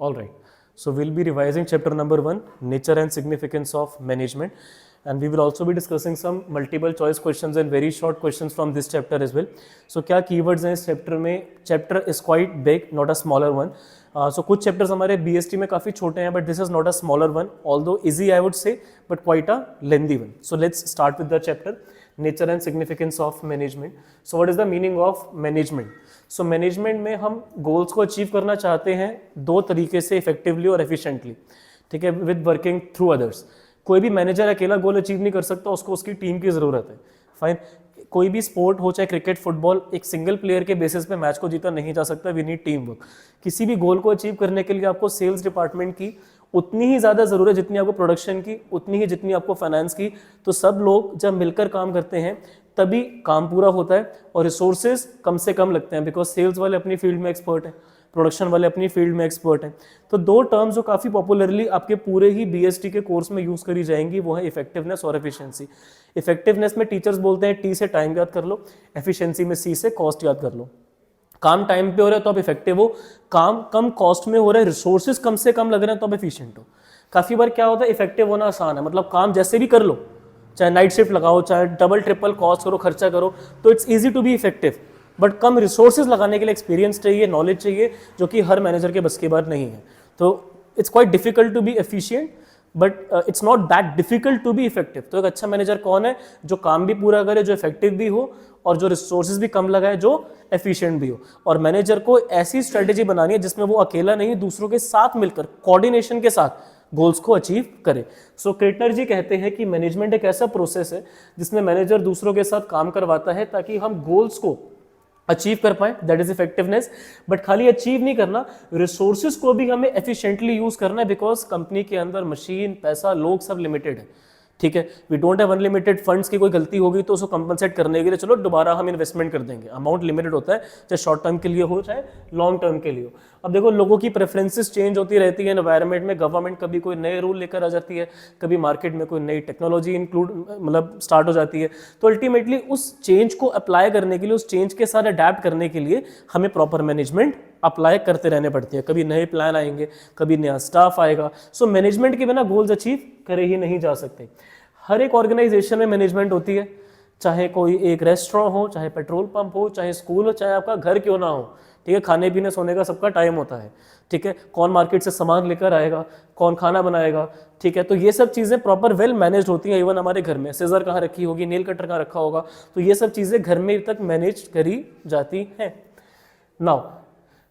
All right. So we'll be revising chapter number 1, nature and significance of management, and we will also be discussing some multiple choice questions and very short questions from this chapter as well. So क्या keywords हैं इस chapter में? Chapter is quite big, not a smaller one. So कुछ chapters हमारे BST में काफ़ी छोटे हैं, but this is not a smaller one, although easy I would say, but quite a lengthy one. So let's start with the chapter, nature and significance of management. So what is the meaning of management? So management में हम goals को achieve करना चाहते हैं दो तरीके से, effectively और एफिशिएंटली, ठीक है, विद वर्किंग थ्रू अदर्स. कोई भी मैनेजर अकेला गोल अचीव नहीं कर सकता, उसको उसकी टीम की ज़रूरत है. फाइन. कोई भी स्पोर्ट हो, चाहे क्रिकेट, फुटबॉल, एक सिंगल प्लेयर के बेसिस पे मैच को जीता नहीं जा सकता. We need team work. किसी भी गोल को अचीव करने के लिए आपको सेल्स डिपार्टमेंट की उतनी ही ज़्यादा ज़रूरत जितनी आपको प्रोडक्शन की, उतनी ही जितनी आपको फाइनेंस की. तो सब लोग जब मिलकर काम करते हैं तभी काम पूरा होता है और रिसोर्सेज कम से कम लगते हैं, बिकॉज सेल्स वाले अपनी फील्ड में एक्सपर्ट हैं, प्रोडक्शन वाले अपनी फील्ड में एक्सपर्ट हैं. तो दो टर्म्स जो काफ़ी पॉपुलरली आपके पूरे ही बीएसटी के कोर्स में यूज़ करी जाएंगी वो है इफेक्टिवनेस और एफिशिएंसी. इफेक्टिवनेस में टीचर्स बोलते हैं टी से टाइम याद कर लो, एफिशिएंसी में सी से कॉस्ट याद कर लो. काम टाइम पे हो रहा है तो आप इफेक्टिव हो, काम कम कॉस्ट में हो रहा है, रिसोर्सेज कम से कम लग रहे हैं तो आप एफिशिएंट हो. काफ़ी बार क्या होता है, इफेक्टिव होना आसान है, मतलब काम जैसे भी कर लो, चाहे नाइट शिफ्ट लगाओ, चाहे डबल ट्रिपल कॉस्ट करो, खर्चा करो, तो it's easy to be effective. But कम रिसोर्सेज लगाने के लिए एक्सपीरियंस चाहिए, नॉलेज चाहिए, जो कि हर मैनेजर के बस की बात नहीं है. तो it's quite difficult to be efficient, but it's not that difficult to be effective. तो एक अच्छा मैनेजर कौन है? जो काम भी पूरा करे, जो इफेक्टिव भी हो और जो रिसोर्सेज भी कम लगाए, जो एफिशिएंट भी हो. और मैनेजर को ऐसी स्ट्रेटेजी बनानी है जिसमें वो अकेला नहीं, दूसरों के साथ मिलकर कोऑर्डिनेशन के साथ गोल्स को अचीव करे. सो केटनर जी कहते हैं कि मैनेजमेंट एक ऐसा प्रोसेस है जिसमें मैनेजर दूसरों के साथ काम करवाता है ताकि हम गोल्स को अचीव कर पाए, दैट इज इफेक्टिवनेस. बट खाली अचीव नहीं करना, रिसोर्सेज को भी हमें एफिशिएंटली यूज करना है, बिकॉज कंपनी के अंदर मशीन, पैसा, लोग सब लिमिटेड है. ठीक है, we don't have unlimited funds. की कोई गलती होगी तो उसको कंपनसेट करने के लिए चलो दोबारा हम इन्वेस्टमेंट कर देंगे. अमाउंट लिमिटेड होता है, चाहे शॉर्ट टर्म के लिए हो चाहे लॉन्ग टर्म के लिए हो. अब देखो, लोगों की प्रेफरेंसेस चेंज होती रहती है एनवायरनमेंट में. गवर्नमेंट कभी कोई नए रूल लेकर आ जाती है, कभी मार्केट में कोई नई टेक्नोलॉजी इंक्लूड मतलब स्टार्ट हो जाती है. तो अल्टीमेटली उस चेंज को अप्लाई करने के लिए, उस चेंज के साथ अडेप्ट करने के लिए हमें प्रॉपर मैनेजमेंट अप्लाई करते रहने पड़ते हैं. कभी नए प्लान आएंगे, कभी नया स्टाफ आएगा. सो मैनेजमेंट के बिना गोल्स अचीव करे ही नहीं जा सकते. हर एक ऑर्गेनाइजेशन में मैनेजमेंट होती है, चाहे कोई एक रेस्टोरेंट हो, चाहे पेट्रोल पंप हो, चाहे स्कूल हो, चाहे आपका घर क्यों ना हो. ठीक है, खाने पीने सोने का सबका टाइम होता है. ठीक है, कौन मार्केट से सामान लेकर आएगा, कौन खाना बनाएगा. ठीक है, तो ये सब चीज़ें प्रॉपर वेल मैनेज होती हैं. इवन हमारे घर में सीजर कहाँ रखी होगी, नेल कटर कहाँ रखा होगा, तो ये सब चीज़ें घर में तक मैनेज करी जाती हैं. Now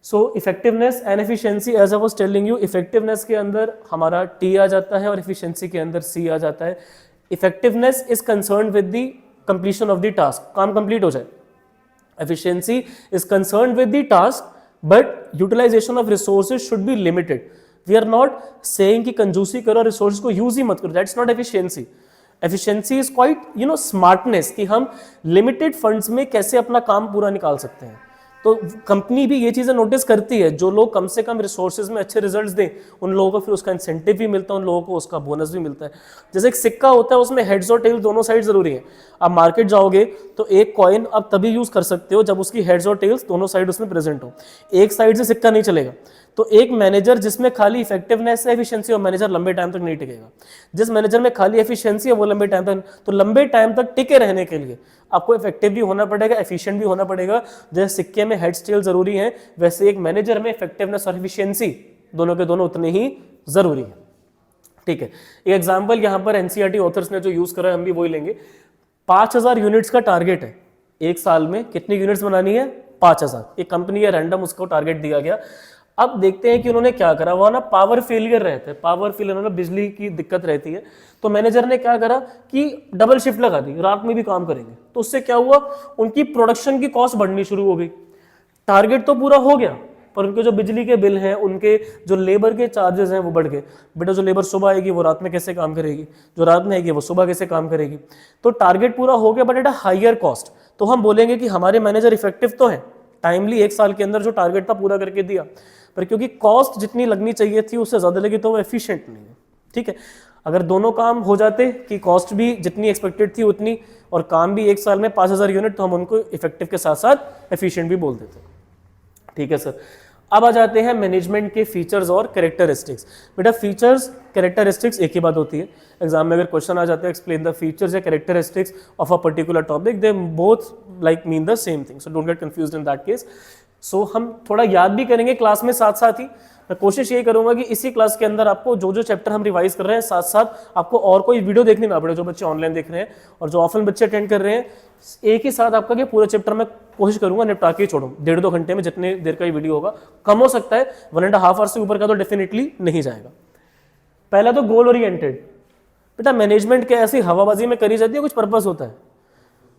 so effectiveness and efficiency, as I was telling you, effectiveness के अंदर हमारा टी आ जाता है और एफिशिएंसी के अंदर सी आ जाता है. Effectiveness is concern with the completion of the task, काम कंप्लीट हो जाए. Efficiency is concern with the task, but utilisation of resources should be limited. We are not saying कि कंजूसी करो, रिसोर्सेज को यूज ही मत करो, that's not efficiency. Efficiency is quite smartness, कि हम लिमिटेड फंड्स में कैसे अपना काम पूरा निकाल सकते हैं. तो कंपनी भी ये चीज़ें नोटिस करती है, जो लोग कम से कम रिसोर्सेज में अच्छे रिजल्ट्स दें उन लोगों को फिर उसका इंसेंटिव भी मिलता है, उन लोगों को उसका बोनस भी मिलता है. जैसे एक सिक्का होता है, उसमें हेड्स और टेल्स दोनों साइड जरूरी है. आप मार्केट जाओगे तो एक कॉइन आप तभी यूज कर सकते हो जब उसकी हेड्स और टेल्स दोनों साइड उसमें प्रेजेंट हो. एक साइड से सिक्का नहीं चलेगा. तो एक मैनेजर जिसमें खाली इफेक्टिवनेस है, एफिशिएंसी, और मैनेजर लंबे टाइम तक नहीं टिकेगा. जिस मैनेजर में खाली एफिशिएंसी है वो लंबे टाइम तक, तो लंबे टाइम तक टिके रहने के लिए आपको इफेक्टिव भी होना पड़ेगा, एफिशिएंट भी होना पड़ेगा. जैसे सिक्के में हेड्स टेल जरूरी है, वैसे एक मैनेजर में इफेक्टिवनेस और एफिशिएंसी दोनों के दोनों उतने ही जरूरी है. ठीक है, एक एग्जांपल यहाँ पर एनसीईआरटी ऑथर्स ने जो यूज करा है हम भी वही लेंगे. 5000 यूनिट्स का टारगेट है. एक साल में कितनी यूनिट्स बनानी है? 5000. एक कंपनी है रैंडम, उसको टारगेट दिया गया. अब देखते हैं कि उन्होंने क्या करा. वह ना पावर फेलियर रहते हैं, पावर फेलियर मतलब बिजली की दिक्कत रहती है. तो मैनेजर ने क्या करा कि डबल शिफ्ट लगा दी, रात में भी काम करेंगे. तो उससे क्या हुआ, उनकी प्रोडक्शन की कॉस्ट बढ़नी शुरू हो गई. टारगेट तो पूरा हो गया, पर उनके जो बिजली के बिल हैं, उनके जो लेबर के चार्जेस हैं वो बढ़ गए. बेटा जो लेबर सुबह आएगी वो रात में कैसे काम करेगी, जो रात में आएगी वो सुबह कैसे काम करेगी. तो टारगेट पूरा हो गया but at a higher cost. तो हम बोलेंगे कि हमारे मैनेजर इफेक्टिव तो है, टाइमली एक साल के अंदर जो टारगेट था पूरा करके दिया, पर क्योंकि कॉस्ट जितनी लगनी चाहिए थी उससे ज़्यादा लगी तो वो एफिशिएंट नहीं है. ठीक है, अगर दोनों काम हो जाते कि कॉस्ट भी जितनी एक्सपेक्टेड थी उतनी और काम भी एक साल में 5000 यूनिट, तो हम उनको इफेक्टिव के साथ साथ एफिशिएंट भी बोल देते. ठीक है सर. अब आ जाते हैं मैनेजमेंट के फीचर्स और कैरेक्टरिस्टिक्स। बेटा फीचर्स कैरेक्टरिस्टिक्स एक ही बात होती है, एग्जाम में अगर क्वेश्चन आ जाते हैं एक्सप्लेन द फीचर्स या characteristics of a particular topic, they both like mean the same thing, so don't get confused in that case. So हम थोड़ा याद भी करेंगे क्लास में साथ साथ ही। मैं कोशिश ये करूंगा कि इसी क्लास के अंदर आपको जो जो चैप्टर हम रिवाइज कर रहे हैं साथ साथ आपको और कोई वीडियो देखनी ना पड़े, जो बच्चे ऑनलाइन देख रहे हैं और जो ऑफलाइन बच्चे अटेंड कर रहे हैं, एक ही साथ आपका पूरा चैप्टर मैं कोशिश करूंगा निपटा के छोड़ूं 1.5-2 घंटे में, जितने देर का ये वीडियो होगा। कम हो सकता है 1.5 आवर से ऊपर का तो डेफिनेटली नहीं जाएगा। पहला तो गोल ओरिएंटेड। बेटा मैनेजमेंट क्या ऐसी हवाबाजी में करी जाती है, कुछ पर्पस होता है।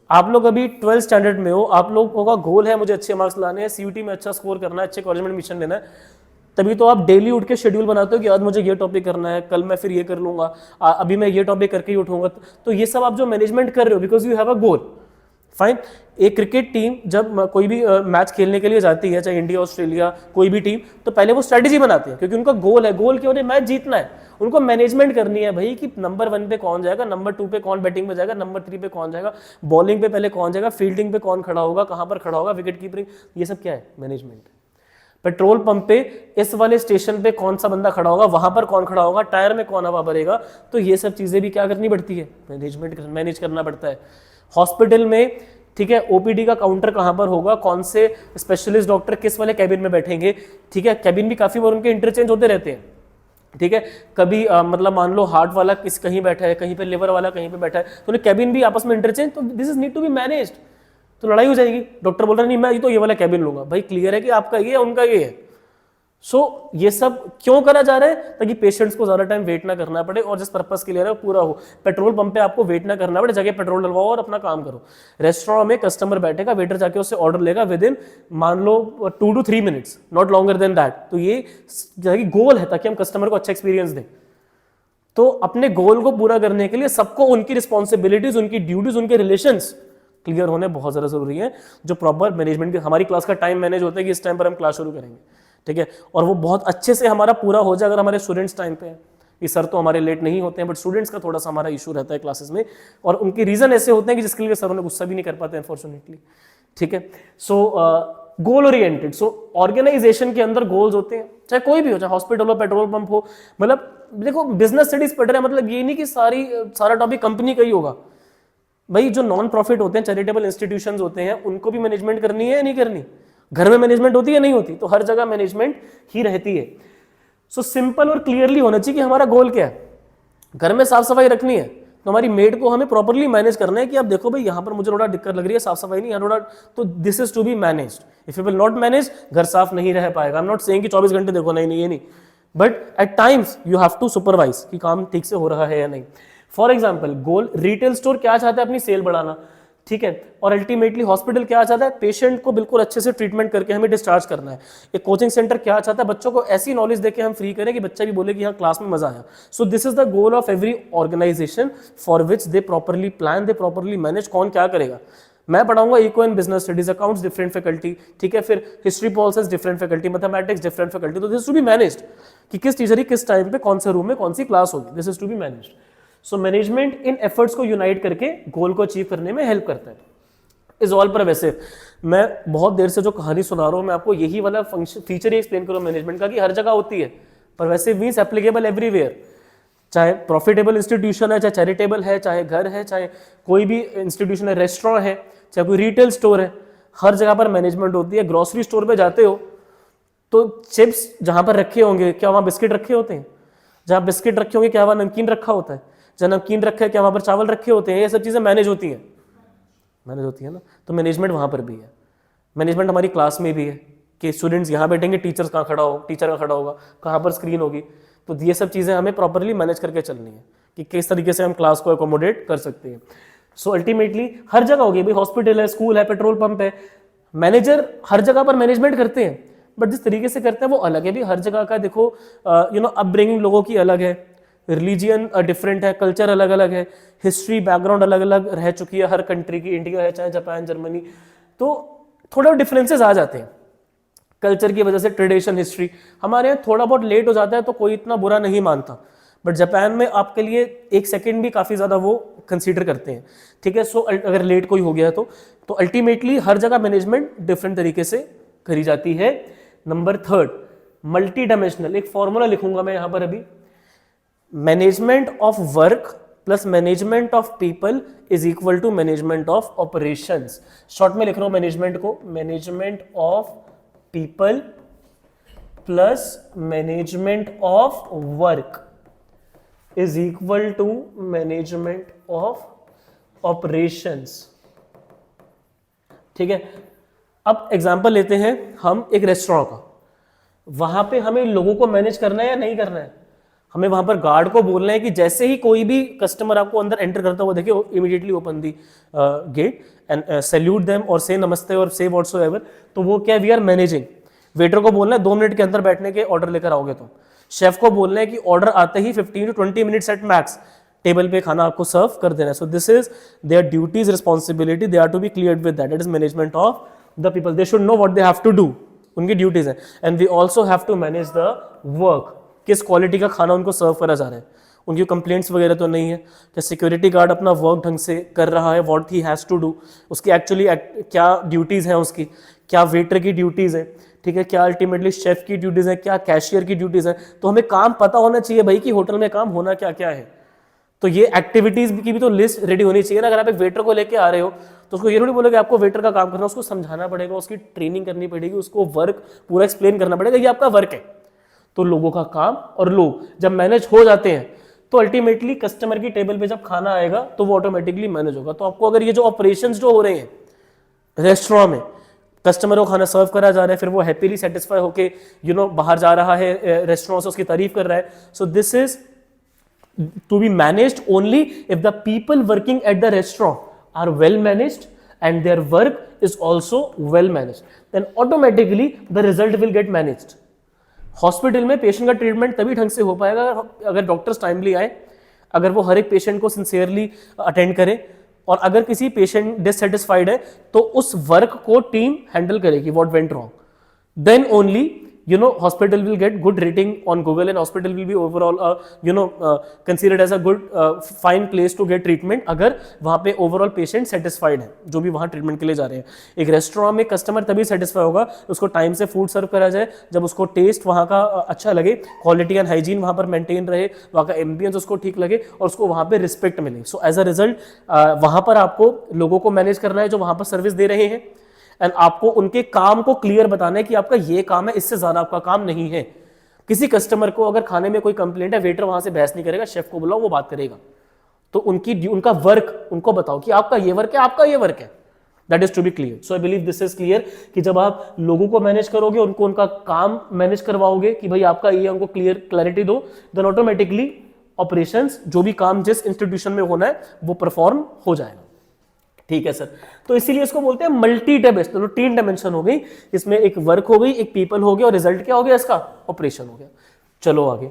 आप लोग अभी 12th स्टैंडर्ड में हो, आप लोगों का गोल है मुझे अच्छे मार्क्स लाने हैं, सीयूटी में अच्छा स्कोर करना है, अच्छे कॉलेज में एडमिशन लेना है, तभी तो आप डेली उठ के शेड्यूल बनाते हो कि आज मुझे ये टॉपिक करना है, कल मैं फिर ये कर लूंगा, अभी मैं ये टॉपिक करके ही उठूंगा। तो ये सब आप जो मैनेजमेंट कर रहे हो because you have a goal. Fine. एक क्रिकेट टीम जब कोई भी मैच खेलने के लिए जाती है, चाहे इंडिया ऑस्ट्रेलिया कोई भी टीम, तो पहले वो स्ट्रेटेजी बनाती है क्योंकि उनका गोल है, गोल क्या, उन्हें मैच जीतना है। उनको मैनेजमेंट करनी है भाई कि नंबर 1 पे कौन जाएगा, नंबर 2 पे कौन बैटिंग पे जाएगा, नंबर 3 पे कौन जाएगा, बॉलिंग पे पहले कौन जाएगा, फील्डिंग पे कौन खड़ा होगा, कहां पर खड़ा होगा, विकेट कीपिंग, ये सब क्या है मैनेजमेंट। पेट्रोल पंप पे इस वाले स्टेशन पे कौन सा बंदा खड़ा होगा, वहां पर कौन खड़ा होगा, टायर में कौन हवा भरेगा, तो ये सब चीजें भी क्या करनी पड़ती है, मैनेज करना पड़ता है। हॉस्पिटल में ठीक है, ओपीडी का काउंटर कहां पर होगा, कौन से स्पेशलिस्ट डॉक्टर किस वाले कैबिन में बैठेंगे, ठीक है, कैबिन भी काफी बार उनके इंटरचेंज होते रहते हैं, ठीक है। कभी मतलब मान लो हार्ट वाला किस कहीं बैठा है, कहीं पे लिवर वाला कहीं पे बैठा है, तो उन्हें कैबिन भी आपस में इंटरचेंज, तो this is need to be managed. तो लड़ाई हो जाएगी, डॉक्टर बोल रहा नहीं मैं तो ये वाला कैबिन लूंगा, भाई क्लियर है कि आपका ये है उनका ये है। सो ये सब क्यों करा जा रहा है, ताकि पेशेंट्स को ज्यादा टाइम वेट ना करना पड़े और जिस पर्पस के लिए है पूरा हो। पेट्रोल पंप पे आपको वेट ना करना पड़े, जगह पेट्रोल डलवाओ और अपना काम करो। रेस्टोरेंट में कस्टमर बैठेगा, वेटर जाके उससे ऑर्डर लेगा विद इन मान लो 2 to 3 minutes, not longer than that. तो ये गोल है ताकि हम कस्टमर को अच्छा एक्सपीरियंस दें। तो अपने गोल को पूरा करने के लिए सबको उनकी रिस्पॉन्सिबिलिटीज, उनकी ड्यूटीज, उनके रिलेशंस क्लियर होने बहुत ज्यादा जरूरी है। जो प्रॉपर मैनेजमेंट, हमारी क्लास का टाइम मैनेज होता है कि इस टाइम पर हम क्लास शुरू करेंगे, ठीक है, और वो बहुत अच्छे से हमारा पूरा हो जाए अगर हमारे स्टूडेंट्स टाइम पे हैं। ये सर तो हमारे लेट नहीं होते हैं, बट स्टूडेंट्स का थोड़ा सा हमारा इशू रहता है क्लासेस में, और उनके रीजन ऐसे होते हैं कि जिसके लिए सर उन्हें गुस्सा भी नहीं कर पाते अनफॉर्चुनेटली, ठीक है। सो गोल ओरिएंटेड। सो ऑर्गेनाइजेशन के अंदर गोल्स होते हैं, चाहे कोई भी हो, चाहे हॉस्पिटल हो, पेट्रोल पंप हो, मतलब देखो बिजनेस स्टडीज पढ़ रहे हैं, मतलब ये नहीं कि सारा टॉपिक कंपनी का ही होगा। भाई जो नॉन प्रॉफिट होते हैं, चैरिटेबल इंस्टीट्यूशंस होते हैं, उनको भी मैनेजमेंट करनी है या नहीं करनी, घर में मैनेजमेंट होती है नहीं होती, तो हर जगह मैनेजमेंट ही रहती है। सो सिंपल और क्लियरली होना चाहिए कि हमारा गोल क्या है। घर में साफ सफाई रखनी है तो हमारी मेड को हमें प्रॉपर्ली मैनेज करना है कि आप देखो भाई यहाँ पर मुझे थोड़ा दिक्कत लग रही है, साफ सफाई नहीं, यहाँ थोड़ा, तो this is to be managed. If you will not manage, घर साफ नहीं रह पाएगा। आई एम नॉट सेइंग कि 24 घंटे देखो, नहीं ये नहीं, but at times you have to supervise कि काम ठीक से हो रहा है या नहीं। For example goal, retail store क्या चाहता है, अपनी सेल बढ़ाना, ठीक है, और अल्टीमेटली हॉस्पिटल क्या चाहता है, पेशेंट को बिल्कुल अच्छे से ट्रीटमेंट करके हमें डिस्चार्ज करना है। एक कोचिंग सेंटर क्या चाहता है, बच्चों को ऐसी नॉलेज देके हम फ्री करें कि बच्चा भी बोले कि हाँ क्लास में मजा आया। So this is the goal of every organisation for which they properly plan, they properly manage. कौन क्या करेगा, मैं पढ़ाऊंगा eco and business studies, accounts different faculty, ठीक है, फिर history policies different faculty, mathematics different faculty, तो दिस टू बी मैनेज्ड कि किस टीचर की किस टाइम पे कौन से रूम में कौन सी क्लास होगी, this is to be managed. So management इन एफर्ट्स को यूनाइट करके गोल को अचीव करने में हेल्प करता है। इज ऑल पर वैसे मैं बहुत देर से जो कहानी सुना रहा हूं, मैं आपको यही वाला फीचर ही एक्सप्लेन करूं मैनेजमेंट का कि हर जगह होती है, पर वैसे मींस एप्लीकेबल एवरीवेयर। चाहे प्रॉफिटेबल इंस्टीट्यूशन है, चाहे चैरिटेबल है, चाहे घर है, चाहे कोई भी इंस्टीट्यूशन है, रेस्टोरेंट है, चाहे कोई रिटेल स्टोर है, हर जगह पर मैनेजमेंट होती है। ग्रोसरी स्टोर पे जाते हो तो चिप्स जहां पर रखे होंगे, क्या वहां बिस्किट रखे होते हैं? जहां बिस्किट रखे होंगे क्या वहां नमकीन रखा होता है? जहां नमकीन रखा है क्या वहां पर चावल रखे होते हैं? ये सब चीजें मैनेज होती हैं, ना। तो मैनेजमेंट वहां पर भी है। मैनेजमेंट हमारी क्लास में भी है कि स्टूडेंट्स यहाँ बैठेंगे, टीचर्स कहाँ खड़ा हो, टीचर कहाँ खड़ा होगा, कहाँ पर स्क्रीन होगी, तो ये सब चीजें हमें प्रॉपरली मैनेज करके चलनी है कि किस तरीके से हम क्लास को अकोमोडेट कर सकते हैं। सो अल्टीमेटली हर जगह होगी, भाई हॉस्पिटल है, स्कूल है, पेट्रोल पंप है, मैनेजर हर जगह पर मैनेजमेंट करते हैं, बट जिस तरीके से करते हैं वो अलग है भी। हर जगह का देखो अपब्रिंगिंग लोगों की अलग है, रिलीजियन डिफरेंट है, कल्चर अलग अलग है, हिस्ट्री बैकग्राउंड अलग अलग रह चुकी है हर कंट्री की, इंडिया है चाहे जापान जर्मनी, तो थोड़ा डिफरेंसेस आ जाते हैं कल्चर की वजह से। ट्रेडिशन, हिस्ट्री हमारे यहाँ थोड़ा बहुत लेट हो जाता है तो कोई इतना बुरा नहीं मानता, बट जापान में आपके लिए 1 सेकेंड भी काफी ज्यादा वो कंसीडर करते हैं, ठीक है। सो अगर लेट कोई हो गया तो अल्टीमेटली हर जगह मैनेजमेंट डिफरेंट तरीके से करी जाती है। नंबर थर्ड, मल्टी डायमेंशनल, एक फॉर्मूला लिखूंगा मैं यहां पर अभी, management of work plus management of people is equal to management of operations. Short में लिख रहा हूं मैनेजमेंट को, management of people plus management of work is equal to management of operations. ठीक है, अब एग्जांपल लेते हैं हम एक रेस्टोरेंट का, वहां पे हमें लोगों को मैनेज करना है या नहीं करना है? हमें वहां पर गार्ड को बोलना है कि जैसे ही कोई भी कस्टमर आपको अंदर एंटर करता हुआ देखे, immediately open the gate and salute them और से नमस्ते और से व्हाटसोएवर। तो वो क्या, वी आर मैनेजिंग। वेटर को बोलना है 2 मिनट के अंदर बैठने के ऑर्डर लेकर आओगे तुम। शेफ को बोलना है कि ऑर्डर आते ही 15 to 20 minutes at max table पे खाना आपको सर्व कर देना है। So this is their duties, responsibility, they are to be cleared with that is management of the people. They should know what they have to do, उनकी duties है। And we also have to manage the work, किस quality का खाना उनको सर्व करा जा रहा है, उनकी कंप्लेंट्स वगैरह तो नहीं है, क्या सिक्योरिटी गार्ड अपना वर्क ढंग से कर रहा है, what he has to do, उसकी एक्चुअली क्या ड्यूटीज़ हैं उसकी, क्या वेटर की ड्यूटीज़ है, ठीक है, क्या अल्टीमेटली शेफ की ड्यूटीज़ है, क्या कैशियर की ड्यूटीज़ है। तो हमें काम पता होना चाहिए भाई कि होटल में काम होना क्या क्या है। तो ये एक्टिविटीज़ की भी तो लिस्ट रेडी होनी चाहिए ना। अगर आप एक वेटर को लेके आ रहे हो तो उसको ये थोड़ी बोलोगे आपको वेटर का काम करना, उसको समझाना पड़ेगा, उसकी ट्रेनिंग करनी पड़ेगी, उसको वर्क पूरा एक्सप्लेन करना पड़ेगा, ये आपका वर्क है। तो लोगों का काम और लोग जब मैनेज हो जाते हैं तो अल्टीमेटली कस्टमर की टेबल पे जब खाना आएगा तो वो ऑटोमेटिकली मैनेज होगा। तो आपको अगर ये जो ऑपरेशंस जो हो रहे हैं रेस्टोरेंट में, कस्टमर को खाना सर्व करा जा रहा है, फिर वो हैप्पीली सेटिस्फाई होके बाहर जा रहा है रेस्टोरेंट से, उसकी तारीफ कर रहा है। So this is to be managed only if the people working at the restaurant are well managed and their work is also well managed, then automatically the result will get managed. Hospital में patient का treatment तभी ढंग से हो पाएगा अगर doctors timely आए, अगर वो हर एक पेशेंट को सिंसियरली अटेंड करें, और अगर किसी पेशेंट डिससेटिस्फाइड है तो उस वर्क को टीम हैंडल करेगी, what went wrong, then only hospital will get good rating on Google and hospital will be overall considered as a good fine place to get treatment अगर वहाँ पे overall patient satisfied है जो भी वहाँ treatment के लिए जा रहे हैं। एक रेस्टोरेंट में कस्टमर तभी सेटिस्फाई होगा उसको टाइम से फूड सर्व करा जाए, जब उसको टेस्ट वहाँ का अच्छा लगे, क्वालिटी एंड हाइजीन वहाँ पर मेंटेन रहे, वहाँ का एम्बियंस उसको ठीक लगे और उसको वहाँ पे रिस्पेक्ट मिले। सो एज अ रिजल्ट वहाँ पर आपको लोगों को मैनेज करना है जो वहाँ पर सर्विस दे रहे हैं, एंड आपको उनके काम को क्लियर बताना है कि आपका ये काम है, इससे ज्यादा आपका काम नहीं है। किसी कस्टमर को अगर खाने में कोई कंप्लेंट है, वेटर वहां से बहस नहीं करेगा, शेफ को बुलाओ वो बात करेगा। तो उनका वर्क उनको बताओ कि आपका ये वर्क है, आपका ये वर्क है, that is to be clear. So I believe this is clear कि जब आप लोगों को मैनेज करोगे, उनको उनका काम मैनेज करवाओगे कि भाई आपका ये, उनको क्लैरिटी दो, देन ऑटोमेटिकली ऑपरेशंस जो भी काम जिस इंस्टीट्यूशन में होना है वो परफॉर्म हो जाएगा। ठीक है सर, तो इसीलिए इसको बोलते हैं मल्टी डायमेंशनल। 3 डायमेंशन हो गई, इसमें एक वर्क हो गई, एक पीपल हो गया, और रिजल्ट क्या हो गया इसका, ऑपरेशन हो गया। चलो आगे,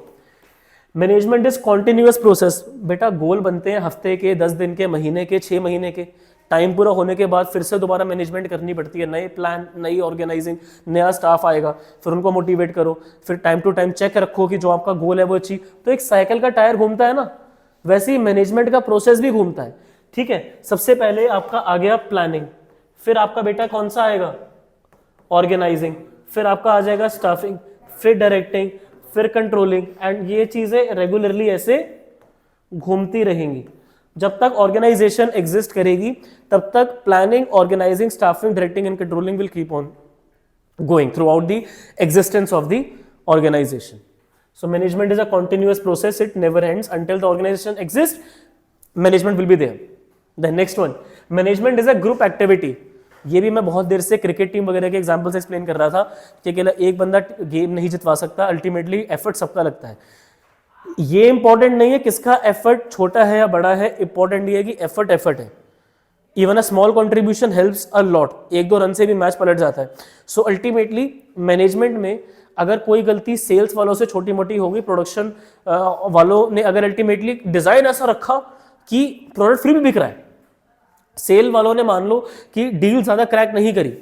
मैनेजमेंट इज कॉन्टिन्यूअस प्रोसेस। बेटा गोल बनते हैं हफ्ते के, 10 दिन के, महीने के, 6 महीने के, टाइम पूरा होने के बाद फिर से दोबारा मैनेजमेंट करनी पड़ती है, नए प्लान, नई ऑर्गेनाइजिंग, नया स्टाफ आएगा, फिर उनको मोटिवेट करो, फिर टाइम टू टाइम चेक रखो कि जो आपका गोल है वो अचीव। तो एक साइकिल का टायर घूमता है ना, वैसे ही मैनेजमेंट का प्रोसेस भी घूमता है। ठीक है, सबसे पहले आपका आ गया प्लानिंग, फिर आपका बेटा कौन सा आएगा, ऑर्गेनाइजिंग, फिर आपका आ जाएगा स्टाफिंग, फिर डायरेक्टिंग, फिर कंट्रोलिंग, एंड ये चीजें रेगुलरली ऐसे घूमती रहेंगी। जब तक ऑर्गेनाइजेशन एग्जिस्ट करेगी तब तक planning, organising, staffing, directing and controlling will keep on going throughout the existence of the organisation. So management is a continuous process, it never ends until the organization exists, management will be there. The next one, management is a group activity. ये भी मैं बहुत देर से cricket team वगैरह के example से explain कर रहा था कि अकेला एक बंदा गेम नहीं जितवा सकता, अल्टीमेटली एफर्ट सबका लगता है। ये इंपॉर्टेंट नहीं है किसका एफर्ट छोटा है या बड़ा है, इंपॉर्टेंट ये है कि एफर्ट है। Even a small contribution helps a lot, 1-2 run से भी मैच पलट जाता है। सो अल्टीमेटली मैनेजमेंट में अगर कोई गलती सेल्स वालों से छोटी मोटी होगी, प्रोडक्शन वालों ने अगर अल्टीमेटली डिजाइन ऐसा रखा कि प्रोडक्ट फ्री भी बिक रहा है, सेल वालों ने मान लो कि डील ज्यादा क्रैक नहीं करी,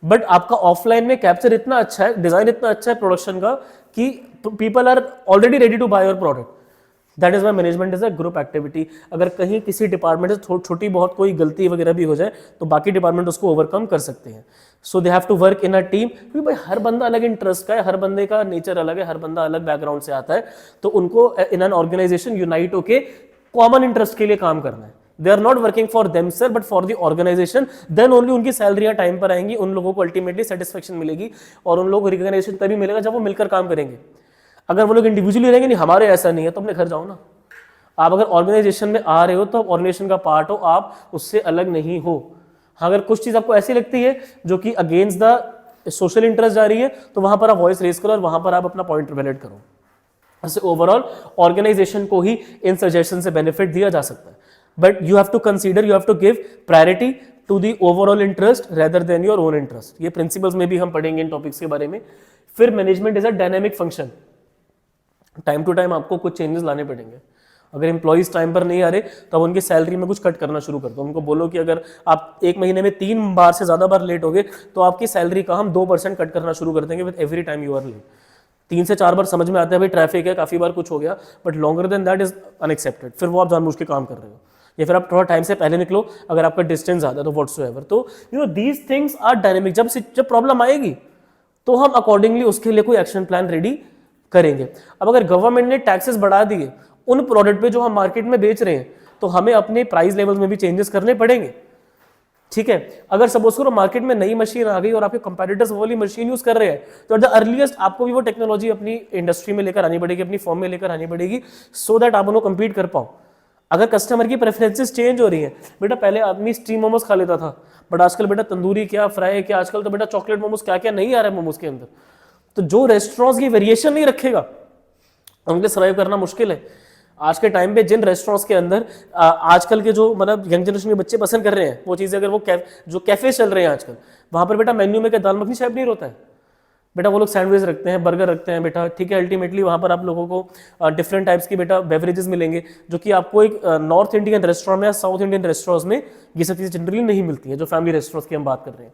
बट आपका ऑफलाइन में कैप्चर इतना अच्छा है, डिजाइन इतना अच्छा है प्रोडक्शन का कि people are already ready to buy your product, that is why management is a group activity. अगर कहीं किसी डिपार्टमेंट से छोटी बहुत कोई गलती वगैरह भी हो जाए तो बाकी डिपार्टमेंट उसको ओवरकम कर सकते हैं। So they have to work in a team, क्योंकि भाई हर बंदा अलग इंटरेस्ट का है, हर बंदे का नेचर अलग है, हर बंदा अलग बैकग्राउंड से आता है, तो उनको इन एन ऑर्गेनाइजेशन यूनाइट होके कॉमन इंटरेस्ट के लिए काम करना है। They are not working for themselves but for the organisation, then only उनकी सैलरियां टाइम पर आएंगी, उन लोगों को अल्टीमेटली सेटिस्फेक्शन मिलेगी और उन लोगों को रिकॉग्नाइजेशन तभी मिलेगा जब वो मिलकर काम करेंगे। अगर वो लोग इंडिविजुअली रहेंगे, नहीं हमारे ऐसा नहीं है, तो अपने घर जाओ ना। आप अगर ऑर्गेनाइजेशन में आ रहे हो तो ऑर्गेनाइजेशन का पार्ट हो, आप उससे अलग नहीं हो। हाँ, अगर कुछ चीज आपको ऐसी लगती है जो कि अगेंस्ट द सोशल इंटरेस्ट जा रही है तो वहां पर आप वॉइस रेज करो और वहां पर आप अपना पॉइंट वैलिड करो। ऐसे ओवरऑल ऑर्गेनाइजेशन को ही इन सजेशन से बेनिफिट दिया जा सकता है, but you have to consider, you have to give priority to the overall interest rather than your own interest. ये प्रिंसिपल्स में भी हम पढ़ेंगे इन टॉपिक्स के बारे में। फिर management is a dynamic function, time to time आपको कुछ चेंजेस लाने पड़ेंगे। अगर एम्प्लॉइज टाइम पर नहीं आ रहे तो अब उनकी सैलरी में कुछ कट करना शुरू कर दो। उनको बोलो कि अगर आप एक महीने में 3 बार से ज्यादा बार लेट हो गए तो आपकी सैलरी का हम 2% कट करना शुरू कर देंगे with every time you are late. 3 से 4 बार समझ में आता है भाई ट्रैफिक है, काफी बार कुछ हो गया, but longer than that is unaccepted. फिर वो आप जानबूझ के काम कर रहे हो, या फिर आप थोड़ा टाइम से पहले निकलो अगर आपका डिस्टेंस ज़्यादा है तो व्हाट्सोएवर। तो you know these things are dynamic. जब प्रॉब्लम आएगी तो हम अकॉर्डिंगली उसके लिए कोई एक्शन प्लान रेडी करेंगे। अब अगर गवर्नमेंट ने टैक्सेस बढ़ा दिए उन प्रोडक्ट पे जो हम मार्केट में बेच रहे हैं तो हमें अपने प्राइस लेवल्स में भी चेंजेस करने पड़ेंगे, ठीक है। अगर सपोज करो मार्केट में नई मशीन आ गई और आपके कंपेटिटर्स वो वाली मशीन यूज कर रहे हैं तो एट द अर्लीस्ट आपको भी वो टेक्नोलॉजी अपनी इंडस्ट्री में लेकर आनी पड़ेगी, अपनी फॉर्म में लेकर आनी पड़ेगी, सो दैट आप उनको कम्पीट कर पाओ। अगर कस्टमर की प्रेफरेंसेस चेंज हो रही हैं, बेटा पहले आदमी स्टीम मोमोज खा लेता था, बट आजकल बेटा तंदूरी क्या, फ्राई क्या, आजकल तो बेटा चॉकलेट मोमोज क्या क्या नहीं आ रहा है मोमोज के अंदर। तो जो रेस्टोरेंट्स की वेरिएशन नहीं रखेगा उनके सर्वाइव करना मुश्किल है। आज के टाइम पे जिन रेस्टोरेंट्स के अंदर आजकल के जो मतलब यंग जनरेशन के बच्चे पसंद कर रहे हैं वो चीज़ें, अगर वो जो कैफे चल रहे हैं आजकल, वहाँ पर बेटा मेन्यू में क्या दाल मखनी शायद नहीं होता है बेटा, वो लोग सैंडविच रखते हैं, बर्गर रखते हैं बेटा, ठीक है। अल्टीमेटली वहाँ पर आप लोगों को डिफरेंट टाइप्स की बेटा बेवरेजेस मिलेंगे जो कि आपको एक नॉर्थ इंडियन रेस्टोरेंट में या साउथ इंडियन रेस्टोरेंट्स में ये सब चीज़ें जनरली नहीं मिलती हैं, जो फैमिली रेस्टोरेंट्स की हम बात कर रहे हैं।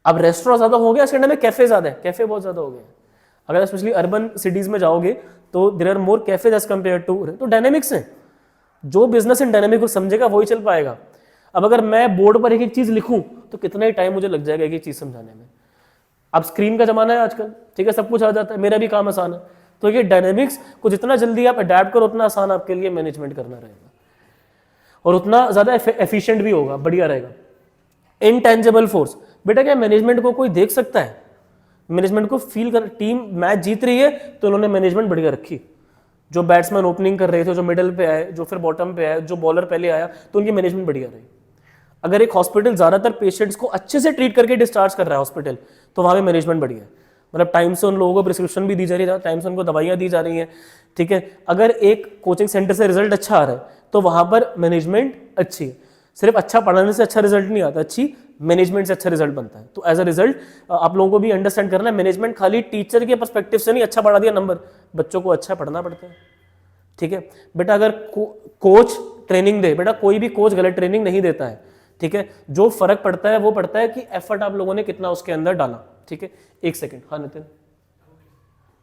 अब रेस्टोरेंट ज़्यादा हो गया, में कैफे ज़्यादा है, कैफे बहुत ज़्यादा हो गए। अगर स्पेशली अर्बन सिटीज़ में जाओगे तो there are more cafes as compare to, तो डायनेमिक्स है। जो बिजनेस इन डायनेमिक को समझेगा वही चल पाएगा। अब अगर मैं बोर्ड पर एक एक चीज़ लिखूं तो कितना ही टाइम मुझे लग जाएगा एक एक चीज़ समझाने में। अब स्क्रीन का जमाना है आजकल, ठीक है, सब कुछ आ जाता है, मेरा भी काम आसान है। तो ये डायनेमिक्स को जितना जल्दी आप अडेप्ट करो उतना आसान आपके लिए मैनेजमेंट करना रहेगा और उतना ज़्यादा एफिशिएंट भी होगा, बढ़िया रहेगा। इनटेंजिबल फोर्स, बेटा क्या मैनेजमेंट को कोई देख सकता है? मैनेजमेंट को फील कर, टीम मैच जीत रही है तो उन्होंने मैनेजमेंट बढ़िया रखी। जो बैट्समैन ओपनिंग कर रहे थे, जो मिडल पे आए, जो फिर बॉटम पे आए, जो बॉलर पहले आया, तो उनकी मैनेजमेंट बढ़िया रही। अगर एक हॉस्पिटल ज्यादातर पेशेंट्स को अच्छे से ट्रीट करके डिस्चार्ज कर रहा है हॉस्पिटल, तो वहां पे मैनेजमेंट बढ़िया है, मतलब टाइम से उन लोगों को प्रिस्क्रिप्शन भी दी जा रही है, टाइम से उनको दवाइयां दी जा रही हैं, ठीक है। अगर एक कोचिंग सेंटर से रिजल्ट अच्छा आ रहा है तो वहां पर मैनेजमेंट अच्छी है। सिर्फ अच्छा पढ़ाने से अच्छा रिजल्ट नहीं आता, अच्छी मैनेजमेंट से अच्छा रिजल्ट बनता है। तो एज अ रिजल्ट आप लोगों को भी अंडरस्टैंड करना है, मैनेजमेंट खाली टीचर के पर्सपेक्टिव से नहीं, अच्छा पढ़ा दिया नंबर, बच्चों को अच्छा पढ़ना पड़ता है, ठीक है बेटा। अगर कोच ट्रेनिंग दे, बेटा कोई भी कोच गलत ट्रेनिंग नहीं देता है, ठीक है। जो फर्क पड़ता है वो पड़ता है कि एफर्ट आप लोगों ने कितना उसके अंदर डाला, ठीक है। एक सेकंड, हाँ नितिन,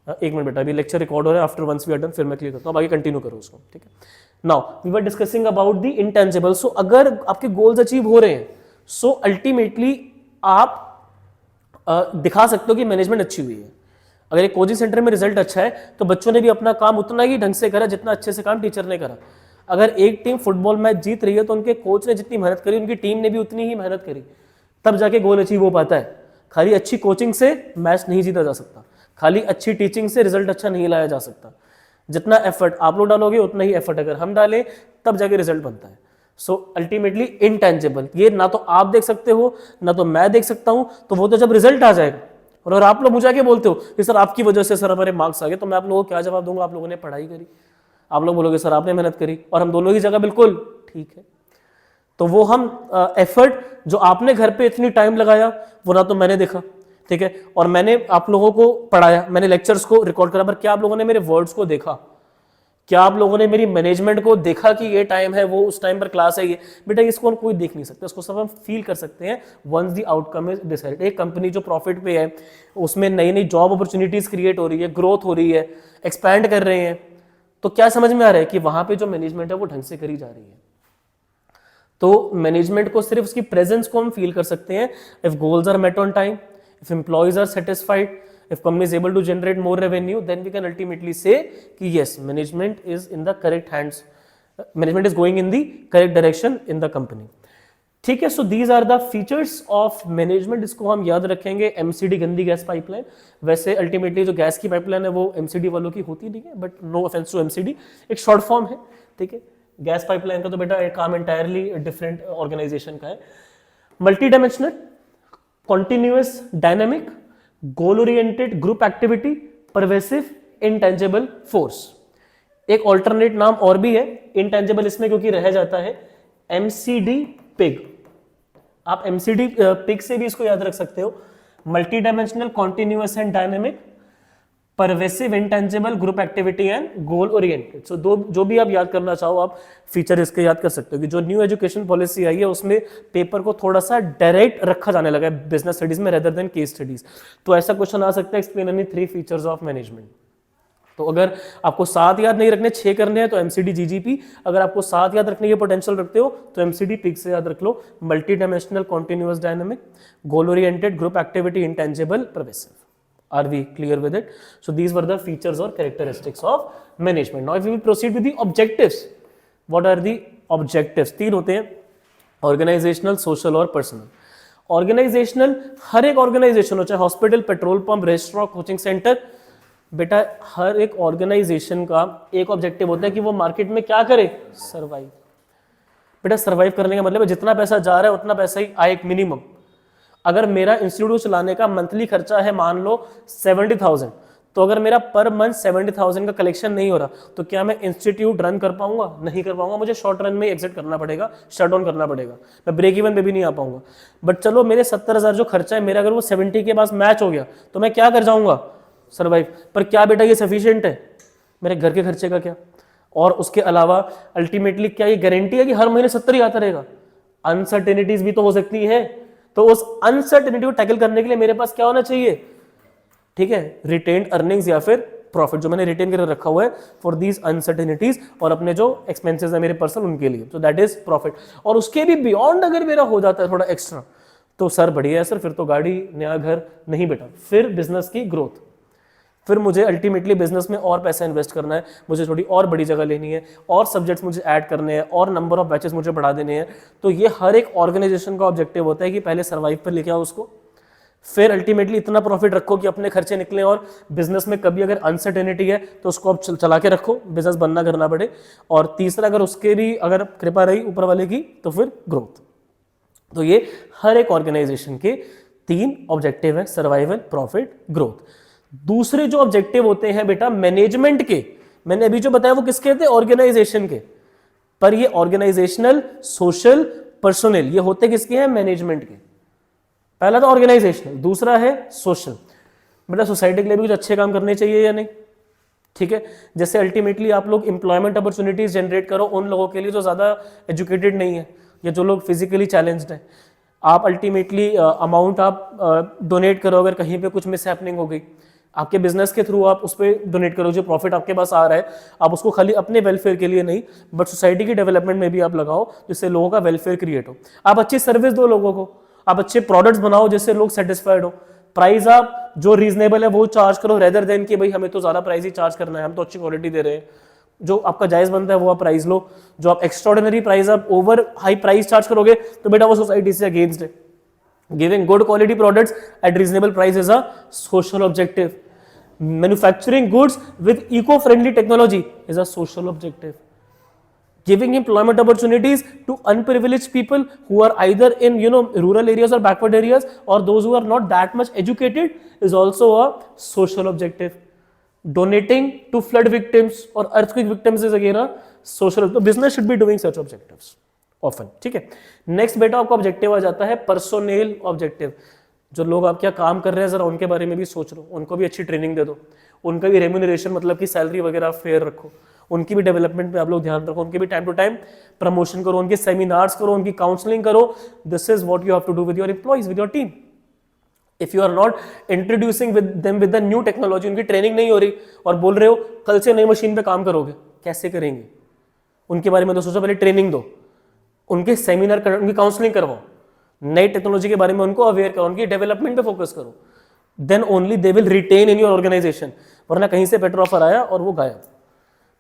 एक मिनट बेटा, अभी लेक्चर रिकॉर्ड हो रहा है, after once we are done फिर मैं क्लियर करता हूँ, आगे कंटिन्यू करो उसको, ठीक है। Now we were discussing about the intangible. So अगर आपके गोल्स अचीव हो रहे हैं, सो अल्टीमेटली आप दिखा सकते हो कि मैनेजमेंट अच्छी हुई है। अगर एक कोचिंग सेंटर में रिजल्ट अच्छा है तो बच्चों ने भी अपना काम उतना ही ढंग से करा जितना अच्छे से काम टीचर ने करा। अगर एक टीम फुटबॉल मैच जीत रही है तो उनके कोच ने जितनी मेहनत करी उनकी टीम ने भी उतनी ही मेहनत करी, तब जाके गोल अचीव हो पाता है। खाली अच्छी कोचिंग से मैच नहीं जीता जा सकता, खाली अच्छी टीचिंग से रिजल्ट अच्छा नहीं लाया जा सकता। जितना एफर्ट आप लोग डालोगे उतना ही एफर्ट अगर हम डालें तब जाके रिजल्ट बनता है। सो अल्टीमेटली इनटेंजिबल, ये ना तो आप देख सकते हो ना तो मैं देख सकता हूं, तो वो तो जब रिजल्ट आ जाएगा। और अगर आप लोग मुझे आके बोलते हो कि सर आपकी वजह से सर हमारे मार्क्स आ गए, तो मैं आप लोगों को क्या जवाब दूंगा? आप लोगों ने पढ़ाई करी। आप लोग बोलोगे सर आपने मेहनत करी, और हम दोनों की जगह बिल्कुल ठीक है। तो वो हम एफर्ट जो आपने घर पे इतनी टाइम लगाया वो ना तो मैंने देखा, ठीक है, और मैंने आप लोगों को पढ़ाया, मैंने लेक्चर्स को रिकॉर्ड करा, पर क्या आप लोगों ने मेरे वर्ड्स को देखा? क्या आप लोगों ने मेरी मैनेजमेंट को देखा कि ये टाइम है, वो उस टाइम पर क्लास है? ये बेटा इसको कोई देख नहीं सकता, इसको सब हम फील कर सकते हैं once the outcome is decided. एक कंपनी जो प्रॉफिट पे है उसमें नई नई जॉब अपॉर्चुनिटीज क्रिएट हो रही है, ग्रोथ हो रही है, एक्सपैंड कर रहे हैं, तो क्या समझ में आ रहा है कि वहां पे जो मैनेजमेंट है वो ढंग से करी जा रही है। तो मैनेजमेंट को सिर्फ उसकी प्रेजेंस को हम फील कर सकते हैं if goals are met on time, if employees are satisfied, if company is able to generate more revenue, then we can ultimately say कि yes, management is in the correct hands, management is going in the correct direction in the company. ठीक है, so these are the features of management, इसको हम याद रखेंगे। MCD गंदी gas pipeline, वैसे ultimately जो गैस की पाइपलाइन है वो एमसीडी वालों की होती नहीं है, but no offence to MCD, एक शॉर्ट फॉर्म है, ठीक है। गैस पाइपलाइन का तो बेटा एक काम एंटायरली डिफरेंट ऑर्गेनाइजेशन का है। Multi dimensional, continuous, dynamic, goal oriented group activity, pervasive, intangible force. एक ऑल्टरनेट नाम और भी है इंटेंजिबल इसमें क्योंकि रह जाता है, एमसीडी पिग। आप एमसीडी पिग से भी इसको याद रख सकते हो, multi dimensional, continuous and dynamic, pervasive, intangible, group activity and goal oriented. So दो जो भी आप याद करना चाहो आप फीचर इसके याद कर सकते हो कि जो न्यू एजुकेशन पॉलिसी आई है उसमें पेपर को थोड़ा सा डायरेक्ट रखा जाने लगा है बिजनेस स्टडीज में रेदर देन केस स्टडीज। तो ऐसा क्वेश्चन आ सकता है, explain any 3 features of management. तो अगर आपको 7 याद नहीं रखने, 6 करने हैं तो एमसीडी जीजीपी, अगर आपको 7 याद रखने के पोटेंशियल रखते हो तो एमसीडी पिग से याद रख लो, multi dimensional, continuous, dynamic, goal oriented, group activity, intangible, pervasive. Are we clear with it? So these were the features or characteristics of management. Now if we will proceed with the objectives, what are the objectives? 3 होते हैं, organisational, social और personal. Organisational, हर एक organisation हो, चाहे hospital, petrol pump, restaurant, coaching centre, बेटा हर एक organisation का एक ऑब्जेक्टिव होता है कि वो मार्केट में क्या करे, सर्वाइव। बेटा सर्वाइव करने का मतलब है जितना पैसा जा रहा है उतना पैसा ही आए, एक मिनिमम। अगर मेरा इंस्टीट्यूट चलाने का मंथली खर्चा है मान लो 70,000, तो अगर मेरा पर मंथ 70,000 का कलेक्शन नहीं हो रहा तो क्या मैं इंस्टीट्यूट रन कर पाऊंगा? नहीं कर पाऊंगा, मुझे शॉर्ट रन में एग्जिट करना पड़ेगा, शट डाउन करना पड़ेगा, मैं ब्रेक इवन पे भी नहीं आ पाऊंगा। बट चलो मेरे 70,000 जो खर्चा है मेरा, अगर वो 70 के पास मैच हो गया तो मैं क्या कर जाऊंगा, सर्वाइव। पर क्या बेटा ये सफिशिएंट है? मेरे घर के खर्चे का क्या, और उसके अलावा अल्टीमेटली क्या ये गारंटी है कि हर महीने 70 ही आता रहेगा? अनसर्टेनिटीज भी तो हो सकती है। तो उस अनसर्टेनिटी को टैकल करने के लिए मेरे पास क्या होना चाहिए, ठीक है, रिटेन्ड अर्निंग्स या फिर प्रॉफिट जो मैंने रिटेन कर रखा हुआ है फॉर दीज अनसर्टेनिटीज, और अपने जो एक्सपेंसेस है मेरे पर्सनल उनके लिए, तो दैट इज प्रॉफिट। और उसके भी बियॉन्ड अगर मेरा हो जाता है थोड़ा एक्स्ट्रा तो सर बढ़िया है सर, फिर तो गाड़ी, नया घर नहीं बेटा, फिर बिजनेस की ग्रोथ, फिर मुझे अल्टीमेटली बिजनेस में और पैसा इन्वेस्ट करना है, मुझे थोड़ी और बड़ी जगह लेनी है, और सब्जेक्ट्स मुझे ऐड करने हैं, और नंबर ऑफ बैचेस मुझे बढ़ा देने हैं। तो ये हर एक ऑर्गेनाइजेशन का ऑब्जेक्टिव होता है कि पहले सर्वाइव पर लेके आओ उसको, फिर अल्टीमेटली इतना प्रॉफिट रखो कि अपने खर्चे निकले, और बिजनेस में कभी अगर अनसर्टेनिटी है तो उसको आप चला के रखो, बिजनेस बनना करना पड़े, और तीसरा अगर उसके भी अगर कृपा रही ऊपर वाले की तो फिर ग्रोथ। तो ये हर एक ऑर्गेनाइजेशन के 3 ऑब्जेक्टिव है, सर्वाइवल, प्रॉफिट, ग्रोथ। दूसरे जो ऑब्जेक्टिव होते हैं बेटा मैनेजमेंट के, मैंने अभी जो बताया वो किसके थे, ऑर्गेनाइजेशन के, पर ये ऑर्गेनाइजेशनल, सोशल, पर्सनल, ये होते किसके हैं, मैनेजमेंट के। पहला तो ऑर्गेनाइजेशनल, दूसरा है सोशल। बेटा सोसाइटी के लिए भी कुछ अच्छे काम करने चाहिए या नहीं, ठीक है। जैसे अल्टीमेटली आप लोग एम्प्लॉयमेंट अपॉर्चुनिटीज जनरेट करो उन लोगों के लिए जो ज्यादा एजुकेटेड नहीं है या जो लोग फिजिकली चैलेंज्ड हैं। आप अल्टीमेटली अमाउंट आप डोनेट करो अगर कहीं पे कुछ मिस हैपनिंग हो गई, आपके बिजनेस के थ्रू आप उस पर डोनेट करो, जो प्रॉफिट आपके पास आ रहा है आप उसको खाली अपने वेलफेयर के लिए नहीं बट सोसाइटी की डेवलपमेंट में भी आप लगाओ, जिससे लोगों का वेलफेयर क्रिएट हो। आप अच्छी सर्विस दो लोगों को, आप अच्छे प्रोडक्ट्स बनाओ जिससे लोग सेटिस्फाइड हो, प्राइस आप जो रीजनेबल है वो चार्ज करो, रेदर देन कि भाई हमें तो ज्यादा प्राइस ही चार्ज करना है, हम तो अच्छी क्वालिटी दे रहे हैं, जो आपका जायज बनता है वो आप प्राइस लो। जो आप एक्स्ट्राऑर्डिनरी प्राइस, आप ओवर हाई प्राइस चार्ज करोगे तो बेटा वो सोसाइटी से अगेंस्ट है। Giving good quality products at reasonable price is a social objective. Manufacturing goods with eco-friendly technology is a social objective. Giving employment opportunities to unprivileged people who are either in rural areas or backward areas, or those who are not that much educated is also a social objective. Donating to flood victims or earthquake victims is again a social. The business should be doing such objectives often. ठीक है। Next बेटा आपका objective आ जाता है personnel objective. जो लोग आप क्या काम कर रहे हैं जरा उनके बारे में भी सोच लो, उनको भी अच्छी ट्रेनिंग दे दो, उनका भी रेम्यूनरेशन मतलब कि सैलरी वगैरह फेयर रखो, उनकी भी डेवलपमेंट पे आप लोग ध्यान रखो, उनके भी टाइम टू टाइम प्रमोशन करो, उनके सेमिनार्स करो, उनकी काउंसलिंग करो। This is what you have to do with your employees, with your team. If you are not introducing with them with the new technology, उनकी ट्रेनिंग नहीं हो रही और बोल रहे हो कल से नई मशीन पे काम करोगे, कैसे करेंगे उनके बारे में तो सोचो, पहले ट्रेनिंग दो, उनके सेमिनार करो, उनकी काउंसलिंग करवाओ, नई टेक्नोलॉजी के बारे में उनको अवेयर करो, उनकी डेवलपमेंट पे फोकस करो, then only they will retain in your organisation. वरना कहीं से बेटर ऑफर आया और वो गायब।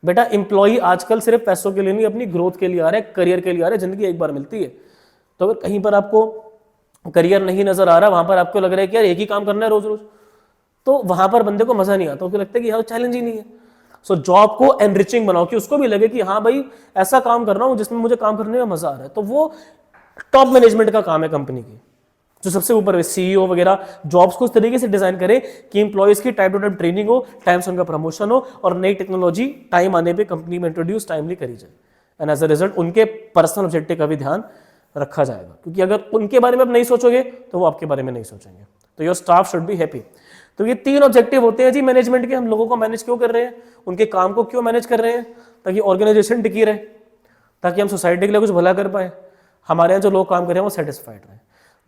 बेटा एम्प्लॉई आजकल सिर्फ पैसों के लिए नहीं, अपनी ग्रोथ के लिए आ रहे हैं, करियर के लिए आ रहे हैं, जिंदगी एक बार मिलती है। तो अगर कहीं पर आपको करियर नहीं नजर आ रहा, वहां पर आपको लग रहा है कि यार एक ही काम करना है रोज रोज, तो वहां पर बंदे को मजा नहीं आता, उसको लगता है कि यार चैलेंज ही नहीं है। सो जॉब को एनरिचिंग बनाओ कि उसको भी लगे कि हाँ भाई ऐसा काम कर रहा हूं जिसमें मुझे काम करने में मजा आ रहा है। तो वो टॉप मैनेजमेंट का काम है कंपनी की, जो सबसे ऊपर है सीईओ वगैरह, जॉब्स को इस तरीके से डिजाइन करें कि एम्प्लॉयज की टाइम टू टाइम ट्रेनिंग हो, टाइम से उनका प्रमोशन हो और नई टेक्नोलॉजी टाइम आने पे कंपनी में इंट्रोड्यूस टाइमली करी जाए। एंड एज अ रिजल्ट उनके पर्सनल ऑब्जेक्टिव का भी ध्यान रखा जाएगा, क्योंकि अगर उनके बारे में आप नहीं सोचोगे तो वो आपके बारे में नहीं सोचेंगे। तो your staff should be happy. तो ये 3 ऑब्जेक्टिव होते हैं जी मैनेजमेंट के। हम लोगों को मैनेज क्यों कर रहे हैं, उनके काम को क्यों मैनेज कर रहे हैं, ताकि ऑर्गेनाइजेशन टिकी रहे, ताकि हम सोसाइटी के लिए कुछ भला कर पाए, हमारे यहाँ जो लोग काम कर रहे हैं वो सेटिस्फाइड रहे।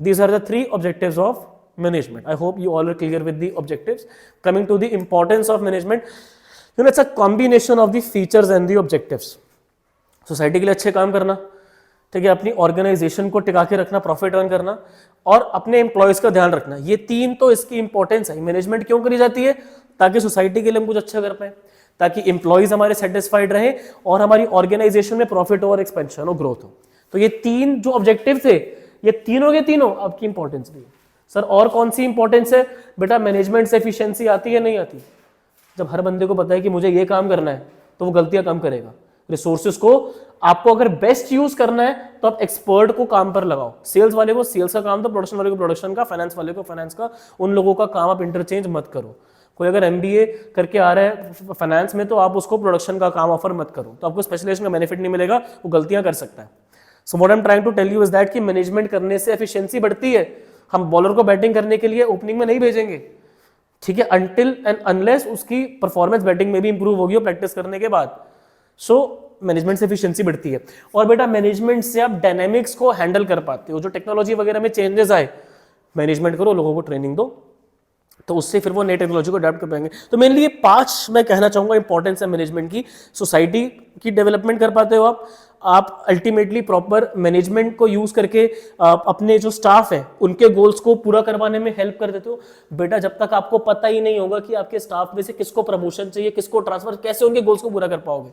These are the 3 objectives of management. I hope you all are clear with the objectives. Coming to the importance of management, it's a combination of the features and the objectives. Society के लिए अच्छे काम करना, ठीक है, अपनी organisation को टिका के रखना, प्रॉफिट अर्न करना और अपने एम्प्लॉयज का ध्यान रखना, ये 3 तो इसकी इंपॉर्टेंस है। मैनेजमेंट क्यों करी जाती है, ताकि सोसाइटी के लिए हम कुछ अच्छा कर पाए, ताकि एम्प्लॉयज हमारे सेटिस्फाइड रहे और हमारी ऑर्गेनाइजेशन में प्रॉफिट और एक्सपेंशन और ग्रोथ हो। तो ये 3 जो ऑब्जेक्टिव थे, ये तीनों के तीनों आपकी इंपॉर्टेंस भी है। सर और कौन सी इंपॉर्टेंस है, बेटा मैनेजमेंट से एफिशिएंसी आती है नहीं आती। जब हर बंदे को पता है कि मुझे ये काम करना है तो वो गलतियां कम करेगा। रिसोर्सेज को आपको अगर बेस्ट यूज करना है तो आप एक्सपर्ट को काम पर लगाओ। सेल्स वाले को सेल्स का काम, तो प्रोडक्शन वाले को प्रोडक्शन का, फाइनेंस वाले को फाइनेंस का, उन लोगों का काम आप इंटरचेंज मत करो। कोई अगर MBA करके आ रहा है फाइनेंस में तो आप उसको प्रोडक्शन का काम ऑफर मत करो, तो आपको स्पेशलाइजेशन का बेनिफिट नहीं मिलेगा, वो गलतियां कर सकता है। So what I am trying to tell you is that कि मैनेजमेंट करने से एफिशिएंसी बढ़ती है। हम बॉलर को बैटिंग करने के लिए ओपनिंग में नहीं भेजेंगे, ठीक है, अनटिल एंड अनलेस उसकी परफॉर्मेंस बैटिंग में भी इंप्रूव होगी और प्रैक्टिस करने के बाद। सो मैनेजमेंट से एफिशिएंसी बढ़ती है। और बेटा मैनेजमेंट से आप डायनामिक्स को हैंडल कर पाते हो, जो टेक्नोलॉजी वगैरह में चेंजेस आए, मैनेजमेंट करो, लोगों को ट्रेनिंग दो, तो उससे फिर वो नई टेक्नोलॉजी को अडेप्ट कर पाएंगे। तो मेनली ये 5 मैं कहना चाहूंगा इंपॉर्टेंस है मैनेजमेंट की। सोसाइटी की डेवलपमेंट कर पाते हो आप अल्टीमेटली प्रॉपर मैनेजमेंट को यूज करके अपने जो स्टाफ है उनके गोल्स को पूरा करवाने में हेल्प कर देते हो। बेटा जब तक आपको पता ही नहीं होगा कि आपके स्टाफ में से किसको प्रमोशन चाहिए, किसको ट्रांसफर, कैसे उनके गोल्स को पूरा कर पाओगे।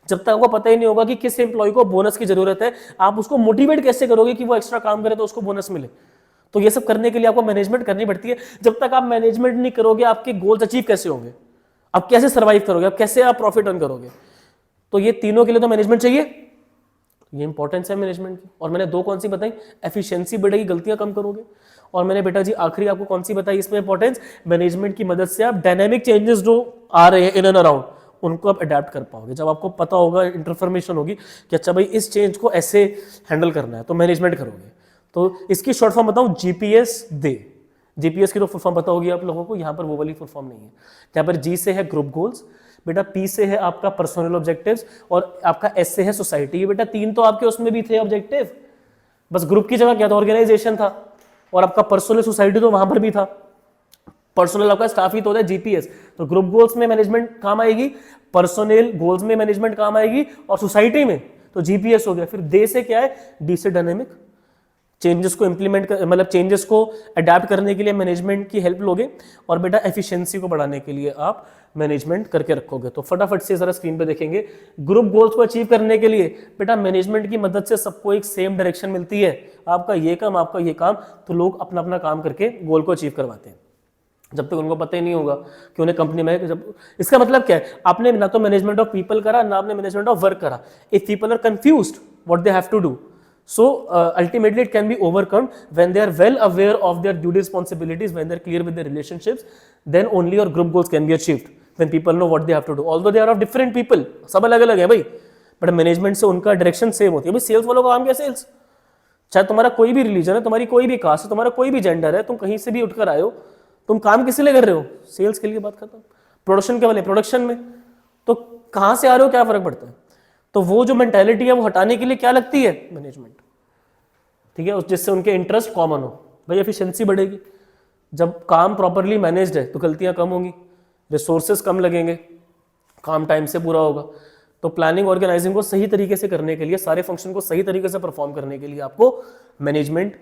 जब तक आपको पता ही नहीं होगा कि किस एम्प्लॉय को बोनस की जरूरत है, आप उसको मोटिवेट कैसे करोगे कि वो एक्स्ट्रा काम करे तो उसको बोनस मिले। तो ये सब करने के लिए आपको मैनेजमेंट करनी पड़ती है। जब तक आप मैनेजमेंट नहीं करोगे आपके गोल्स अचीव कैसे होंगे, आप कैसे सर्वाइव करोगे, आप कैसे आप प्रॉफिट अर्न करोगे। तो ये तीनों के लिए तो मैनेजमेंट चाहिए, ये इंपॉर्टेंस है मैनेजमेंट की। और मैंने 2 कौन सी बताई, एफिशिएंसी बढ़ेगी, गलतियां कम करोगे। और मैंने बेटा जी आखिरी आपको कौन सी बताई इसमें इंपॉर्टेंस, मैनेजमेंट की मदद से आप डायनामिक चेंजेस जो आ रहे हैं इन एंड अराउंड उनको आप अडेप्ट कर पाओगे। जब आपको पता होगा, इंफॉर्मेशन होगी कि अच्छा भाई इस चेंज को ऐसे हैंडल करना है, तो मैनेजमेंट करोगे। तो इसकी शॉर्ट फॉर्म बताऊं, GPS दे। GPS की तो फुल फॉर्म पता होगी आप लोगों को, यहाँ पर वो वाली फुल फॉर्म नहीं है। यहाँ पर G से है ग्रुप गोल्स, बेटा P से है आपका पर्सनल ऑब्जेक्टिव्स और आपका S से है सोसाइटी। बेटा 3 तो आपके उसमें भी थे ऑब्जेक्टिव, बस ग्रुप की जगह क्या था, ऑर्गेनाइजेशन था, और आपका पर्सनल सोसाइटी तो वहां पर भी था। पर्सनल आपका स्टाफ ही तो होता है GPS, तो ग्रुप गोल्स में मैनेजमेंट काम आएगी, पर्सनल गोल्स में मैनेजमेंट काम आएगी, और सोसाइटी में तो GPS हो गया। फिर D से क्या है, D से डायनेमिक, चेंजेस को इंप्लीमेंट मतलब चेंजेस को अडेप्ट करने के लिए मैनेजमेंट की हेल्प लोगे। और बेटा एफिशिएंसी को बढ़ाने के लिए आप मैनेजमेंट करके रखोगे। तो फटाफट से जरा स्क्रीन पे देखेंगे, ग्रुप गोल्स को अचीव करने के लिए बेटा मैनेजमेंट की मदद से सबको एक सेम डायरेक्शन मिलती है, आपका ये काम, आपका ये काम, तो लोग अपना अपना काम करके गोल को अचीव करवाते हैं। जब तक उनको पता ही नहीं होगा कि उन्हें कंपनी में, जब इसका मतलब क्या है, आपने ना तो मैनेजमेंट ऑफ पीपल करा, ना आपने मैनेजमेंट ऑफ वर्क करा। If people are confused what they have to do, so ultimately it can be overcome when they are well aware of their duty responsibilities, when they are clear with their relationships, then only your group goals can be achieved, when people know what they have to do, although they are of different people, सब अलग अलग है भाई, but management से उनका direction same होती है। भाई सेल्स वालों का काम क्या है, सेल्स, चाहे तुम्हारा कोई भी रिलीजन है, तुम्हारी कोई भी कास्ट है, तुम्हारा कोई भी जेंडर है, तुम कहीं से भी उठकर आए हो, तुम काम किस लिए कर रहे हो, सेल्स के लिए। बात खत्म। प्रोडक्शन के वाले प्रोडक्शन में, तो कहाँ से आ रहे हो, क्या फर्क पड़ता है। तो वो जो मेंटालिटी है वो हटाने के लिए क्या लगती है, मैनेजमेंट, ठीक है, जिससे उनके इंटरेस्ट कॉमन हो। भाई एफिशिएंसी बढ़ेगी, जब काम प्रॉपरली मैनेज्ड है तो गलतियां कम होंगी, रिसोर्सेज कम लगेंगे, काम टाइम से पूरा होगा, तो प्लानिंग ऑर्गेनाइजिंग को सही तरीके से करने के लिए, सारे फंक्शन को सही तरीके से परफॉर्म करने के लिए आपको मैनेजमेंट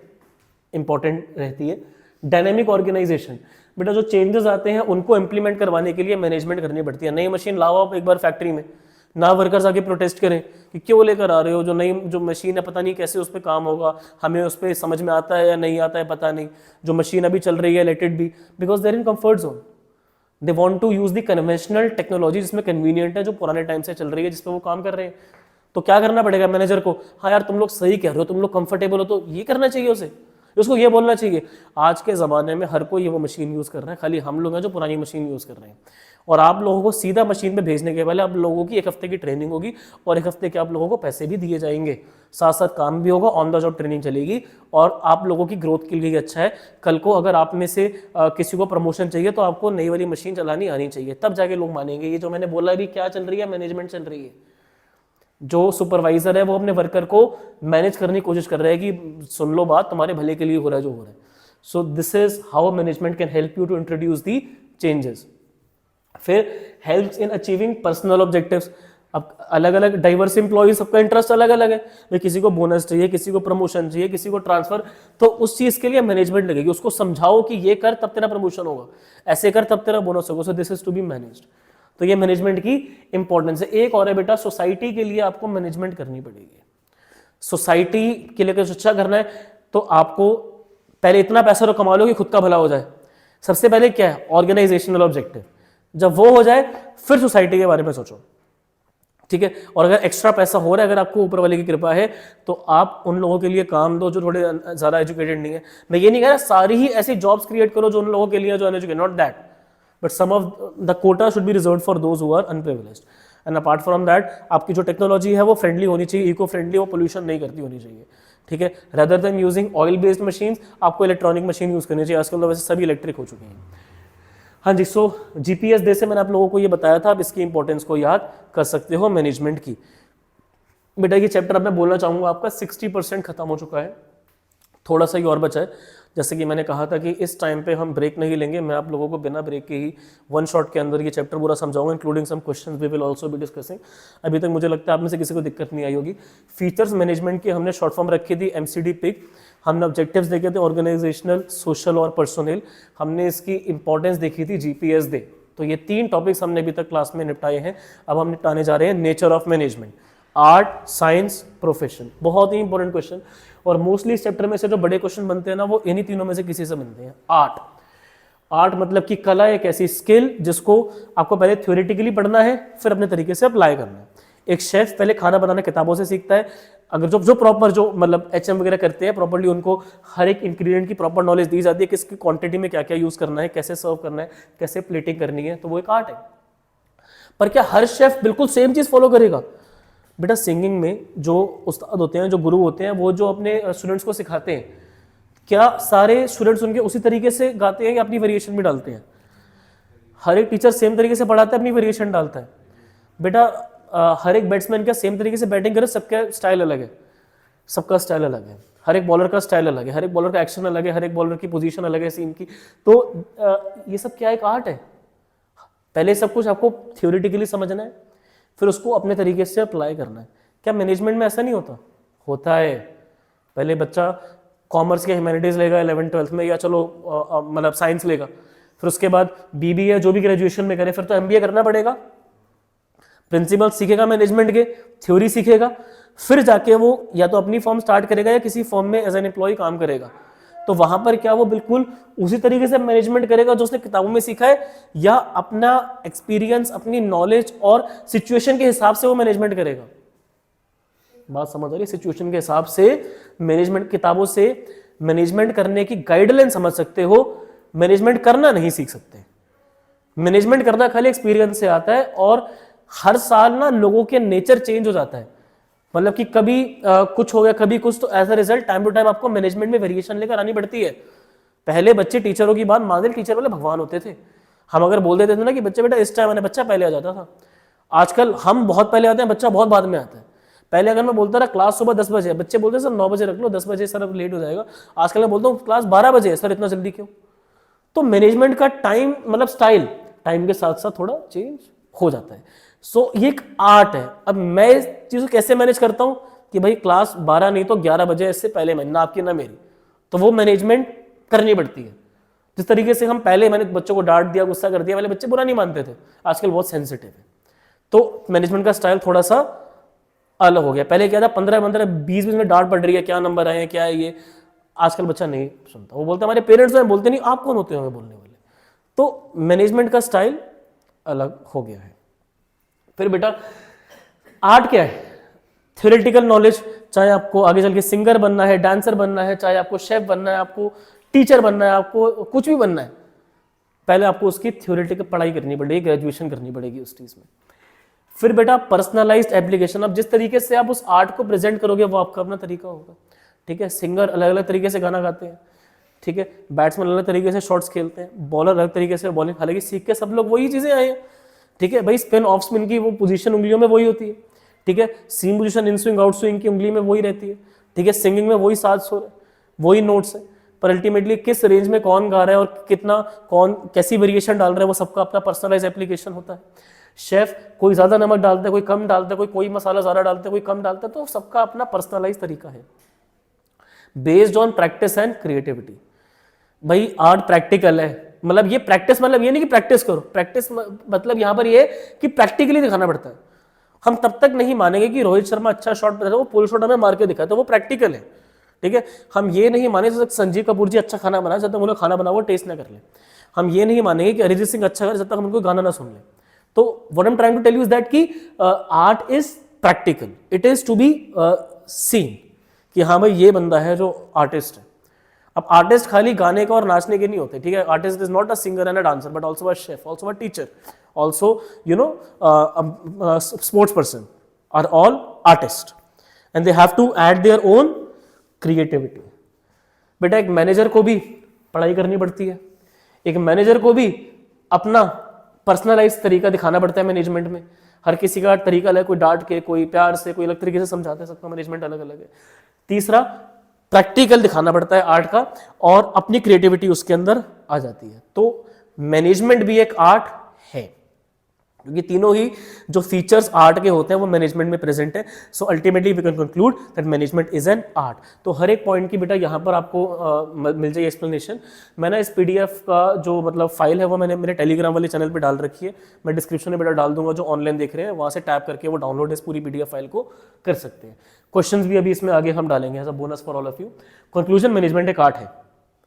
इंपॉर्टेंट रहती है। डायनेमिक ऑर्गेनाइजेशन, बेटा जो चेंजेस आते हैं उनको इंप्लीमेंट करवाने के लिए मैनेजमेंट करनी पड़ती है। नई मशीन लाओ आप एक बार फैक्ट्री में, ना वर्कर्स आके प्रोटेस्ट करें कि क्यों लेकर आ रहे हो, जो नई जो मशीन है पता नहीं कैसे उस पर काम होगा, हमें उस पर समझ में आता है या नहीं आता है पता नहीं, जो मशीन अभी चल रही है let it be, because they're in comfort zone, they want to use the conventional technology जिसमें कन्वीनियंट है, जो पुराने टाइम से चल रही है, जिस पर वो काम कर रहे हैं। तो क्या करना पड़ेगा मैनेजर को, हाँ यार तुम लोग सही कह रहे हो, तुम लोग कंफर्टेबल हो, तो ये करना चाहिए उसे, उसको ये बोलना चाहिए आज के ज़माने में हर कोई ये वो मशीन यूज़ कर रहा है, खाली हम लोग हैं जो पुरानी मशीन यूज़ कर रहे हैं। और आप लोगों को सीधा मशीन पे भेजने के पहले आप लोगों की 1 हफ्ते की ट्रेनिंग होगी और 1 हफ्ते के आप लोगों को पैसे भी दिए जाएंगे, साथ साथ काम भी होगा, ऑन द जॉब ट्रेनिंग चलेगी और आप लोगों की ग्रोथ के लिए अच्छा है। कल को अगर आप में से किसी को प्रमोशन चाहिए तो आपको नई वाली मशीन चलानी आनी चाहिए, तब जाके लोग मानेंगे। ये जो मैंने बोला अभी क्या चल रही है, मैनेजमेंट चल रही है। जो सुपरवाइजर है वो अपने वर्कर को मैनेज करने की कोशिश कर रहा है कि सुन लो बात, तुम्हारे भले के लिए हो रहा है जो हो रहा है। So this is how management can help you to introduce the changes. फिर helps in achieving personal objectives. अब अलग अलग डाइवर्स एम्प्लॉय, सबका इंटरेस्ट अलग अलग है, भाई किसी को बोनस चाहिए, किसी को प्रमोशन चाहिए, किसी को ट्रांसफर, तो उस चीज के लिए मैनेजमेंट लगेगी। उसको समझाओ कि ये कर तब तेरा प्रमोशन होगा, ऐसे कर तब तेरा बोनस होगा। So this is to be managed. तो ये मैनेजमेंट की इंपॉर्टेंस है। एक और है बेटा, सोसाइटी के लिए आपको मैनेजमेंट करनी पड़ेगी। सोसाइटी के लिए कुछ अच्छा करना है तो आपको पहले इतना पैसा तो कमा लो कि खुद का भला हो जाए। सबसे पहले क्या है, ऑर्गेनाइजेशनल ऑब्जेक्टिव। जब वो हो जाए फिर सोसाइटी के बारे में सोचो, ठीक है। और अगर एक्स्ट्रा पैसा हो रहा है, अगर आपको ऊपर वाले की कृपा है, तो आप उन लोगों के लिए काम दो जो थोड़े ज्यादा एजुकेटेड नहीं है। मैं ये नहीं कह रहा सारी ही ऐसी जॉब्स क्रिएट करो जो उन लोगों के लिए जो uneducated, not that, but some of the quota should be reserved for those who are unprivileged. And apart from that आपकी जो टेक्नोलॉजी है वो फ्रेंडली होनी चाहिए, इको फ्रेंडली, वो पोल्यूशन नहीं करती होनी चाहिए, ठीक है। Rather than using oil based machine, आपको इलेक्ट्रॉनिक मशीन यूज करनी चाहिए। आजकल तो वैसे सभी इलेक्ट्रिक हो चुके हैं। हाँ जी, सो जीपीएस डे से मैंने आप लोगों को ये बताया था, आप इसकी इंपॉर्टेंस को याद कर सकते हो मैनेजमेंट की। बेटा ये चैप्टर अब मैं बोलना चाहूँगा आपका 60% खत्म हो चुका है, थोड़ा सा ही और बचा है। जैसे कि मैंने कहा था कि इस टाइम पे हम ब्रेक नहीं लेंगे, मैं आप लोगों को बिना ब्रेक के ही 1 शॉट के अंदर ये चैप्टर पूरा समझाऊंगा, including some questions we will also be discussing. अभी तक मुझे लगता है आप में से किसी को दिक्कत नहीं आई होगी। फीचर्स मैनेजमेंट की हमने शॉर्ट फॉर्म रखी थी एमसीडी पिक, हमने ऑब्जेक्टिव्स देखे थे ऑर्गेनाइजेशनल, सोशल और पर्सनल, हमने इसकी इंपॉर्टेंस देखी थी जीपीएस डे। तो ये 3 टॉपिक्स हमने अभी तक क्लास में निपटाए हैं। अब हम निपटाने जा रहे हैं nature of management, art, science, profession. बहुत ही इंपॉर्टेंट क्वेश्चन, और मोस्टली इस चैप्टर में से जो बड़े क्वेश्चन बनते हैं ना, वो इन्हीं तीनों में से किसी से बनते हैं। आर्ट, आर्ट मतलब कि कला, एक ऐसी स्किल जिसको आपको पहले थ्योरेटिकली पढ़ना है, फिर अपने तरीके से अप्लाई करना है। एक शेफ पहले खाना बनाना किताबों से सीखता है, अगर जो प्रॉपर जो मतलब एचएम वगैरह करते हैं प्रॉपर्ली, उनको हर एक इंग्रेडिएंट की प्रॉपर नॉलेज दी जाती है, किसकी क्वांटिटी में क्या क्या यूज करना है, कैसे सर्व करना है, कैसे प्लेटिंग करनी है, तो वो एक आर्ट है। पर क्या हर शेफ बिल्कुल सेम चीज फॉलो करेगा? बेटा सिंगिंग में जो उस्ताद होते हैं, जो गुरु होते हैं, वो जो अपने स्टूडेंट्स को सिखाते हैं, क्या सारे स्टूडेंट्स उनके उसी तरीके से गाते हैं या अपनी वेरिएशन भी डालते हैं? हर एक टीचर सेम तरीके से पढ़ाता है, अपनी वेरिएशन डालता है। बेटा हर एक बैट्समैन क्या सेम तरीके से बैटिंग करे? सबका स्टाइल अलग है, सबका स्टाइल अलग है, हर एक बॉलर का स्टाइल अलग है, हर एक बॉलर का एक्शन अलग है, हर एक बॉलर की पोजीशन अलग है सीन की। तो ये सब क्या एक आर्ट है। पहले सब कुछ आपको थ्योरेटिकली समझना है, फिर उसको अपने तरीके से अप्लाई करना है। क्या मैनेजमेंट में ऐसा नहीं होता? होता है। पहले बच्चा कॉमर्स के ह्यूमैनिटीज लेगा 11th 12th में, या चलो मतलब साइंस लेगा, फिर उसके बाद बीबीए जो भी ग्रेजुएशन में करे, फिर तो एमबीए करना पड़ेगा। प्रिंसिपल सीखेगा मैनेजमेंट के, थ्योरी सीखेगा, फिर जाके वो या तो अपनी फॉर्म स्टार्ट करेगा या किसी फॉर्म में एज एन एम्प्लॉय काम करेगा। तो वहां पर क्या वो बिल्कुल उसी तरीके से मैनेजमेंट करेगा जो उसने किताबों में सीखा है, या अपना एक्सपीरियंस, अपनी नॉलेज और सिचुएशन के हिसाब से वो मैनेजमेंट करेगा? बात समझ आ रही है? सिचुएशन के हिसाब से मैनेजमेंट, किताबों से मैनेजमेंट करने की गाइडलाइन समझ सकते हो, मैनेजमेंट करना नहीं सीख सकते। मैनेजमेंट करना खाली एक्सपीरियंस से आता है, और हर साल ना लोगों के नेचर चेंज हो जाता है। मतलब कि कभी कुछ हो गया, कभी कुछ, तो as a result time to time आपको मैनेजमेंट में वेरिएशन लेकर आनी पड़ती है। पहले बच्चे टीचरों की बात मान, टीचर वाले भगवान होते थे। हम अगर बोल देते थे ना कि बच्चे बेटा इस टाइम आने, बच्चा पहले आ जाता था। आजकल हम बहुत पहले आते हैं, बच्चा बहुत बाद में आता है। पहले अगर मैं बोलता रहा क्लास सुबह 10 बजे, बच्चे बोलते सर 9 बजे रख लो, 10 बजे सर अब लेट हो जाएगा। आजकल मैं बोलता हूँ क्लास 12 बजे है, सर इतना जल्दी क्यों? तो मैनेजमेंट का टाइम मतलब स्टाइल टाइम के साथ साथ थोड़ा चेंज हो जाता है। सो ये एक आर्ट है। अब मैं इस चीज को कैसे मैनेज करता हूं कि भाई क्लास 12 नहीं तो 11 बजे इससे पहले मैंने, ना आपकी ना मेरी, तो वो मैनेजमेंट करनी पड़ती है। जिस तरीके से हम पहले मैंने बच्चों को डांट दिया, गुस्सा कर दिया, पहले बच्चे बुरा नहीं मानते थे, आजकल बहुत सेंसिटिव है, तो मैनेजमेंट का स्टाइल थोड़ा सा अलग हो गया। पहले क्या था, 15-15 20-20 में डांट पड़ रही है, क्या नंबर आए हैं, क्या है ये, आजकल बच्चा नहीं सुनता, वो बोलता हमारे पेरेंट्स हैं, बोलते नहीं आप कौन होते हो हमें बोलने वाले। तो मैनेजमेंट का स्टाइल अलग हो गया है। फिर बेटा आर्ट क्या है, थ्योरेटिकल नॉलेज, चाहे आपको आगे चल के सिंगर बनना है, डांसर बनना है, चाहे आपको शेफ बनना है, आपको टीचर बनना है, आपको कुछ भी बनना है, पहले आपको उसकी थ्योरेटिकल पढ़ाई करनी पड़ेगी, ग्रेजुएशन करनी पड़ेगी उस चीज में। फिर बेटा पर्सनलाइज्ड एप्लीकेशन, अब जिस तरीके से आप उस आर्ट को प्रेजेंट करोगे वो आपका अपना तरीका होगा, ठीक है। सिंगर अलग अलग तरीके से गाना गाते हैं, ठीक है, बैट्समैन अलग तरीके से शॉट्स खेलते हैं, बॉलर अलग तरीके से बॉलिंग, हालांकि सीख के सब लोग वही चीजें आए हैं, ठीक है भाई। स्पिन ऑफ स्पिन की वो पोजीशन उंगलियों में वही होती है, ठीक है। Seam position in swing out swing की उंगली में वही रहती है, ठीक है। सिंगिंग में वही सात सुर है, वही नोट्स है, पर अल्टीमेटली किस रेंज में कौन गा रहा है और कितना कौन कैसी वेरिएशन डाल रहा है वो सबका अपना पर्सनलाइज एप्लीकेशन होता है। शेफ कोई ज्यादा नमक डालता है, कोई कम डालता है, कोई मसाला ज्यादा डालता है, कोई कम डालता है, तो सबका अपना पर्सनलाइज तरीका है based on practice and creativity. भाई आर्ट प्रैक्टिकल है, मतलब ये प्रैक्टिस मतलब ये नहीं कि प्रैक्टिस करो, प्रैक्टिस मतलब यहां पर ये कि प्रैक्टिकली दिखाना पड़ता है। हम तब तक नहीं मानेंगे कि रोहित शर्मा अच्छा शॉट बता वो पुल शॉट हमें मार के दिखाए, तो वो प्रैक्टिकल है, ठीक है। हम ये नहीं माने जब तक संजीव कपूर जी अच्छा खाना बनाए, जब तक उन्हें खाना बना वो टेस्ट ना कर ले। हम ये नहीं मानेंगे कि अरिजीत सिंह अच्छा करे जब तक हम उनको गाना ना सुन ले। तो what I am trying to tell you is that कि art is practical, it is to be seen कि हाँ भाई ये बंदा है जो आर्टिस्ट है। अब आर्टिस्ट खाली गाने का और नाचने के नहीं होते, ठीक है। Artist is not a singer and a dancer but also a chef, also a teacher, also you know sports person, are all artist and they have to add their own creativity. बेटा एक manager को भी पढ़ाई करनी पड़ती है, एक manager को भी अपना पर्सनलाइज तरीका दिखाना पड़ता है मैनेजमेंट में। हर किसी का तरीका अलग, कोई डांट के, कोई प्यार से, कोई अलग तरीके से समझाता है, सबका मैनेजमेंट अलग अलग है। तीसरा प्रैक्टिकल दिखाना पड़ता है आर्ट का और अपनी क्रिएटिविटी उसके अंदर आ जाती है। तो मैनेजमेंट भी एक आर्ट है, क्योंकि तीनों ही जो फीचर्स आर्ट के होते हैं वो मैनेजमेंट में प्रेजेंट है। So ultimately we can conclude that management is an art. तो हर एक पॉइंट की बेटा यहाँ पर आपको मिल जाएगी एक्सप्लेनेशन। मैंने इस पीडीएफ का जो मतलब फाइल है वो मैंने मेरे टेलीग्राम वाले चैनल पे डाल रखी है, मैं डिस्क्रिप्शन में बेटा डाल दूंगा। जो ऑनलाइन देख रहे हैं वहाँ से टैप करके वो डाउनलोड इस पूरी पीडीएफ फाइल को कर सकते हैं। क्वेश्चंस भी अभी इसमें आगे हम डालेंगे as a bonus for all of you. Conclusion, management एक आर्ट है,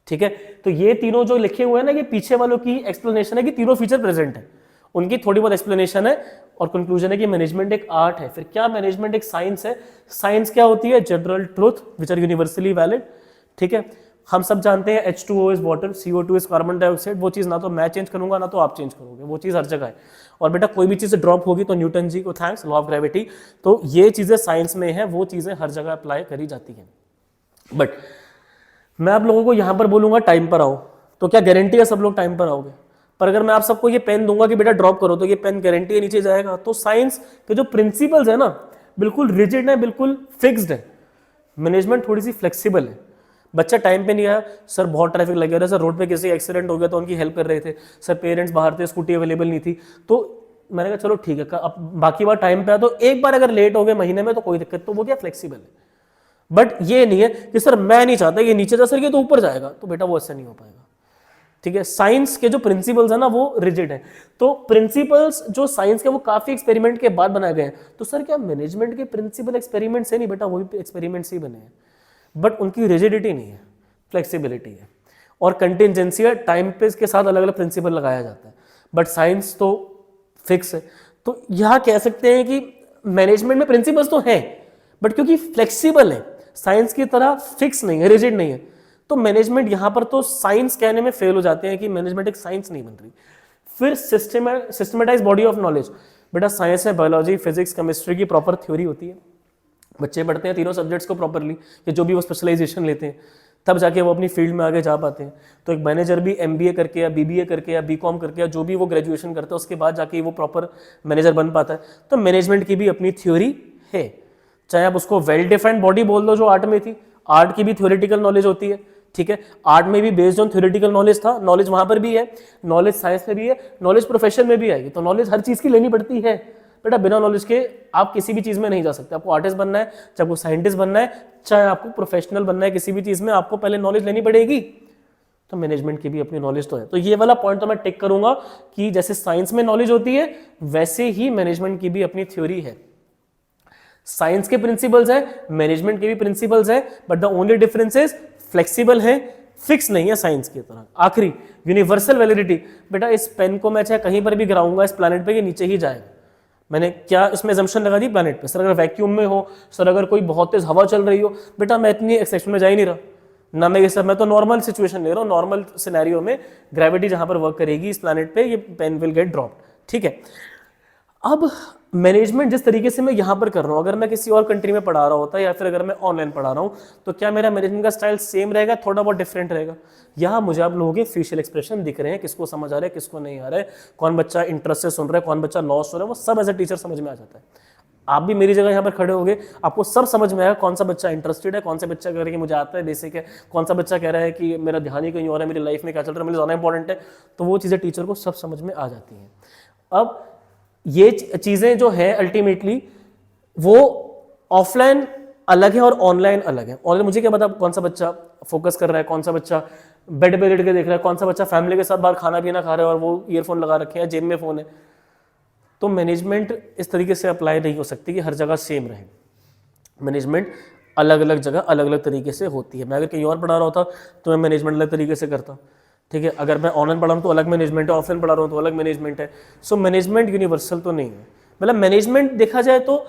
ठीक है। तो ये तीनों जो लिखे हुए हैं ना, ये पीछे वालों की एक्सप्लेनेशन है कि तीनों फीचर प्रेजेंट है, उनकी थोड़ी बहुत एक्सप्लेनेशन है और कंक्लूजन है कि मैनेजमेंट एक आर्ट है। फिर क्या मैनेजमेंट एक साइंस है? साइंस क्या होती है? General truth which are universally valid, ठीक है। हम सब जानते हैं H2O is water, CO2 is carbon dioxide. वो चीज ना तो मैं चेंज करूंगा ना तो आप चेंज करोगे, वो चीज हर जगह है। और बेटा कोई भी चीज ड्रॉप होगी तो न्यूटन जी को थैंक्स, लॉ ऑफ ग्रेविटी। तो ये चीजें साइंस में है, वो चीजें हर जगह अप्लाई करी जाती हैं। बट मैं आप लोगों को यहां पर बोलूंगा टाइम पर आओ, तो क्या गारंटी है सब लोग टाइम पर आओगे? पर अगर मैं आप सबको ये पेन दूंगा कि बेटा ड्रॉप करो, तो ये पेन गारंटी है नीचे जाएगा? तो साइंस के जो प्रिंसिपल्स है ना, बिल्कुल रिजिड है, बिल्कुल फिक्स्ड है। मैनेजमेंट थोड़ी सी फ्लेक्सिबल है। बच्चा टाइम पे नहीं आया, सर बहुत ट्रैफिक लग गया था, सर रोड पे किसी एक्सीडेंट हो गया तो उनकी हेल्प कर रहे थे, सर पेरेंट्स बाहर थे, स्कूटी अवेलेबल नहीं थी, तो मैंने कहा चलो ठीक है, अब बाकी बार टाइम पे आया। तो एक बार अगर लेट हो गए महीने में तो कोई दिक्कत, तो वो क्या फ्लेक्सिबल है। बट ये नहीं है कि सर मैं नहीं चाहता कि नीचे जा सर ये तो ऊपर जाएगा, तो बेटा वो ऐसा नहीं हो पाएगा, ठीक है। साइंस के जो प्रिंसिपल्स है ना वो रिजिड है। तो प्रिंसिपल्स जो साइंस के वो काफी एक्सपेरिमेंट के बाद बनाए गए हैं। तो सर क्या मैनेजमेंट के प्रिंसिपल एक्सपेरिमेंट से नहीं? बेटा वो भी एक्सपेरिमेंट्स ही बने हैं, बट उनकी रिजिडिटी नहीं है, फ्लेक्सिबिलिटी है। और कंटिजेंसी है, टाइम पे के साथ अलग अलग प्रिंसिपल लगाया जाता है, बट साइंस तो फिक्स है। तो यहां कह सकते हैं कि मैनेजमेंट में प्रिंसिपल्स तो हैं, बट क्योंकि फ्लेक्सिबल है, साइंस की तरह फिक्स नहीं है, रिजिड नहीं है, तो मैनेजमेंट यहां पर तो साइंस कहने में फेल हो जाते हैं कि मैनेजमेंट एक साइंस नहीं बन रही। फिर सिस्टमेटाइज बॉडी ऑफ नॉलेज, बेटा साइंस में बायोलॉजी, फिजिक्स, केमिस्ट्री की प्रॉपर थ्योरी होती है, बच्चे पढ़ते हैं तीनों सब्जेक्ट्स को प्रॉपरली, या जो भी वो स्पेशलाइजेशन लेते हैं, तब जाके वो अपनी फील्ड में आगे जा पाते हैं। तो एक मैनेजर भी MBA करके या BBA करके या BCom करके या जो भी वो ग्रेजुएशन करता है उसके बाद जाके वो प्रॉपर मैनेजर बन पाता है। तो मैनेजमेंट की भी अपनी थ्योरी है, चाहे आप उसको वेल डिफाइंड बॉडी बोल दो जो आर्ट में थी, आर्ट की भी थ्योरेटिकल नॉलेज होती है, ठीक है। आर्ट में भी बेस्ड ऑन थ्योरेटिकल नॉलेज था, नॉलेज वहां पर भी है, नॉलेज साइंस में भी है, नॉलेज प्रोफेशन में भी आएगी। तो नॉलेज हर चीज की लेनी पड़ती है, बेटा बिना नॉलेज के आप किसी भी चीज़ में नहीं जा सकते। आपको आर्टिस्ट बनना है, चाहे आपको साइंटिस्ट बनना है, चाहे आपको प्रोफेशनल बनना है किसी भी चीज़ में, आपको पहले नॉलेज लेनी पड़ेगी। तो मैनेजमेंट की भी अपनी नॉलेज तो है। तो ये वाला पॉइंट तो मैं टिक करूंगा कि जैसे साइंस में नॉलेज होती है वैसे ही मैनेजमेंट की भी अपनी थ्योरी है। साइंस के प्रिंसिपल्स है, मैनेजमेंट के भी प्रिंसिपल्स है, but the only difference is flexible है, फिक्स नहीं है साइंस की तरह। आखिरी यूनिवर्सल वैलिडिटी, बेटा इस पेन को मैं चाहे कहीं पर भी गिराऊंगा इस प्लैनेट पे, ये नीचे ही जाएगा। मैंने क्या इसमें assumption लगा दी प्लैनेट पे, सर अगर वैक्यूम में हो, सर अगर कोई बहुत तेज हवा चल रही हो, बेटा मैं इतनी एक्सेप्शन में जा ही नहीं रहा ना, मैं ये सब, मैं तो नॉर्मल सिचुएशन ले रहा हूँ, नॉर्मल सिनेरियो में ग्रेविटी जहां पर वर्क करेगी इस प्लैनेट पे, ये पेन विल गेट ड्रॉप्ड, ठीक है। अब मैनेजमेंट जिस तरीके से मैं यहाँ पर कर रहा हूँ, अगर मैं किसी और कंट्री में पढ़ा रहा होता या फिर अगर मैं ऑनलाइन पढ़ा रहा हूँ, तो क्या मेरा मैनेजमेंट का स्टाइल सेम रहेगा, थोड़ा बहुत डिफरेंट रहेगा। यहाँ मुझे आप लोगों के फेशियल एक्सप्रेशन दिख रहे हैं, किसको समझ आ रहा है किसको नहीं आ रहा है, कौन बच्चा इंटरेस्ट से सुन रहा है, कौन बच्चा लॉस हो रहा है, वो सब एज ए टीचर समझ में आ जाता है। आप भी मेरी जगह यहाँ पर खड़े होगे, आपको सब समझ में आएगा कौन सा बच्चा इंटरेस्टेड है, कौन सा बच्चा कह रहा है कि मुझे आता है बेसिक है, कौन सा बच्चा कह रहा है कि मेरा ध्यान ही कहीं और है, मेरी लाइफ में क्या चल रहा है, मेरे ज़्यादा इंपॉर्टेंट है। तो वो चीज़ें टीचर को सब समझ में आ जाती हैं। अब ये चीज़ें जो है अल्टीमेटली वो ऑफलाइन अलग है और ऑनलाइन अलग है। ऑनलाइन मुझे क्या पता कौन सा बच्चा फोकस कर रहा है, कौन सा बच्चा बेड पे लेट के देख रहा है, कौन सा बच्चा फैमिली के साथ बाहर खाना पीना खा रहा है और वो ईयरफोन लगा रखे हैं, जेब में फ़ोन है। तो मैनेजमेंट इस तरीके से अप्लाई नहीं हो सकती कि हर जगह सेम रहे। मैनेजमेंट अलग अलग जगह अलग अलग तरीके से होती है। मैं अगर कहीं और पढ़ा रहा होता तो मैं मैनेजमेंट अलग तरीके से करता, ठीक है। अगर मैं ऑनलाइन पढ़ा रहा हूँ तो अलग मैनेजमेंट है, ऑफलाइन पढ़ा रहा हूँ तो अलग मैनेजमेंट है। सो मैनेजमेंट यूनिवर्सल तो नहीं है। मतलब मैनेजमेंट देखा जाए तो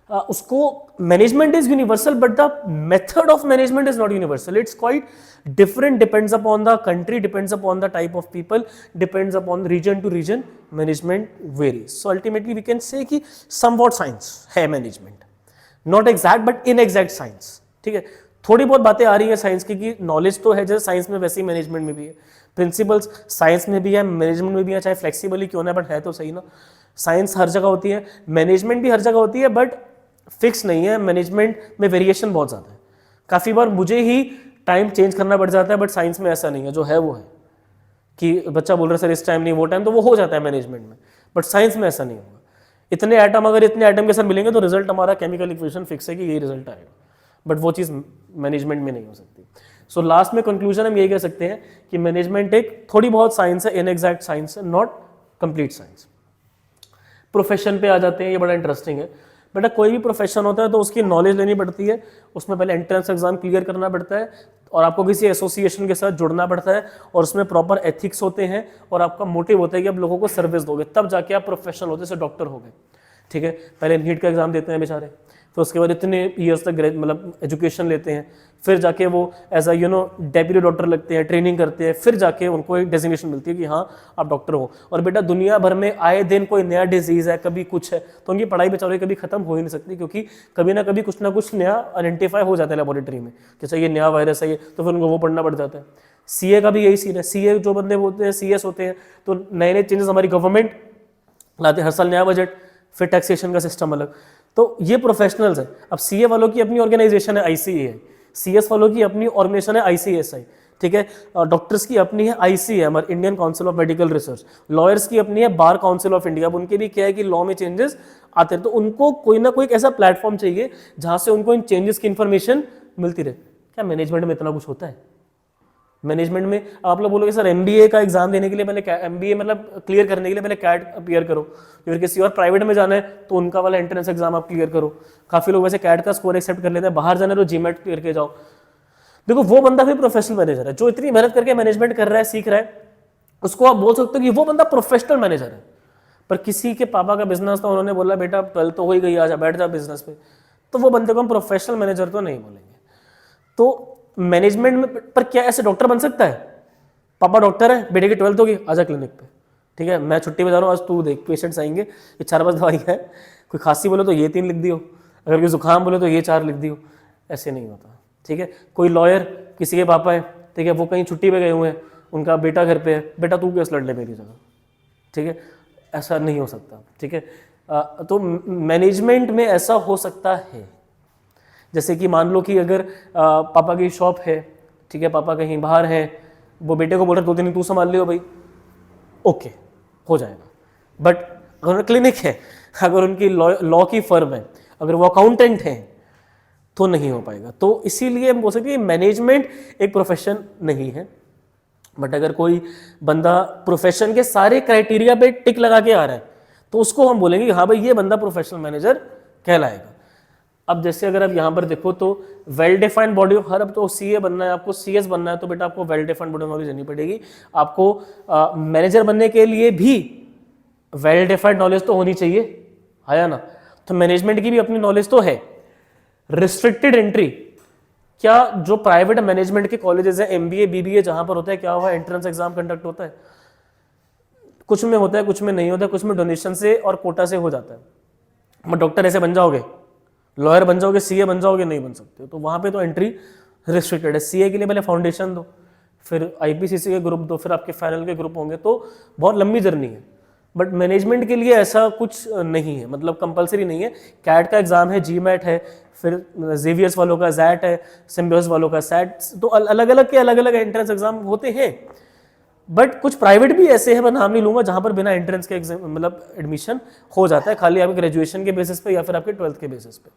उसको management is universal but the method of management is not universal, it's quite different, depends upon the country, depends upon the type of people, depends upon region to region, management varies. So ultimately we can say कि somewhat science है management, not exact but inexact science, ठीक है। थोड़ी बहुत बातें आ रही हैं science की कि नॉलेज तो है जैसे साइंस में वैसे ही मैनेजमेंट में भी है, प्रिंसिपल्स साइंस में भी है मैनेजमेंट में भी है, चाहे फ्लेक्सिबली क्यों ना, बट है तो सही ना। साइंस हर जगह होती है, मैनेजमेंट भी हर जगह होती है, बट फिक्स नहीं है। मैनेजमेंट में वेरिएशन बहुत ज़्यादा है, काफ़ी बार मुझे ही टाइम चेंज करना पड़ जाता है, बट साइंस में ऐसा नहीं है। जो है वो है कि बच्चा बोल रहा है सर इस टाइम नहीं वो टाइम, तो वो हो जाता है मैनेजमेंट में, बट साइंस में ऐसा नहीं होगा। इतने एटम अगर इतने एटम के साथ मिलेंगे तो रिजल्ट हमारा केमिकल इक्वेशन फिक्स है कि यही रिजल्ट आएगा, बट वो चीज़ मैनेजमेंट में नहीं हो सकती। सो लास्ट में कंक्लूजन हम यही कह सकते हैं कि मैनेजमेंट एक थोड़ी बहुत साइंस है, इनएग्जैक्ट साइंस है, नॉट कंप्लीट साइंस। प्रोफेशन पे आ जाते हैं, ये बड़ा इंटरेस्टिंग है। बेटा कोई भी प्रोफेशन होता है तो उसकी नॉलेज लेनी पड़ती है, उसमें पहले एंट्रेंस एग्जाम क्लियर करना पड़ता है और आपको किसी एसोसिएशन के साथ जुड़ना पड़ता है और उसमें प्रॉपर एथिक्स होते हैं और आपका मोटिव होता है कि आप लोगों को सर्विस दोगे, तब जाके आप प्रोफेशनल होते, जैसे डॉक्टर हो गए, ठीक है। पहले नीट का एग्जाम देते हैं बेचारे, फिर उसके बाद इतने ईयर्स तक मतलब एजुकेशन लेते हैं, फिर जाके वो एज अ डेप्यूटी डॉक्टर लगते हैं, ट्रेनिंग करते हैं, फिर जाके उनको एक डेजिग्नेशन मिलती है कि हाँ आप डॉक्टर हो। और बेटा दुनिया भर में आए दिन कोई नया डिजीज़ है, कभी कुछ है, तो उनकी पढ़ाई बेचारे कभी खत्म हो ही नहीं सकती, क्योंकि कभी ना कभी कुछ ना कुछ नया आइडेंटिफाई हो जाता है लेबोरेटरी में कि सर ये नया वायरस है ये, तो फिर उनको वो पढ़ना पड़ जाता है। सीए का भी यही सीन है, सीए जो बंदे होते हैं सीएस होते हैं, तो नए नए चेंजेस हमारी गवर्नमेंट लाते हैं, हर साल नया बजट, फिर टैक्सेशन का सिस्टम अलग, तो ये प्रोफेशनल्स है। अब सीए वालों की अपनी ऑर्गेनाइजेशन है आईसीए, सीएस वालों की अपनी ऑर्गेनाइजेशन है आईसीएसआई, ठीक है। डॉक्टर्स की अपनी है आईसीए, हमारे Indian council of medical research, lawyers की अपनी है बार काउंसिल ऑफ इंडिया। अब उनके भी क्या है कि लॉ में चेंजेस आते हैं, तो उनको कोई ना कोई ऐसा प्लेटफॉर्म चाहिए जहां से उनको इन चेंजेस की इंफॉर्मेशन मिलती रहे। क्या मैनेजमेंट में इतना कुछ होता है? मैनेजमेंट में आप लोग बोलोगे सर एमबीए का एग्जाम देने के लिए पहले एमबीए मतलब क्लियर करने के लिए पहले कैट अपीयर करो, फिर किसी और प्राइवेट में जाना है तो उनका वाला एंट्रेंस एग्जाम आप क्लियर करो। काफी लोग वैसे कैट का स्कोर एक्सेप्ट कर लेते हैं, बाहर जाना है तो जीमेट क्लियर के जाओ। देखो वो बंदा भी प्रोफेशनल मैनेजर है, जो इतनी मेहनत करके मैनेजमेंट कर रहा है, सीख रहा है, उसको आप बोल सकते हो कि वो बंदा प्रोफेशनल मैनेजर है। पर किसी के पापा का बिजनेस था, उन्होंने बोला बेटा 12 तो हो ही गई, आजा बैठ जा बिजनेस पे, तो वो बंदे को हम प्रोफेशनल मैनेजर तो नहीं बोलेंगे। तो मैनेजमेंट में पर क्या ऐसे डॉक्टर बन सकता है? पापा डॉक्टर है, बेटे की 12th होगी, आजा क्लिनिक पे, ठीक है, मैं छुट्टी पे जा रहा हूँ, आज तू देख पेशेंट्स आएंगे, ये 4-5 दवाई है, कोई खांसी बोले तो ये 3 लिख दियो, अगर कोई जुकाम बोले तो ये 4 लिख दियो। ऐसे नहीं होता, ठीक है। कोई लॉयर किसी के पापा है, ठीक है, वो कहीं छुट्टी पे गए हुए हैं, उनका बेटा घर पे है, बेटा तू केस लड़ ले मेरी जगह, ठीक है, ऐसा नहीं हो सकता, ठीक है। तो मैनेजमेंट में ऐसा हो सकता है, जैसे कि मान लो कि अगर पापा की शॉप है, ठीक है, पापा कहीं बाहर हैं, वो बेटे को बोल रहे 2 दिन तू संभाल लियो भाई, ओके हो जाएगा। बट अगर क्लिनिक है अगर उनकी लॉ की फर्म है, अगर वो अकाउंटेंट हैं, तो नहीं हो पाएगा। तो इसीलिए हम बोल सकते हैं मैनेजमेंट एक प्रोफेशन नहीं है। बट अगर कोई बंदा प्रोफेशन के सारे क्राइटेरिया पे टिक लगा के आ रहा है, तो उसको हम बोलेंगे कि हाँ भाई ये बंदा प्रोफेशनल मैनेजर कहलाएगा। अब जैसे अगर आप यहाँ पर देखो तो वेल डिफाइंड बॉडी ऑफ, हर अब तो सीए बनना है, आपको सीएस बनना है, तो बेटा आपको well defined body of knowledge लेनी पड़ेगी। आपको मैनेजर बनने के लिए भी वेल डिफाइंड नॉलेज तो होनी चाहिए, है या ना। तो मैनेजमेंट की भी अपनी नॉलेज तो है। रिस्ट्रिक्टेड एंट्री, क्या जो प्राइवेट मैनेजमेंट के कॉलेजेस हैं, एमबीए बीबीए जहां पर होता है, क्या हुआ, एंट्रेंस एग्जाम कंडक्ट होता है, कुछ में होता है, कुछ में नहीं होता है, कुछ में डोनेशन से और कोटा से हो जाता है। मगर डॉक्टर ऐसे बन जाओगे, लॉयर बन जाओगे, सीए बन जाओगे, नहीं बन सकते। तो वहां पे तो एंट्री रिस्ट्रिक्टेड है। सीए के लिए पहले फाउंडेशन दो, फिर आईपीसीसी के ग्रुप दो, फिर आपके फाइनल के ग्रुप होंगे, तो बहुत लंबी जर्नी है। बट मैनेजमेंट के लिए ऐसा कुछ नहीं है, मतलब कंपलसरी नहीं है। कैट का एग्जाम है, जीमैट है, फिर जेवियर्स वालों का जैट है, सिम्बियोस वालों का सैट, तो अलग अलग के अलग अलग एंट्रेंस एग्जाम होते हैं। बट कुछ प्राइवेट भी ऐसे हैं, मैं नाम नहीं लूंगा, जहां पर बिना एंट्रेंस के एग्जाम मतलब एडमिशन हो जाता है, खाली आपके ग्रेजुएशन के बेसिस पे या फिर आपके 12th के बेसिस पे।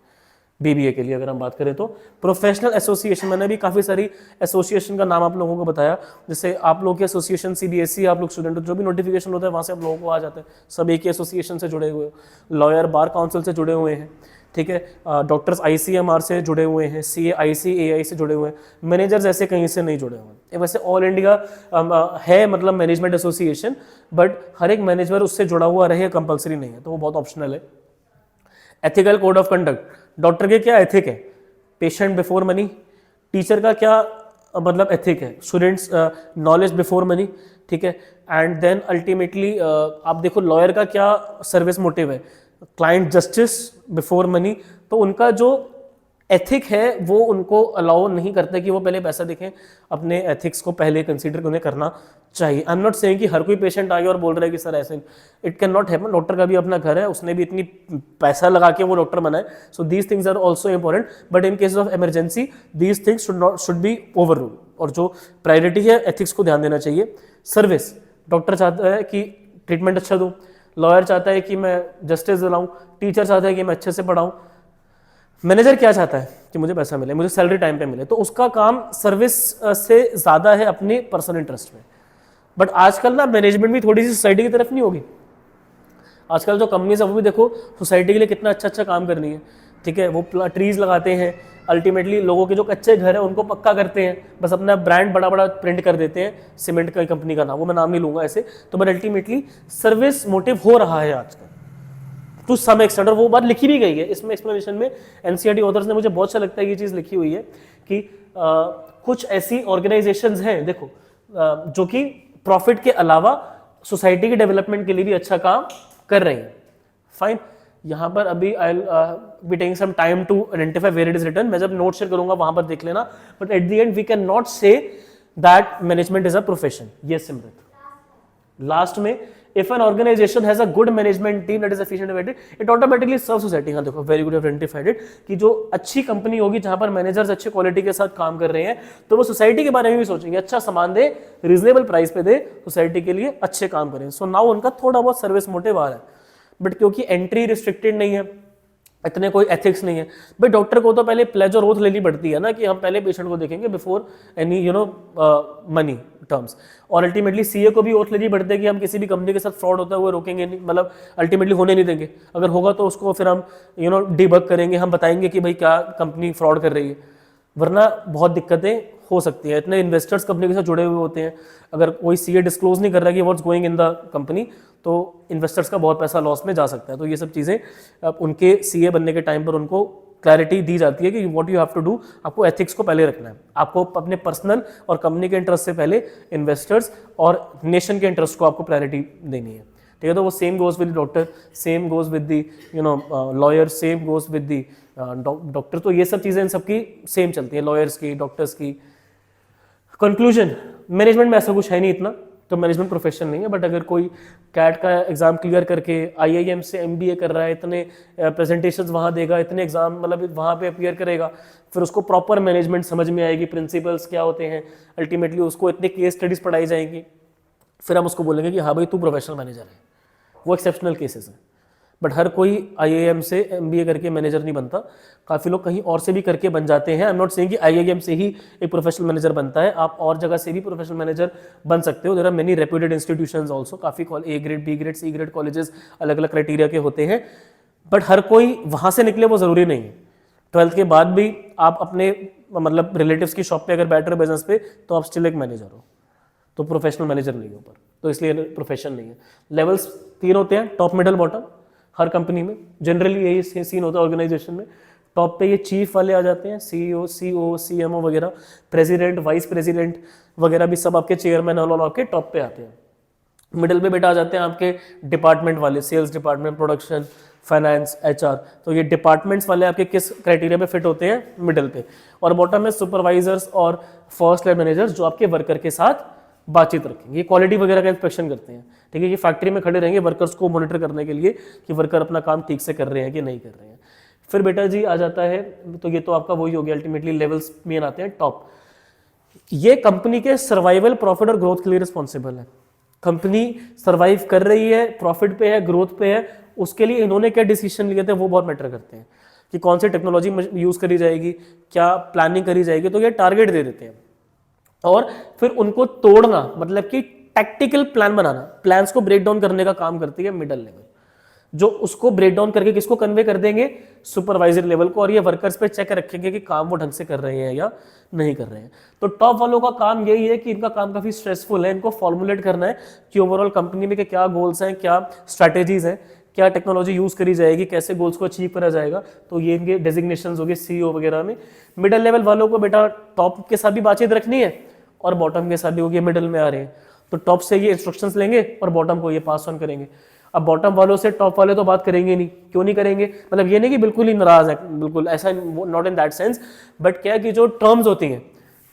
बीबीए के लिए अगर हम बात करें तो प्रोफेशनल एसोसिएशन, मैंने भी काफ़ी सारी एसोसिएशन का नाम आप लोगों को बताया। जैसे आप लोग के एसोसिएशन सीबीएसई, आप लोग स्टूडेंट, जो भी नोटिफिकेशन होता है वहाँ से आप लोगों को आ जाते हैं, सब एक ही एसोसिएशन से जुड़े हुए हो। लॉयर बार काउंसिल से जुड़े हुए हैं, ठीक है, डॉक्टर्स आईसीएमआर से जुड़े हुए हैं, सीए आईसीएआई से जुड़े हुए हैं, मैनेजर्स ऐसे कहीं से नहीं जुड़े हुए हैं। वैसे ऑल इंडिया है मतलब मैनेजमेंट एसोसिएशन, बट हर एक मैनेजर उससे जुड़ा हुआ रहे, कंपलसरी नहीं है, तो वो बहुत ऑप्शनल है। Ethical code of conduct, doctor के क्या एथिक है, पेशेंट बिफोर मनी। टीचर का क्या मतलब एथिक है, स्टूडेंट्स नॉलेज बिफोर मनी, ठीक है। एंड देन अल्टीमेटली आप देखो लॉयर का क्या सर्विस मोटिव है, क्लाइंट जस्टिस बिफोर मनी। तो उनका जो एथिक है वो उनको अलाउ नहीं करता कि वो पहले पैसा देखें, अपने एथिक्स को पहले कंसीडर उन्हें करना चाहिए। आई एम नॉट सेइंग कि हर कोई पेशेंट आ गया और बोल रहा है कि सर ऐसे, it can not happen. Doctor का भी अपना घर है, उसने भी इतनी पैसा लगा के वो डॉक्टर बना है। So these things are also important, but in case of emergency these things should be overrule. और जो प्रायोरिटी है एथिक्स को ध्यान देना चाहिए। सर्विस, डॉक्टर चाहता है कि ट्रीटमेंट अच्छा दूँ, लॉयर चाहता है कि मैं जस्टिस दिलाऊँ, टीचर चाहता है कि मैं अच्छे से पढ़ाऊँ, मैनेजर क्या चाहता है कि मुझे पैसा मिले, मुझे सैलरी टाइम पे मिले। तो उसका काम सर्विस से ज़्यादा है अपने पर्सनल इंटरेस्ट में। बट आजकल ना मैनेजमेंट भी थोड़ी सी सोसाइटी की तरफ नहीं होगी। आजकल जो कंपनीज है वो भी देखो सोसाइटी के लिए कितना अच्छा अच्छा काम कर रही है, ठीक है। वो ट्रीज लगाते हैं, अल्टीमेटली लोगों के जो कच्चे घर है उनको पक्का करते हैं, बस अपना ब्रांड बड़ा बड़ा प्रिंट कर देते हैं, सीमेंट का कंपनी का नाम, वो मैं नाम नहीं लूंगा ऐसे। तो बट अल्टीमेटली सर्विस मोटिव हो रहा है आजकल टू सम एक्सटेंट, और वो बात लिखी भी गई है इसमें एक्सप्लेनेशन में। एनसीईआरटी ऑथर्स ने, मुझे बहुत अच्छा लगता है ये चीज़ लिखी हुई है कि कुछ ऐसी ऑर्गेनाइजेशंस हैं देखो जो कि प्रॉफिट के अलावा सोसाइटी के डेवलपमेंट के लिए भी अच्छा काम कर रही हैं। फाइन, यहाँ पर अभी I be taking some time to identify where it is written, मैं जब नोट शेयर करूंगा वहां पर देख लेना। But at the end we can not say that management is a profession. Yes Simrat, last में if an organization has a good management team that is efficient and effective, it automatically serves society। हाँ देखो, very good identified it, कि जो अच्छी company होगी जहां पर managers अच्छे क्वालिटी के साथ काम कर रहे हैं, तो वो सोसाइटी के बारे में भी सोचेंगे, अच्छा सामान दे, रीजनेबल प्राइस पे दे, सोसाइटी के लिए अच्छे काम करें। सो नाउ उनका थोड़ा बहुत सर्विस मोटिव आ रहा है, बट क्योंकि एंट्री रिस्ट्रिक्टेड नहीं है, इतने कोई एथिक्स नहीं है। भाई डॉक्टर को तो पहले प्लेज और ओथ लेनी पड़ती है ना, कि हम पहले पेशेंट को देखेंगे बिफोर एनी मनी टर्म्स। और अल्टीमेटली सीए को भी ओथ लेनी पड़ती है कि हम किसी भी कंपनी के साथ फ्रॉड होता है वो रोकेंगे नहीं, मतलब अल्टीमेटली होने नहीं देंगे। अगर होगा तो उसको फिर हम डिबग करेंगे, हम बताएंगे कि भाई क्या कंपनी फ्रॉड कर रही है, वरना बहुत दिक्कतें हो सकती हैं। इतने इन्वेस्टर्स कंपनी के साथ जुड़े हुए होते हैं, अगर कोई सीए डिस्क्लोज नहीं कर रहा है कि what's going in the company, तो इन्वेस्टर्स का बहुत पैसा लॉस में जा सकता है। तो ये सब चीज़ें उनके सीए बनने के टाइम पर उनको क्लैरिटी दी जाती है कि what you have to do, आपको एथिक्स को पहले रखना है, आपको अपने पर्सनल और कंपनी के इंटरेस्ट से पहले इन्वेस्टर्स और नेशन के इंटरेस्ट को आपको प्रायोरिटी देनी है, ठीक है। तो वो same goes with doctor, same goes with the lawyer, same goes with the doctor. तो ये सब चीज़ें इन सबकी सेम चलती है, लॉयर्स की, डॉक्टर्स की। कंक्लूजन, मैनेजमेंट में ऐसा कुछ है नहीं इतना, तो मैनेजमेंट प्रोफेशन नहीं है। बट अगर कोई कैट का एग्जाम क्लियर करके आईआईएम से एमबीए कर रहा है, इतने प्रेजेंटेशंस वहाँ देगा, इतने एग्जाम मतलब वहाँ पे अपीयर करेगा, फिर उसको प्रॉपर मैनेजमेंट समझ में आएगी, प्रिंसिपल्स क्या होते हैं, अल्टीमेटली उसको इतने केस स्टडीज पढ़ाई जाएंगी, फिर हम उसको बोलेंगे कि हाँ भाई तू प्रोफेशनल मैनेजर है। वो एक्सेप्शनल केसेस हैं। बट हर कोई IIM से MBA करके मैनेजर नहीं बनता, काफ़ी लोग कहीं और से भी करके बन जाते हैं। आई एम नॉट सेइंग कि IIM से ही एक प्रोफेशनल मैनेजर बनता है, आप और जगह से भी प्रोफेशनल मैनेजर बन सकते हो। There are many reputed institutions also, काफ़ी A grade B grade C grade colleges अलग अलग क्राइटेरिया के होते हैं, बट हर कोई वहाँ से निकले वो ज़रूरी नहीं है। 12th के बाद भी आप अपने मतलब रिलेटिव्स की शॉप पे अगर बैठ रहे हो बिजनेस पे, तो आप स्टिल एक मैनेजर हो, तो प्रोफेशनल मैनेजर नहीं हो, पर तो इसलिए प्रोफेशन नहीं है। लेवल्स 3 होते हैं, टॉप मिडल बॉटम, हर कंपनी में जनरली यही सीन होता है ऑर्गेनाइजेशन में। टॉप पे ये चीफ वाले आ जाते हैं, CEO CO CMO वगैरह, प्रेसिडेंट वाइस प्रेसिडेंट वगैरह भी सब आपके चेयरमैन और आपके टॉप पे आते हैं। मिडिल पे बेटा आ जाते हैं आपके डिपार्टमेंट वाले, sales department, production, finance, HR, तो ये डिपार्टमेंट्स वाले आपके किस क्राइटेरिया पे फिट होते हैं, मिडिल पे। और बॉटम में सुपरवाइजर्स और फर्स्ट लेवल मैनेजर्स जो आपके वर्कर के साथ बातचीत रखेंगे, ये क्वालिटी वगैरह का इंस्पेक्शन करते हैं, ठीक है। ये फैक्ट्री में खड़े रहेंगे वर्कर्स को मॉनिटर करने के लिए कि वर्कर अपना काम ठीक से कर रहे हैं कि नहीं कर रहे हैं। फिर बेटा जी आ जाता है, तो ये तो आपका वही हो गया, अल्टीमेटली लेवल्स मेन आते हैं टॉप। ये कंपनी के सर्वाइवल, प्रॉफिट और ग्रोथ के लिए रिस्पॉन्सिबल है। कंपनी सर्वाइव कर रही है, प्रॉफिट पे है, ग्रोथ पे है, उसके लिए इन्होंने क्या डिसीजन लिए थे वो बहुत मैटर करते हैं, कि कौन सी टेक्नोलॉजी यूज करी जाएगी, क्या प्लानिंग करी जाएगी, तो ये टारगेट दे देते हैं। और फिर उनको तोड़ना, मतलब कि टैक्टिकल प्लान बनाना, प्लान्स को ब्रेक डाउन करने का काम करती है मिडल लेवल, जो उसको ब्रेक डाउन करके किसको कन्वे कर देंगे, सुपरवाइजर लेवल को, और ये वर्कर्स पे चेक रखेंगे कि काम वो ढंग से कर रहे हैं या नहीं कर रहे हैं। तो टॉप वालों का काम यही है कि इनका काम काफी स्ट्रेसफुल है, इनको फॉर्मुलेट करना है कि ओवरऑल कंपनी में क्या गोल्स हैं, क्या स्ट्रैटेजीज हैं, क्या टेक्नोलॉजी यूज करी जाएगी, कैसे गोल्स को अचीव करा जाएगा। तो ये इनके डेजिग्नेशंस हो गए CEO वगैरह में। मिडिल लेवल वालों को बेटा टॉप के साथ भी बातचीत रखनी है और बॉटम के साथ भी, होगी मिडिल में आ रहे हैं तो टॉप से ये इंस्ट्रक्शंस लेंगे और बॉटम को ये पास ऑन करेंगे। अब बॉटम वालों से टॉप वाले तो बात करेंगे नहीं, क्यों नहीं करेंगे, मतलब ये नहीं कि बिल्कुल ही नाराज है, बिल्कुल ऐसा, not in that sense, but क्या कि जो टर्म्स होती हैं,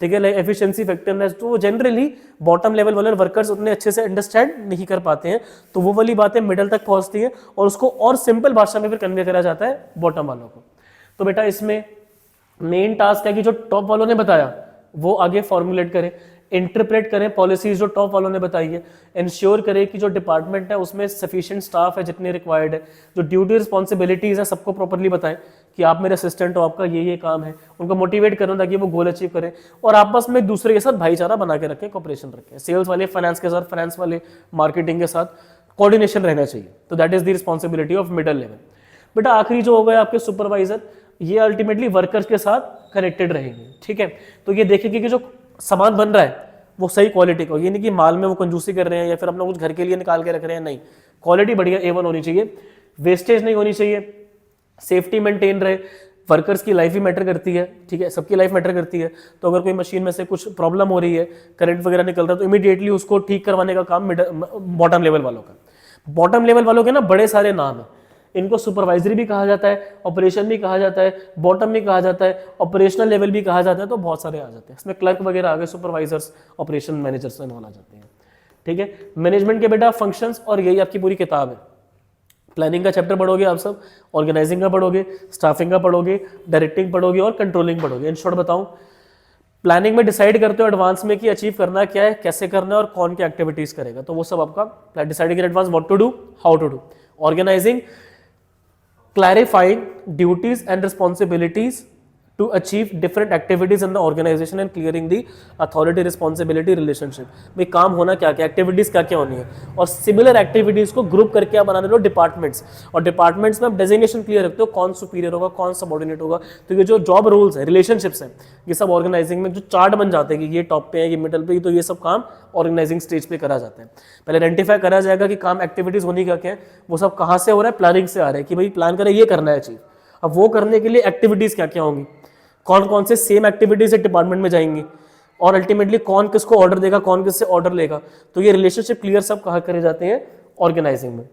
ठीक है, लाइक एफिशिएंसी, इफेक्टिवनेस, तो जनरली बॉटम लेवल वाले वर्कर्स उतने अच्छे से अंडरस्टैंड नहीं कर पाते हैं, तो वो वाली बातें मिडल तक पहुंचती है और उसको और सिंपल भाषा में फिर कन्वे करा जाता है बॉटम वालों को। तो बेटा इसमें मेन टास्क है कि जो टॉप वालों ने बताया वो आगे फॉर्मुलेट करें, इंटरप्रेट करें पॉलिसीज जो टॉप वालों ने बताई है, इंश्योर करें कि जो डिपार्टमेंट है उसमें सफिशिएंट स्टाफ है जितने रिक्वायर्ड है, जो ड्यूटी रिस्पॉन्सिबिलिटीज है सबको प्रॉपर्ली बताएं कि आप मेरे असिस्टेंट हो, आपका ये काम है, उनको मोटिवेट करें ताकि वो गोल अचीव करें, और आपस में एक दूसरे के साथ भाईचारा बना के रखें, कॉपरेशन रखें, सेल्स वाले फाइनेंस के साथ, फाइनेंस वाले मार्केटिंग के साथ कोऑर्डिनेशन रहना चाहिए। तो that is the responsibility of middle level. बेटा आखिरी जो हो गया आपके सुपरवाइजर, ये अल्टीमेटली वर्कर्स के साथ कनेक्टेड रहेंगे, ठीक है। तो ये देखेंगे कि जो सामान बन रहा है वो सही क्वालिटी का हो, ये नहीं कि माल में वो कंजूसी कर रहे हैं या फिर अपना कुछ घर के लिए निकाल के रख रहे हैं, नहीं, क्वालिटी बढ़िया A1 होनी चाहिए, वेस्टेज नहीं होनी चाहिए, सेफ्टी मेंटेन रहे, वर्कर्स की लाइफ भी मैटर करती है, ठीक है, सबकी लाइफ मैटर करती है। तो अगर कोई मशीन में से कुछ प्रॉब्लम हो रही है, करंट वगैरह निकल रहा है, तो इमीडिएटली उसको ठीक करवाने का काम बॉटम लेवल वालों का। बॉटम लेवल वालों के ना बड़े सारे नाम है, इनको सुपरवाइजरी भी कहा जाता है, ऑपरेशन भी कहा जाता है, बॉटम भी कहा जाता है, ऑपरेशनल लेवल भी कहा जाता है, तो बहुत सारे आ जाते हैं इसमें, क्लर्क वगैरह आ गए, सुपरवाइजर्स, ऑपरेशन मैनेजर्स इन्वॉल्व आ जाते हैं, ठीक है। मैनेजमेंट के बेटा फंक्शंस, और यही आपकी पूरी किताब है। प्लानिंग का चैप्टर पढ़ोगे आप सब, ऑर्गेनाइजिंग का पढ़ोगे, स्टाफिंग का पढ़ोगे, डायरेक्टिंग पढ़ोगे और कंट्रोलिंग पढ़ोगे। इन शॉर्ट बताऊं, प्लानिंग में डिसाइड करते हो एडवांस में कि अचीव करना क्या है, कैसे करना है और कौन क्या एक्टिविटीज करेगा, तो वो सब आपका deciding in advance what to do, how to do. Organising, clarifying duties and responsibilities to achieve different activities in the organization and clearing the authority responsibility relationship। भाई काम होना क्या क्या, एक्टिविटीज क्या क्या होनी है, और सिमिलर एक्टिविटीज को ग्रुप करके आप बनाने लो डिपार्टमेंट्स, और डिपार्टमेंट्स में आप डेजिग्नेशन क्लियर रखते हो कौन सुपीरियर होगा, कौन सबऑर्डिनेट होगा। तो ये जो जॉब रोल्स है, रिलेशनशिप्स हैं, ये सब ऑर्गेनाइजिंग में जो चार्ट बन जाते हैं कि ये टॉप पे है, ये मिडल पे, तो ये सब काम ऑर्गेनाइजिंग स्टेज पे करा जाता है। पहले आइडेंटिफाई करा जाएगा कि काम एक्टिविटीज होनी क्या क्या है, वो सब कहाँ से हो रहा है, प्लानिंग से आ रहा है कि भाई प्लान करें ये करना है चीज। अब वो करने के लिए एक्टिविटीज क्या क्या होंगी, कौन कौन से सेम एक्टिविटीज एक डिपार्टमेंट में जाएंगी, और अल्टीमेटली कौन किसको ऑर्डर देगा, कौन किससे ऑर्डर लेगा, तो ये रिलेशनशिप क्लियर सब कहाँ करे जाते हैं, ऑर्गेनाइजिंग में।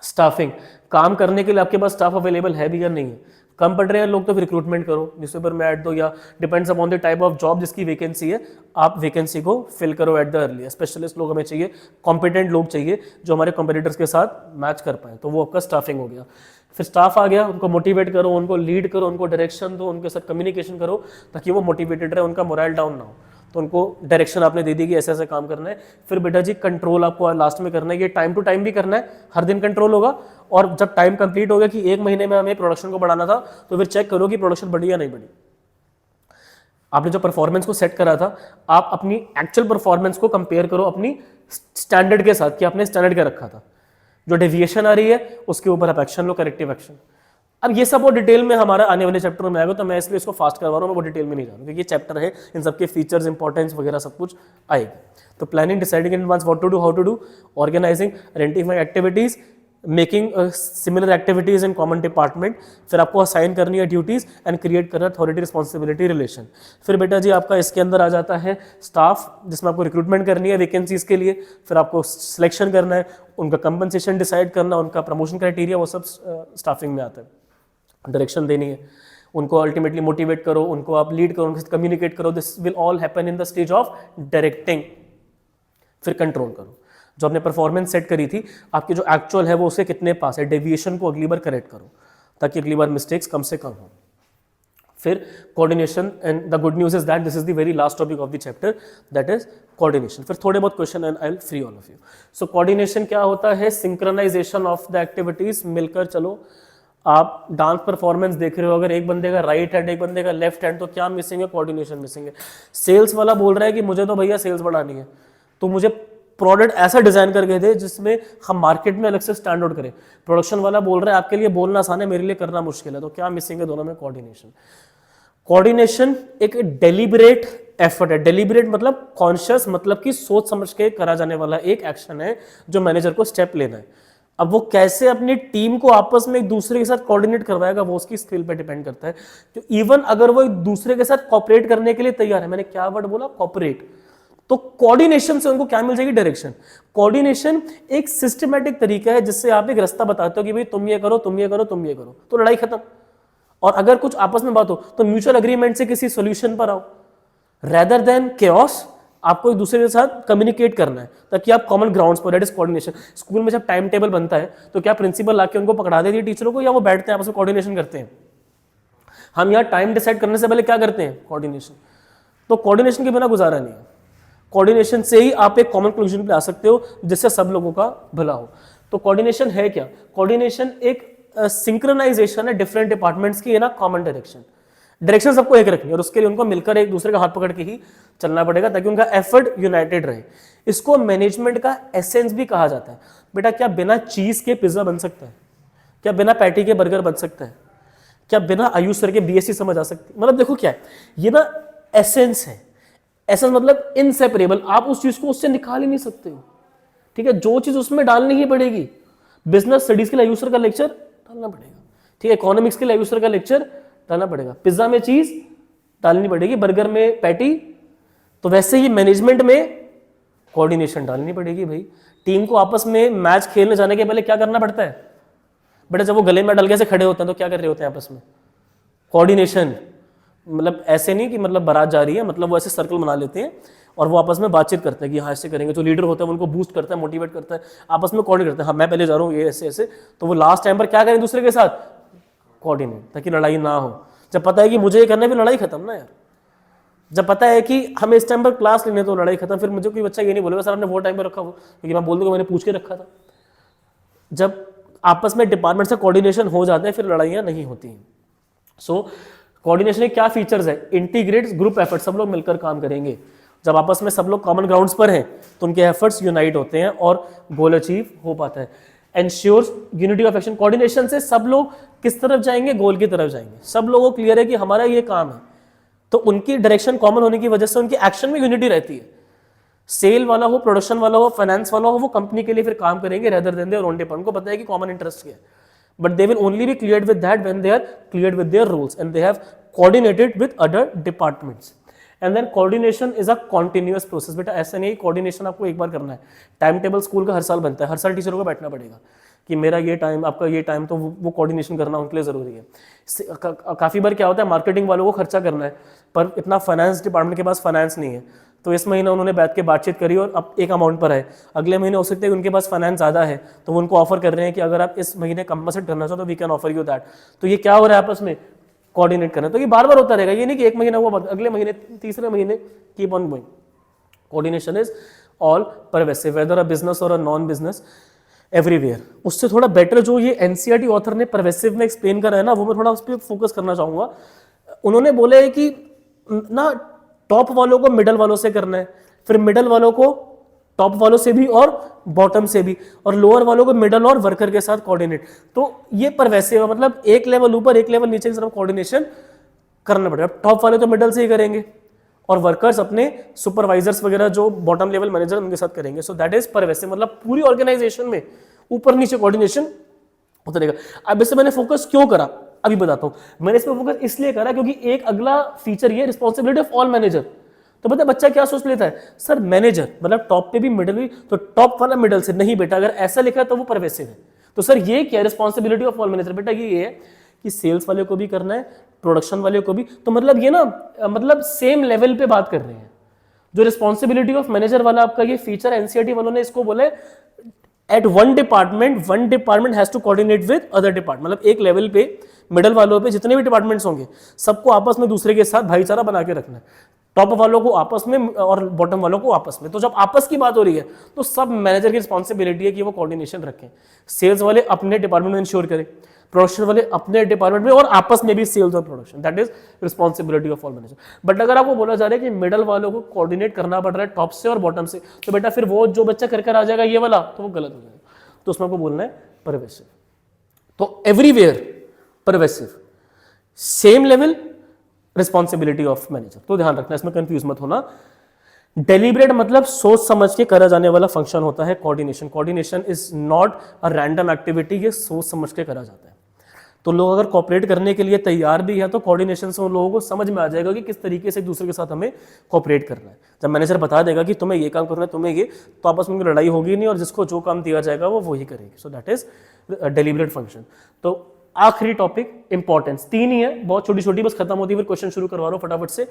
स्टाफिंग, काम करने के लिए आपके पास स्टाफ अवेलेबल है भी या नहीं है, कम पढ़ रहे हैं लोग तो फिर रिक्रूटमेंट करो, न्यूज़पेपर में ऐड दो, या depends upon the type of job जिसकी वैकेंसी है, आप वैकेंसी को फिल करो एट द अर्ली। स्पेशलिस्ट लोग हमें चाहिए, कॉम्पिटेंट लोग चाहिए जो हमारे कॉम्पिटिटर्स के साथ मैच कर पाए, तो वो आपका स्टाफिंग हो गया। फिर स्टाफ आ गया, उनको मोटिवेट करो, उनको लीड करो, उनको डायरेक्शन दो, उनके साथ कम्युनिकेशन करो ताकि वो मोटिवेटेड रहे, उनका मोरल डाउन ना हो। तो उनको डायरेक्शन आपने दे दी कि ऐसे ऐसे काम करना है। फिर बेटा जी कंट्रोल आपको लास्ट में करना है, ये टाइम टू टाइम भी करना है, हर दिन कंट्रोल होगा, और जब टाइम कंप्लीट हो गया कि 1 महीने में हमें प्रोडक्शन को बढ़ाना था, तो फिर चेक करो कि प्रोडक्शन बढ़ी या नहीं बढ़ी। आपने जो परफॉर्मेंस को सेट करा था, आप अपनी एक्चुअल परफॉर्मेंस को कंपेयर करो अपनी स्टैंडर्ड के साथ कि आपने स्टैंडर्ड क्या रखा था। जो डेविएशन आ रही है उसके ऊपर आप एक्शन लो, करेक्टिव एक्शन। अब ये सब वो डिटेल में हमारा आने वाले चैप्टर में आएगा, तो मैं इसलिए इसको फास्ट करवा रहा हूँ, मैं वो डिटेल में नहीं जा रहा हूँ, क्योंकि ये चैप्टर है, इन सबके फीचर्स, इंपॉर्टेंस वगैरह सब कुछ आएगा। तो planning, deciding in advance what to do, how to do, organising, identifying activities, making similar activities in common department, फिर आपको असाइन करनी है ड्यूटीज एंड क्रिएट करना अथॉरिटी रिस्पॉन्सिबिलिटी रिलेशन। फिर बेटा जी आपका इसके अंदर आ जाता है स्टाफ, जिसमें आपको रिक्रूटमेंट करनी है वैकेंसीज के लिए, फिर आपको सिलेक्शन करना है, उनका कंपनसेशन डिसाइड करना, उनका प्रमोशन क्राइटेरिया, वो सब स्टाफिंग में आता है। डायरेक्शन देनी है उनको, अल्टीमेटली मोटिवेट करो उनको, आप लीड करो, उनके साथ कम्युनिकेट करो, this will all happen in the stage of directing. फिर कंट्रोल करो, जो आपने परफॉर्मेंस सेट करी थी, आपकी जो एक्चुअल है वो उसके कितने पास है, डेविएशन को अगली बार करेक्ट करो ताकि अगली बार मिस्टेक्स कम से कम हो। फिर coordination, and the good news is that this is the very last topic of the chapter, that is coordination. फिर थोड़े बहुत question and I will free all of you. So coordination क्या होता है? सिंक्रोनाइजेशन ऑफ द एक्टिविटीज, मिलकर चलो। आप dance performance देख रहे हो, अगर एक बंदे का राइट हैंड एक बंदे का लेफ्ट हैंड, तो क्या मिसिंग है? कोऑर्डिनेशन मिसिंग है। सेल्स वाला बोल रहा है कि मुझे तो भैया सेल्स बढ़ानी है, तो मुझे प्रोडक्ट ऐसा डिजाइन करके दे जिसमें हम मार्केट में अलग से स्टैंड आउट करें। प्रोडक्शन वाला बोल रहा है आपके लिए बोलना आसान है, मेरे लिए करना मुश्किल है, तो क्या मिसिंग है दोनों में? कोऑर्डिनेशन। कोऑर्डिनेशन एक डेलिबरेट एफर्ट है। डेलिबरेट मतलब कॉन्शियस, मतलब कि सोच समझ के करा जाने वाला एक एक्शन है जो मैनेजर को स्टेप लेना है। अब वो कैसे अपनी टीम को आपस में एक दूसरे के साथ कोऑर्डिनेट करवाएगा, वो उसकी स्किल पे डिपेंड करता है। तो इवन अगर वो एक दूसरे के साथ कोऑपरेट करने के लिए तैयार है, मैंने क्या वर्ड बोला? कोऑपरेट, तो कोऑर्डिनेशन से उनको क्या मिल जाएगी? डायरेक्शन। कोऑर्डिनेशन एक सिस्टमैटिक तरीका है जिससे आप एक रास्ता बताते हो कि भाई तुम ये करो, तुम ये करो, तुम ये करो, तो लड़ाई खत्म। और अगर कुछ आपस में बात हो तो म्यूचुअल अग्रीमेंट से किसी सोल्यूशन पर आओ, रेदर देन केओस। आपको एक दूसरे के साथ कम्युनिकेट करना है ताकि आप कॉमन ग्राउंड्स पर, दैट इज कोऑर्डिनेशन। स्कूल में जब टाइम टेबल बनता है तो क्या प्रिंसिपल लाके उनको पकड़ा देती है टीचरों को, या वो बैठते हैं आपस में कोऑर्डिनेशन करते हैं? हम यहाँ टाइम डिसाइड करने से पहले क्या करते हैं? कोऑर्डिनेशन। तो कोऑर्डिनेशन के बिना गुजारा नहीं है। कोऑर्डिनेशन से ही आप एक कॉमन कंक्लूजन पे आ सकते हो जिससे सब लोगों का भला हो। तो कोऑर्डिनेशन है क्या? कोऑर्डिनेशन एक सिंक्रोनाइजेशन है डिफरेंट डिपार्टमेंट्स की, है ना, कॉमन डायरेक्शन। डायरेक्शन सबको एक रखनी है और उसके लिए उनको मिलकर एक दूसरे का हाथ पकड़ के ही चलना पड़ेगा ताकि उनका एफर्ट यूनाइटेड रहे। इसको मैनेजमेंट का एसेंस भी कहा जाता है। बेटा क्या बिना चीज के पिज्जा बन सकता है? क्या बिना पैटी के बर्गर बन सकता है? क्या बिना आयुष सर के बीएससी समझ आ सकती है? मतलब देखो क्या है, ये ना एसेंस है। एसेंस मतलब इनसेपरेबल, आप उस चीज को उससे निकाल ही नहीं सकते हो। ठीक है, जो चीज उसमें डालनी ही पड़ेगी। बिजनेस स्टडीज के लिए आयुष सर का लेक्चर डालना पड़ेगा, ठीक है, इकोनॉमिक्स के लिए आयुष सर का लेक्चर डालना पड़ेगा, पिज्जा में चीज डालनी पड़ेगी, बर्गर में पैटी। तो वैसे ही मैनेजमेंट में कोऑर्डिनेशन डालनी पड़ेगी भाई। टीम को आपस में मैच खेलने जाने के पहले क्या करना पड़ता है? बेटा जब वो गले में डल के से खड़े होते हैं तो क्या कर रहे होते हैं आपस में? कोऑर्डिनेशन। मतलब ऐसे नहीं कि मतलब बारात जा रही है, मतलब वो ऐसे सर्कल बना लेते हैं और वो आपस में बातचीत करते हैं कि हाँ ऐसे करेंगे। जो लीडर होता है उनको बूस्ट करता है, मोटिवेट करता है, आपस में कोऑर्डिनेट करते हैं, हाँ मैं पहले जा रहा हूँ ये ऐसे ऐसे। तो वो लास्ट टाइम पर क्या करें दूसरे के साथ? कोऑर्डिनेट, ताकि लड़ाई ना हो। जब पता है कि मुझे ये करना है फिर लड़ाई खत्म ना यार। जब पता है कि हमें इस टाइम पर क्लास लेने तो लड़ाई खत्म। फिर मुझे कोई बच्चा ये नहीं बोलेगा सर आपने वो टाइम पर रखा हो, क्योंकि मैं बोल दूंगा मैंने पूछ के रखा था। जब आपस में डिपार्टमेंट से कोऑर्डिनेशन हो जाते हैं फिर लड़ाइयाँ नहीं होती हैं। सो कोऑर्डिनेशन के क्या फीचर्स है? इंटीग्रेट्स ग्रुप एफर्ट, सब लोग मिलकर काम करेंगे। जब आपस में सब लोग कॉमन ग्राउंड्स पर हैं तो उनके एफर्ट्स यूनाइट होते हैं और गोल अचीव हो पाता है। Ensures unity of action, coordination से सब लोग किस तरफ जाएंगे? गोल की तरफ जाएंगे। सब लोगों को क्लियर है कि हमारा ये काम है, तो उनकी डायरेक्शन कॉमन होने की वजह से उनकी एक्शन में यूनिटी रहती है। सेल वाला हो, प्रोडक्शन वाला हो, फाइनेंस वाला हो, वो कंपनी के लिए फिर काम करेंगे rather than their own department. उनको पता है कि कॉमन इंटरेस्ट क्या है, but they will only be cleared with that when they are cleared with their rules and they have coordinated with other departments. And then coordination is a continuous process. बेटा ऐसा नहीं coordination आपको एक बार करना है। Time table school का हर साल बनता है, हर साल टीचरों को बैठना पड़ेगा कि मेरा ये टाइम, आपका ये टाइम, तो वो कोऑर्डिनेशन करना उनके लिए जरूरी है। काफ़ी बार क्या होता है, मार्केटिंग वालों को खर्चा करना है पर इतना फाइनेंस डिपार्टमेंट के पास फाइनेंस नहीं है, तो इस महीने उन्होंने बैठ के बातचीत करी और अब एक अमाउंट पर है। अगले महीने हो सकता है उनके पास फाइनेंस ज़्यादा है तो वो उनको ऑफर कर रहे हैं कि अगर आप इस महीने कंपनसेट करना चाहो तो we can offer you that. तो ये क्या हो रहा है आपस में? कोऑर्डिनेट करना है। तो ये बार बार होता रहेगा, ये नहीं कि एक महीना हुआ अगले महीने तीसरे महीने keep on going. Coordination is all pervasive, weather a business और अ नॉन बिजनेस, एवरीवेयर। उससे थोड़ा बेटर जो ये एनसीईआरटी ऑथर ने परवेसिव में एक्सप्लेन करा है ना, वो मैं थोड़ा उस पर फोकस करना चाहूंगा। उन्होंने बोला है कि ना टॉप वालों को मिडल वालों से करना है, फिर मिडल वालों को टॉप वालों से भी और बॉटम से भी, और लोअर वालों को मिडल और वर्कर के साथ कोऑर्डिनेट। तो ये परवेसिव है, मतलब एक लेवल ऊपर एक लेवल नीचे की तरफ कोऑर्डिनेशन करना पड़ेगा। टॉप वाले तो मिडल से ही करेंगे और वर्कर्स अपने सुपरवाइजर्स वगैरह जो बॉटम लेवल मैनेजर उनके साथ करेंगे। सो दैट इज परवेसिव, मतलब पूरी ऑर्गेनाइजेशन में ऊपर नीचे कोऑर्डिनेशन होता रहेगा। अब इससे मैंने फोकस क्यों करा अभी बताता हूं। मैंने इस पर फोकस इसलिए करा क्योंकि एक अगला फीचर ये रिस्पॉन्सिबिलिटी ऑफ ऑल मैनेजर। तो पता है बच्चा क्या सोच लेता है, सर मैनेजर मतलब टॉप पे भी मिडिल भी, तो टॉप वाला मिडिल से नहीं बेटा, अगर ऐसा लिखा है तो वो परवेसिव है। तो सर ये क्या रिस्पॉन्सिबिलिटी ऑफ ऑल मैनेजर, बेटा ये है कि सेल्स वाले को भी करना है, प्रोडक्शन वाले को भी। तो मतलब ये ना मतलब सेम लेवल पे बात कर रहे हैं। जो रिस्पॉन्सिबिलिटी ऑफ मैनेजर वाला आपका ये फीचर एनसीईआरटी वालों ने इसको बोले at one department has to coordinate with other department. मतलब एक लेवल पे मिडल वालों पे जितने भी डिपार्टमेंट्स होंगे सबको आपस में दूसरे के साथ भाईचारा बना के रखना है, टॉप वालों को आपस में और बॉटम वालों को आपस में। तो जब आपस की बात हो रही है तो सब मैनेजर की रिस्पॉन्सिबिलिटी है कि वो कोऑर्डिनेशन रखें। सेल्स वाले अपने डिपार्टमेंट में इंश्योर करें, प्रोडक्शन वाले अपने डिपार्टमेंट में, और आपस में भी सेल्स और production. That is responsibility of all manager. But अगर आपको बोला जा रहा है कि मिडल वालों को कोऑर्डिनेट करना पड़ रहा है टॉप से और बॉटम से, तो बेटा फिर वो जो बच्चा कर आ जाएगा ये वाला, तो वो गलत हो जाएगा। तो उसमें आपको बोलना है परवेसिव। तो everywhere pervasive, same level responsibility of manager. तो ध्यान रखना, इसमें कंफ्यूज मत होना। डेलिब्रेट मतलब सोच समझ के करा जाने वाला फंक्शन होता है coordination. Coordination is not a random activity, ये सोच समझ के करा जाता है। तो लोग अगर कोऑपरेट करने के लिए तैयार भी है तो कोऑर्डिनेशन से उन लोगों को समझ में आ जाएगा कि किस तरीके से एक दूसरे के साथ हमें कोऑपरेट करना है। जब मैनेजर बता देगा कि तुम्हें ये काम करना है, तुम्हें ये, तो आपस में लड़ाई होगी नहीं और जिसको जो काम दिया जाएगा वो वही करेगी। So that is deliberate function. तो आखिरी टॉपिक इंपॉर्टेंस, 3 ही है, बहुत छोटी छोटी, बस खत्म होती है, फिर क्वेश्चन शुरू करवा रहा हूं फटाफट से।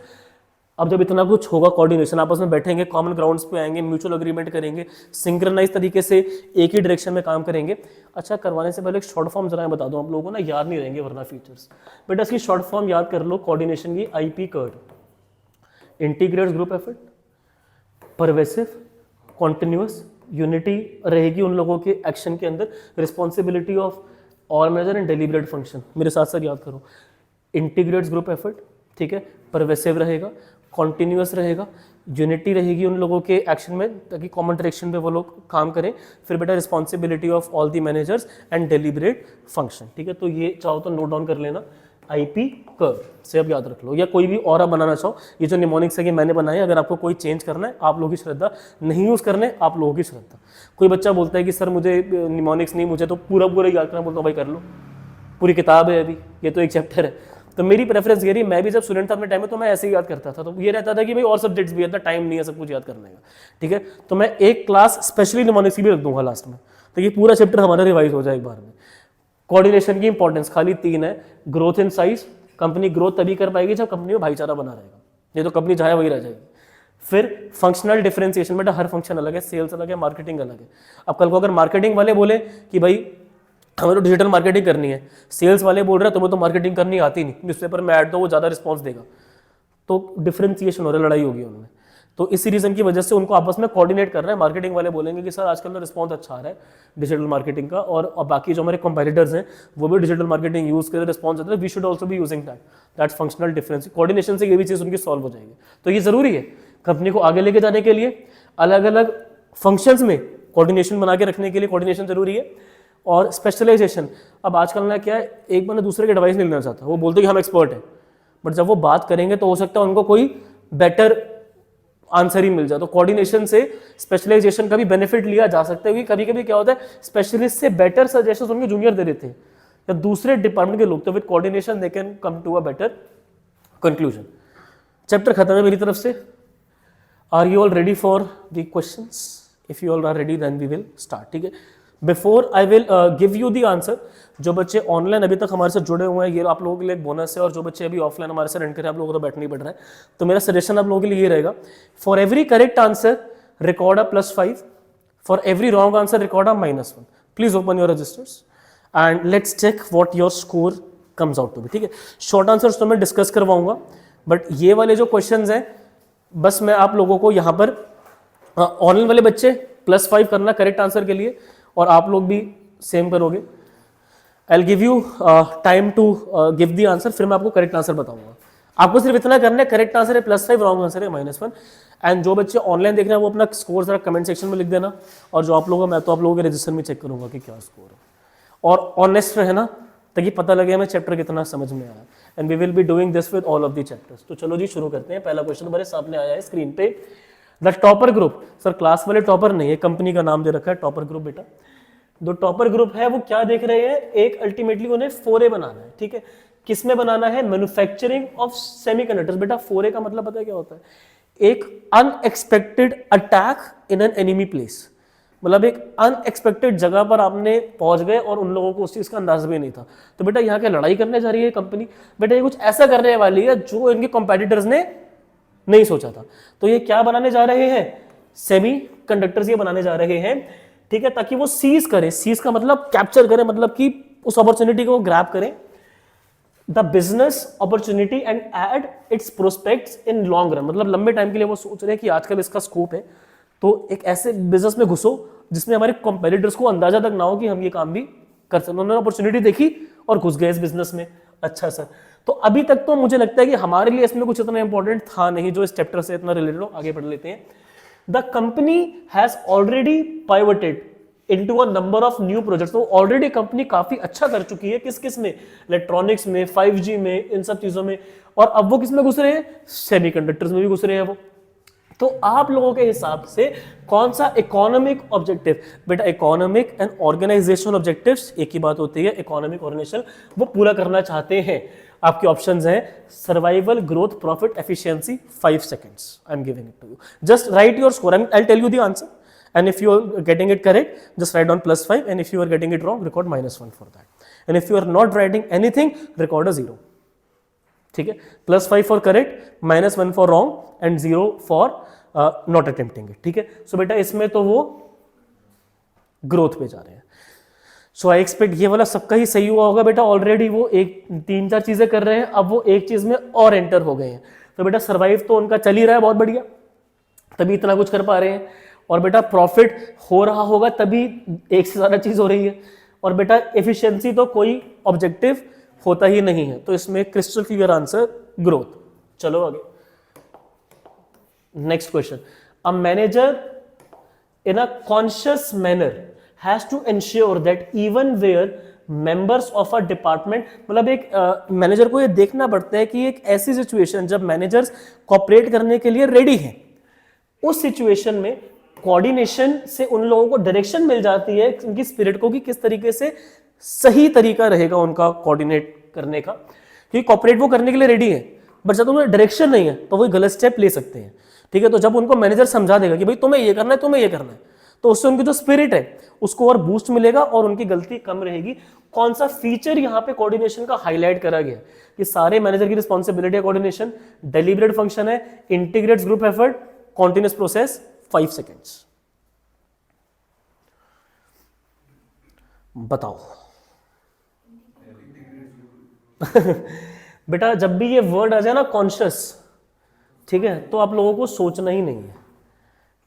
अब जब इतना कुछ होगा, कोऑर्डिनेशन, आपस में बैठेंगे, कॉमन ग्राउंड्स पे आएंगे, म्यूचुअल अग्रीमेंट करेंगे, सिंक्रोनाइज तरीके से एक ही डायरेक्शन में काम करेंगे। अच्छा, करवाने से पहले एक शॉर्ट फॉर्म जरा बता दूं, आप लोगों को ना याद नहीं रहेंगे वरना फीचर्स। बेटा इसकी शॉर्ट फॉर्म याद कर लो कोऑर्डिनेशन की, IP curd, integrated group effort, pervasive, continuous, unity रहेगी उन लोगों के एक्शन के अंदर, responsibility of all manager and deliberate function. मेरे साथ साथ याद करो, इंटीग्रेट्स ग्रुप एफर्ट, ठीक है, परवेसिव रहेगा, कॉन्टिन्यूअस रहेगा, यूनिटी रहेगी उन लोगों के एक्शन में ताकि कॉमन डायरेक्शन पे वो लोग काम करें, फिर बेटा responsibility of all the managers and deliberate function. ठीक है, तो ये चाहो तो नोट डाउन कर लेना, आईपी कर्व से अब याद रख लो, या कोई भी और आप बनाना चाहो। ये जो निमोनिक्स है कि मैंने बनाए, अगर आपको कोई चेंज करना है आप लोगों की श्रद्धा, नहीं यूज़ करने आप लोगों की श्रद्धा। कोई बच्चा बोलता है कि सर मुझे निमोनिक्स नहीं, मुझे तो पूरा याद करना, बोलता हूँ भाई कर लो, पूरी किताब है अभी, ये तो एक चैप्टर है। तो मेरी प्रेफरेंस ये रही, मैं भी जब स्टूडेंट था अपने टाइम में तो मैं ऐसे ही याद करता था। तो ये रहता था कि भाई और सब्जेक्ट्स भी, इतना टाइम नहीं है सब कुछ याद करने का, ठीक है। तो मैं एक क्लास स्पेशली निमोनिक्स की भी रख दूंगा लास्ट में, तो ये पूरा चैप्टर हमारा रिवाइज हो जाए एक बार में। कोऑर्डिनेशन की इंपॉर्टेंस खाली 3 है, growth in size, company growth तभी कर पाएगी जब कंपनी में भाईचारा बना रहेगा, ये तो कंपनी चाहे वही रह जाएगी। फिर फंक्शनल डिफरेंशिएशन, बेटा हर फंक्शन अलग है, सेल्स अलग है, मार्केटिंग अलग है। अब कल को अगर मार्केटिंग वाले बोले कि भाई हमें तो डिजिटल मार्केटिंग करनी है, सेल्स वाले बोल रहे हैं तुम्हें तो मार्केटिंग करनी आती नहीं, न्यूज़पेपर में ऐड दो वो ज़्यादा रिस्पॉन्स देगा, तो डिफरेंशिएशन हो रहा है, लड़ाई होगी उनमें। तो इसी रीजन की वजह से उनको आपस में कोऑर्डिनेट कर रहे हैं। मार्केटिंग वाले बोलेंगे कि सर आजकल तो रिस्पॉन्स अच्छा आ रहा है डिजिटल मार्केटिंग का, और बाकी जो हमारे कंपेटिटर्स हैं वो भी डिजिटल मार्केटिंग यूज़ कर रिस्पॉन्स आता है, वी शुड ऑल्सो भी using that's functional difference. Coordination से ये भी चीज़ उनकी सॉल्व हो जाएगी। तो ये ज़रूरी है कंपनी को आगे लेके जाने के लिए, अलग अलग फंक्शंस में कोऑर्डिनेशन बना के रखने के लिए कोऑर्डिनेशन जरूरी है। और स्पेशलाइजेशन, अब आजकल ना क्या है, एक बंदा दूसरे के एडवाइस नहीं लेना चाहता, वो बोलते हैं कि हम एक्सपर्ट हैं, बट जब वो बात करेंगे तो हो सकता है उनको कोई बेटर आंसर ही मिल जाए। तो कोऑर्डिनेशन से स्पेशलाइजेशन का भी बेनिफिट लिया जा सकता है, क्योंकि कभी कभी क्या होता है स्पेशलिस्ट से बेटर सजेशंस उनके जूनियर दे देते हैं या दूसरे डिपार्टमेंट के लोग, तो with coordination they can come to a better conclusion. Chapter खत्म है मेरी तरफ से। Are you all ready for the questions? If you all are ready then we will start, ठीक है। Before I will give you the answer, जो बच्चे online अभी तक हमारे साथ जुड़े हुए हैं ये आप लोगों के लिए एक बोनस है, और जो बच्चे अभी ऑफलाइन हमारे साथ रन करें, आप लोगों को तो बैठना ही पड़ रहा है, तो मेरा सजेशन आप लोगों के लिए ये रहेगा, for every correct answer record a +5, for every wrong answer record a -1। Please open your registers and let's check what your score comes out to be, ठीक है। शॉर्ट आंसर्स तो मैं डिस्कस करवाऊंगा, बट ये वाले जो क्वेश्चंस हैं बस मैं आप लोगों को यहाँ पर ऑनलाइन वाले बच्चे +5 करना करेक्ट आंसर के लिए, और आप लोग भी सेम करोगे। I will give you time to give the answer, फिर मैं आपको करेक्ट आंसर बताऊंगा। आपको सिर्फ इतना करना है, करेक्ट आंसर है +5, रॉन्ग आंसर है -1। एंड जो बच्चे ऑनलाइन देख रहे हैं वो अपना स्कोर जरा कमेंट सेक्शन में लिख देना, और जो आप लोगों मैं तो आप लोगों के रजिस्टर में चेक करूंगा कि क्या स्कोर है, और ऑनेस्ट है ना, ताकि पता लगे हमें चैप्टर कितना समझ में आया। And we will be doing this with all of the chapters. तो चलो जी शुरू करते हैं। पहला क्वेश्चन हमारे सामने आया है स्क्रीन पे। The topper group, sir class वाले टॉपर नहीं है, कंपनी का नाम दे रखा है टॉपर ग्रुप बेटा। जो टॉपर ग्रुप है वो क्या देख रहे हैं, एक अल्टीमेटली उन्हें 4A बनाना है, ठीक है। किस में बनाना है, मैन्युफैक्चरिंग ऑफ सेमीकंडक्टर्स। बेटा 4A का मतलब पता है क्या होता है, एक unexpected attack in an enemy place, मतलब एक अनएक्सपेक्टेड जगह पर आपने पहुंच गए और उन लोगों को उस चीज का अंदाज भी नहीं था। तो बेटा यहाँ क्या लड़ाई करने जा रही है कंपनी, बेटा ये कुछ ऐसा करने वाली है जो इनके कॉम्पिटिटर्स ने नहीं सोचा था। तो ये क्या बनाने जा रहे हैं, सेमी कंडक्टर्स ये बनाने जा रहे हैं, ठीक है, ताकि वो सीज करें। सीज का मतलब कैप्चर करें, मतलब कि उस अपॉर्चुनिटी को ग्रैब करें, the business opportunity and add its prospects in long run. मतलब लंबे टाइम के लिए वो सोच रहे हैं कि आजकल इसका स्कोप है, तो एक ऐसे बिजनेस में घुसो जिसमें हमारे कॉम्पिटिटर्स को अंदाजा तक ना हो कि हम ये काम भी कर सकते। उन्होंने अपॉर्चुनिटी देखी और घुस गए इस बिजनेस में। अच्छा सर, तो अभी तक तो मुझे लगता है कि हमारे लिए इसमें कुछ इतना इंपॉर्टेंट था नहीं जो इस चैप्टर से इतना रिलेटेड हो। आगे बढ़ लेते हैं। The company has already pivoted into a number of new projects. तो ऑलरेडी कंपनी काफी अच्छा कर चुकी है, किस किस में, इलेक्ट्रॉनिक्स में, 5G में, इन सब चीजों में, और अब वो किस में घुस रहे हैं, सेमीकंडक्टर्स में भी घुस रहे हैं वो। तो आप लोगों के हिसाब से कौन सा इकोनॉमिक ऑब्जेक्टिव, बेटा इकोनॉमिक एंड ऑर्गेनाइजेशन ऑब्जेक्टिव्स एक ही बात होती है, इकोनॉमिक ऑर्गेनाइजेशन वो पूरा करना चाहते हैं। आपके ऑप्शंस हैं survival, growth, profit, efficiency. 5 seconds I am giving it to you, just write your score, I will tell you the answer, and if you are getting it correct just write down +5, and if you are getting it wrong record -1 for that, and if you are not writing anything record a 0, ठीक है। +5 for correct, -1 for wrong and 0 for not attempting it, ठीक है। सो बेटा इसमें तो वो growth पे जा रहे हैं। सो आई एक्सपेक्ट ये वाला सबका ही सही हुआ होगा बेटा। ऑलरेडी वो एक 3-4 चीजें कर रहे हैं, अब वो एक चीज में और एंटर हो गए हैं। तो बेटा सर्वाइव तो उनका चल ही रहा है बहुत बढ़िया, तभी इतना कुछ कर पा रहे हैं। और बेटा प्रॉफिट हो रहा होगा तभी एक से ज्यादा चीज हो रही है। और बेटा एफिशिएंसी तो कोई ऑब्जेक्टिव होता ही नहीं है, तो इसमें क्रिस्टल क्लियर आंसर ग्रोथ। चलो आगे, next question. A manager in a conscious manner has to ensure that even where members of a department, मतलब एक मैनेजर को ये देखना पड़ता है कि एक ऐसी सिचुएशन जब मैनेजर्स कॉपरेट करने के लिए रेडी हैं, उस सिचुएशन में कोऑर्डिनेशन से उन लोगों को डायरेक्शन मिल जाती है उनकी स्पिरिट को कि किस तरीके से सही तरीका रहेगा उनका कोऑर्डिनेट करने का, क्योंकि कॉपरेट वो करने के लिए रेडी है, बट जब उन्हें डायरेक्शन नहीं है तो वो गलत स्टेप ले सकते हैं, ठीक है। तो जब उनको मैनेजर समझा देगा कि भाई तुम्हें ये करना है, तुम्हें ये करना है, तो उससे उनकी जो स्पिरिट है उसको और बूस्ट मिलेगा और उनकी गलती कम रहेगी। कौन सा फीचर यहाँ पे कोऑर्डिनेशन का हाईलाइट करा गया कि सारे मैनेजर की रिस्पॉन्सिबिलिटी है कोऑर्डिनेशन, डेलिब्रेट फंक्शन है, integrates group effort, continuous process. 5 seconds बताओ। बेटा जब भी ये वर्ड आ जाए ना कॉन्शियस, ठीक है, तो आप लोगों को सोचना ही नहीं है,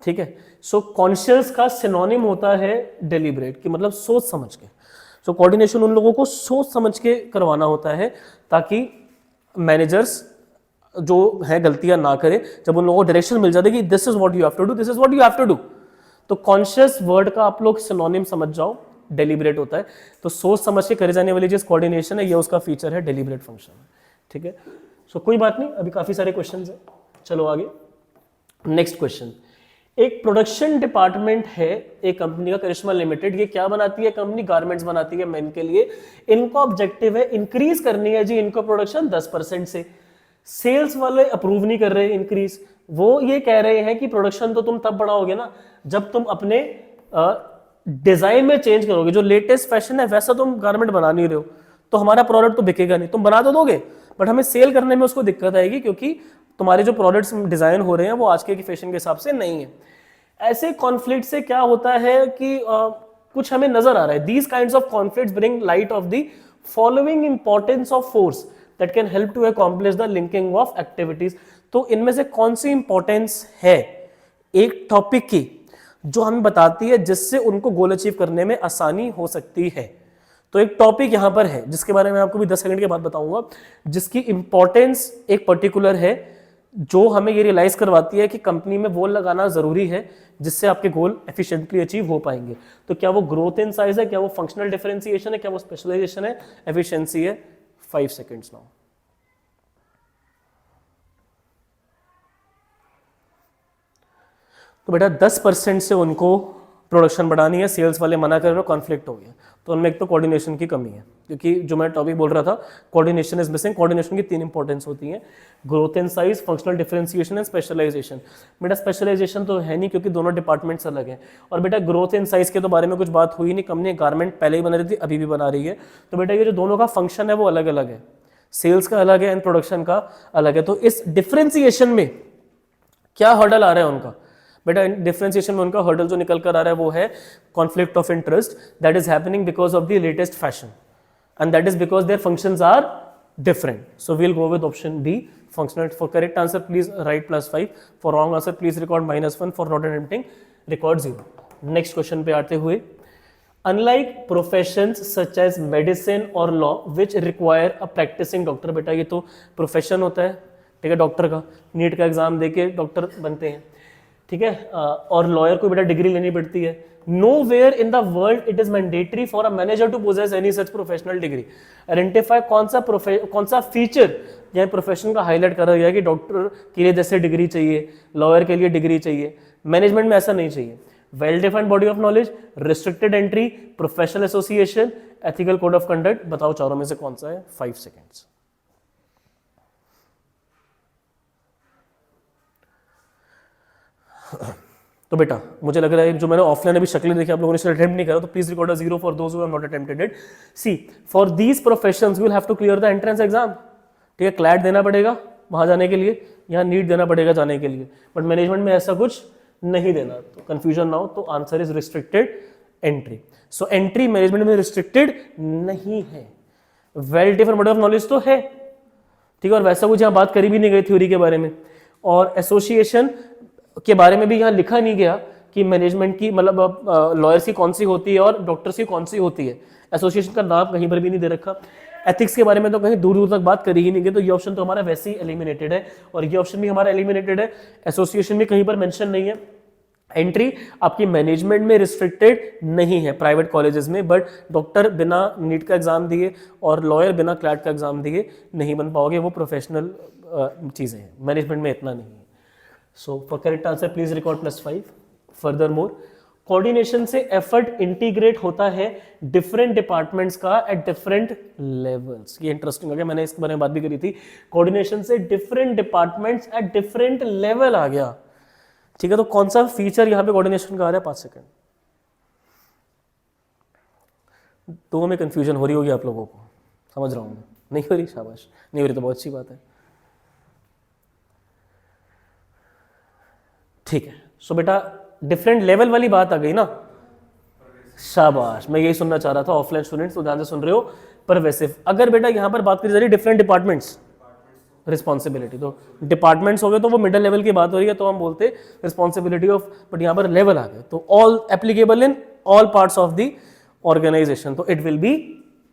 ठीक है। सो कॉन्शियस का सिनोनिम होता है डेलिब्रेट, कि मतलब सोच समझ के। सो कोऑर्डिनेशन उन लोगों को सोच समझ के करवाना होता है ताकि मैनेजर्स जो है गलतियां ना करे। जब उन लोगों को डायरेक्शन मिल जाती है कि this is what you have to do, this is what you have to do, तो कॉन्शियस वर्ड का आप लोग सिनोनिम समझ जाओ, डेलिब्रेट होता है। तो सोच समझ के करे जाने वाली चीज कोऑर्डिनेशन है, ये उसका फीचर है, डेलिब्रेट फंक्शन है, ठीक है। सो कोई बात नहीं, अभी काफी सारे क्वेश्चंस हैं, चलो आगे। Next question. एक प्रोडक्शन डिपार्टमेंट है एक कंपनी का, करिश्मा लिमिटेड। ये क्या बनाती है कंपनी, गारमेंट्स बनाती है मेन के लिए। इनका ऑब्जेक्टिव है इंक्रीज करनी है जी इनको प्रोडक्शन 10% से। सेल्स वाले अप्रूव नहीं कर रहे इंक्रीज, वो ये कह रहे हैं कि प्रोडक्शन तो तुम तब बढ़ाओगे ना जब तुम अपने डिजाइन में चेंज करोगे। जो लेटेस्ट फैशन है वैसा तुम गारमेंट बना नहीं रहे हो, तो हमारा प्रोडक्ट तो बिकेगा नहीं। तुम बना तो दोगे बट हमें सेल करने में उसको दिक्कत आएगी, क्योंकि तुम्हारे जो प्रोडक्ट्स डिजाइन हो रहे हैं वो आज के फैशन के हिसाब से नहीं है। ऐसे कॉन्फ्लिक्ट से क्या होता है कि कुछ हमें नजर आ रहा है। These kinds of conflicts bring light of the following importance of force that can help to accomplish the linking of activities. तो इनमें से कौन सी इंपॉर्टेंस है एक टॉपिक की जो हमें बताती है जिससे उनको गोल अचीव करने में आसानी हो सकती है। तो एक टॉपिक यहां पर है जिसके बारे में आपको भी 10 सेकंड के बाद बताऊंगा, जिसकी इंपॉर्टेंस एक पर्टिकुलर है जो हमें ये रियलाइज करवाती है कि कंपनी में वो लगाना जरूरी है जिससे आपके गोल एफिशिएंटली अचीव हो पाएंगे। तो क्या वो ग्रोथ इन साइज है, क्या वो फंक्शनल डिफरेंशिएशन है, क्या वो स्पेशलाइजेशन है, एफिशिएंसी है। 5 सेकंड्स नाउ। तो बेटा 10% से उनको प्रोडक्शन बढ़ानी है, सेल्स वाले मना कर रहे हो, कॉन्फ्लिक्ट हो गया। तो उनमें एक तो कोऑर्डिनेशन की कमी है, क्योंकि जो मैं टॉपिक बोल रहा था कोऑर्डिनेशन इज मिसिंग। कोऑर्डिनेशन की 3 इंपॉर्टेंस होती हैं, growth in size, functional differentiation and specialisation. बेटा स्पेशलाइजेशन तो है नहीं क्योंकि दोनों डिपार्टमेंट्स अलग हैं। और बेटा ग्रोथ इन साइज के तो बारे में कुछ बात हुई नहीं, कंपनी गारमेंट पहले ही बना रही थी, अभी भी बना रही है। तो बेटा ये जो दोनों का फंक्शन है वो अलग अलग है, सेल्स का अलग है एंड प्रोडक्शन का अलग है। तो इस डिफरेंशिएशन में क्या हर्डल आ रहा है उनका? बेटा डिफरेंशिएशन में उनका हर्डल जो निकल कर आ रहा है वो है conflict of interest that is happening because of the latest fashion and that is because their functions are different. So we'll go with option B, functional. For correct answer please write +5, for wrong answer please record -1, for not attempting record 0. next question पे आते हुए, unlike professions such as medicine or law which require a practicing doctor, बेटा ये तो profession होता है, ठीक है, डॉक्टर का नीट का एग्जाम देके डॉक्टर बनते हैं, ठीक है, और लॉयर को बेटा डिग्री लेनी पड़ती है। Nowhere in the world it is mandatory for a manager to possess any such professional degree. Identify कौन सा फीचर यहाँ प्रोफेशन का हाईलाइट करा गया कि डॉक्टर के लिए जैसे डिग्री चाहिए, लॉयर के लिए डिग्री चाहिए, मैनेजमेंट में ऐसा नहीं चाहिए। Well defined body of knowledge, restricted entry, professional association, ethical code of conduct. बताओ चारों में से कौन सा है? 5 सेकेंड्स। तो बेटा मुझे लग रहा है जो मैंने ऑफलाइन अभी शक्लें देखी आप लोगों ने अटेम्प्ट नहीं करा, तो please record 0 for those who have not attempted it. See for these professions you will have to clear the entrance exam, ठीक है, क्लैट देना पड़ेगा वहां जाने के लिए, यहाँ नीट देना पड़ेगा जाने के लिए, बट मैनेजमेंट में ऐसा कुछ नहीं देना। तो कंफ्यूजन ना हो, तो answer is restricted entry. So entry management में रिस्ट्रिक्टेड नहीं है। Well different body of knowledge तो है, ठीक है, और वैसा कुछ यहाँ बात करी भी नहीं गई थ्योरी के बारे में, और एसोसिएशन के बारे में भी यहाँ लिखा नहीं गया कि मैनेजमेंट की मतलब लॉयर्स की कौन सी होती है और डॉक्टर्स की कौन सी होती है। एसोसिएशन का नाम कहीं पर भी नहीं दे रखा। एथिक्स के बारे में तो कहीं दूर दूर तक बात करी ही नहीं गई, तो ये ऑप्शन तो हमारा वैसे ही एलिमिनेटेड है, और ये ऑप्शन भी हमारा एलिमिनेटेड है। एसोसिएशन में कहीं पर मेंशन नहीं है। एंट्री आपकी मैनेजमेंट में रिस्ट्रिक्टेड नहीं है प्राइवेट कॉलेजेस में, बट डॉक्टर बिना नीट का एग्जाम दिए और लॉयर बिना क्लैट का एग्जाम दिए नहीं बन पाओगे, वो प्रोफेशनल चीज़ें हैं, मैनेजमेंट में इतना नहीं है। So for correct answer please record +5. Furthermore, coordination से एफर्ट इंटीग्रेट होता है डिफरेंट डिपार्टमेंट्स का एट डिफरेंट लेवल्स। ये इंटरेस्टिंग हो गया, मैंने इसके बारे में बात भी करी थी। कोऑर्डिनेशन से different departments at different level आ गया, ठीक है। तो कौन सा फीचर यहाँ पे कोऑर्डिनेशन का आ रहा है? 5 सेकंड। दो में कंफ्यूजन हो रही होगी आप लोगों को, समझ रहा हूँ मैं। नहीं हो रही? शाबाश, नहीं हो रही तो बहुत अच्छी बात है, ठीक है। सो बेटा डिफरेंट लेवल वाली बात आ गई ना, शाबाश, मैं यही सुनना चाह रहा था। ऑफलाइन स्टूडेंट्स तो ध्यान से सुन रहे हो। परवेसिव, अगर बेटा यहां पर बात करी जा रही है डिफरेंट डिपार्टमेंट्स रिस्पॉन्सिबिलिटी, तो डिपार्टमेंट्स हो गए तो वो मिडिल लेवल की बात हो रही है, तो हम बोलते रिस्पॉन्सिबिलिटी ऑफ, बट यहां पर लेवल आ गए तो all applicable in all parts of the organization, तो it will be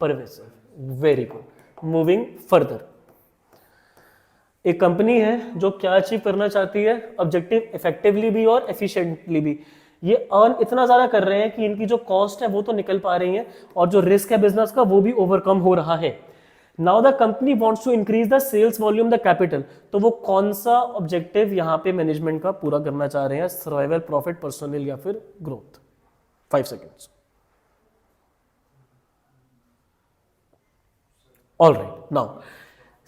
pervasive. Very good. Moving further, एक कंपनी है जो क्या अचीव करना चाहती है? ऑब्जेक्टिव इफेक्टिवली भी और एफिशिएंटली भी। ये अर्न इतना ज्यादा कर रहे हैं कि इनकी जो कॉस्ट है वो तो निकल पा रही है, और जो रिस्क है बिजनेस का वो भी ओवरकम हो रहा है। Now the company wants to increase the sales volume, the capital. तो वो कौन सा ऑब्जेक्टिव यहाँ पे मैनेजमेंट का पूरा करना चाह रहे हैं? सर्वाइवल, प्रॉफिट, पर्सनल या फिर growth? 5 seconds. All right, now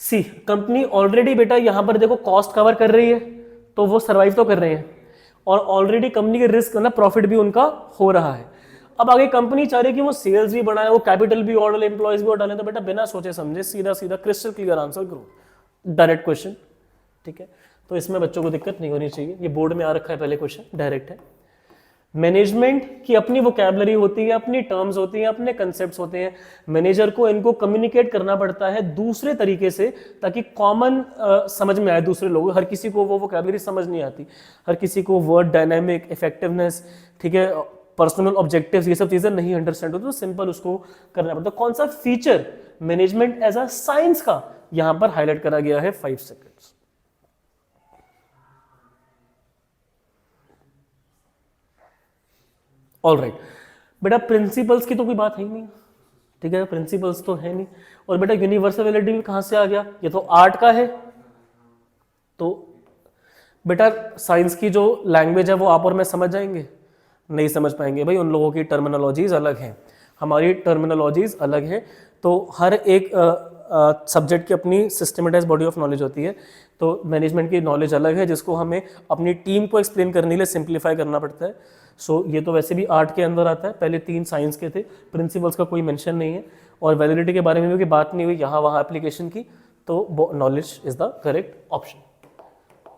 see company already बेटा यहां पर देखो कॉस्ट कवर कर रही है, तो वो सर्वाइव तो कर रहे हैं, और ऑलरेडी कंपनी के रिस्क मतलब प्रॉफिट भी उनका हो रहा है। अब आगे कंपनी चाह रही है कि वो सेल्स भी बढ़ाए, वो कैपिटल भी और एम्प्लॉयज भी और डालें, तो बेटा बिना सोचे समझे सीधा सीधा crystal clear answer growth, direct question, ठीक है। तो इसमें बच्चों को दिक्कत नहीं होनी चाहिए, ये बोर्ड में आ रखा है पहले क्वेश्चन, डायरेक्ट है। मैनेजमेंट की अपनी वोकैबुलरी होती है, अपनी टर्म्स होती हैं, अपने कंसेप्ट्स होते हैं। मैनेजर को इनको कम्युनिकेट करना पड़ता है दूसरे तरीके से, ताकि कॉमन समझ में आए दूसरे लोगों। हर किसी को वो वोकैबुलरी समझ नहीं आती, हर किसी को वर्ड डायनामिक, इफेक्टिवनेस, ठीक है, पर्सनल ऑब्जेक्टिव्स, ये सब चीजें नहीं अंडरस्टैंड होती, तो सिंपल उसको करना पड़ता है। कौन सा feature management as a science का यहां पर हाईलाइट करा गया है? 5 सेकेंड्स। ऑल राइट बेटा, प्रिंसिपल्स की तो कोई बात है ही नहीं, ठीक है, प्रिंसिपल्स तो है नहीं। और बेटा यूनिवर्सलिटी भी कहां से आ गया? ये तो आर्ट का है। तो बेटा साइंस की जो लैंग्वेज है वो आप और मैं समझ जाएंगे? नहीं समझ पाएंगे भाई, उन लोगों की टर्मिनोलॉजीज अलग हैं, हमारी टर्मिनोलॉजीज अलग है। तो हर एक सब्जेक्ट की अपनी सिस्टमेटाइज बॉडी ऑफ नॉलेज होती है। तो मैनेजमेंट की नॉलेज अलग है, जिसको हमें अपनी टीम को एक्सप्लेन करने के लिए सिंप्लीफाई करना पड़ता है। सो ये तो वैसे भी आर्ट के अंदर आता है, पहले 3 साइंस के थे, प्रिंसिपल्स का कोई मेंशन नहीं है, और वैलिडिटी के बारे में भी बात नहीं हुई यहाँ वहाँ एप्लीकेशन की। तो knowledge is the correct option.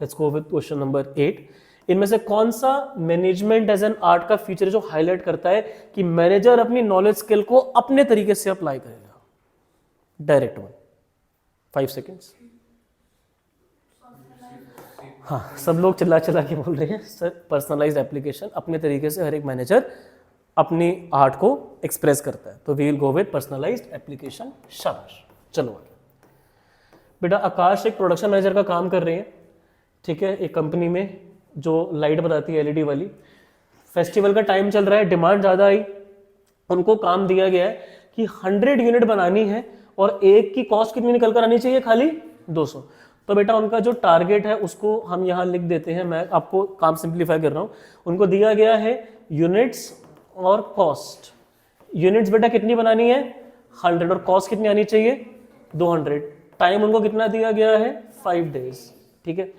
Let's go with question number 8। इनमें से कौन सा मैनेजमेंट एज एन आर्ट का फीचर जो हाईलाइट करता है कि मैनेजर अपनी नॉलेज स्किल को अपने तरीके से अप्लाई करेगा? Direct one, 5 seconds. हाँ, सब लोग चिल्ला चिल्ला के बोल रहे हैं सर, पर्सनलाइज्ड एप्लीकेशन, अपने तरीके से हर एक मैनेजर अपनी आर्ट को एक्सप्रेस करता है। तो we will go with personalised application. शाबाश, चलो आगे। बेटा आकाश एक प्रोडक्शन मैनेजर का काम कर रहे हैं, ठीक है, एक कंपनी में जो लाइट बताती है एलईडी वाली। फेस्टिवल का टाइम चल रहा है, डिमांड ज़्यादा आई, उनको काम दिया गया है कि 100 यूनिट बनानी है और एक की कॉस्ट कितनी निकल कर आनी चाहिए? खाली 200। तो बेटा उनका जो टारगेट है उसको हम यहाँ लिख देते हैं, मैं आपको काम सिंप्लीफाई कर रहा हूँ। उनको दिया गया है यूनिट्स और कॉस्ट। यूनिट्स बेटा कितनी बनानी है? 100, और कॉस्ट कितनी आनी चाहिए? 200। टाइम उनको कितना दिया गया है? 5 डेज, ठीक है।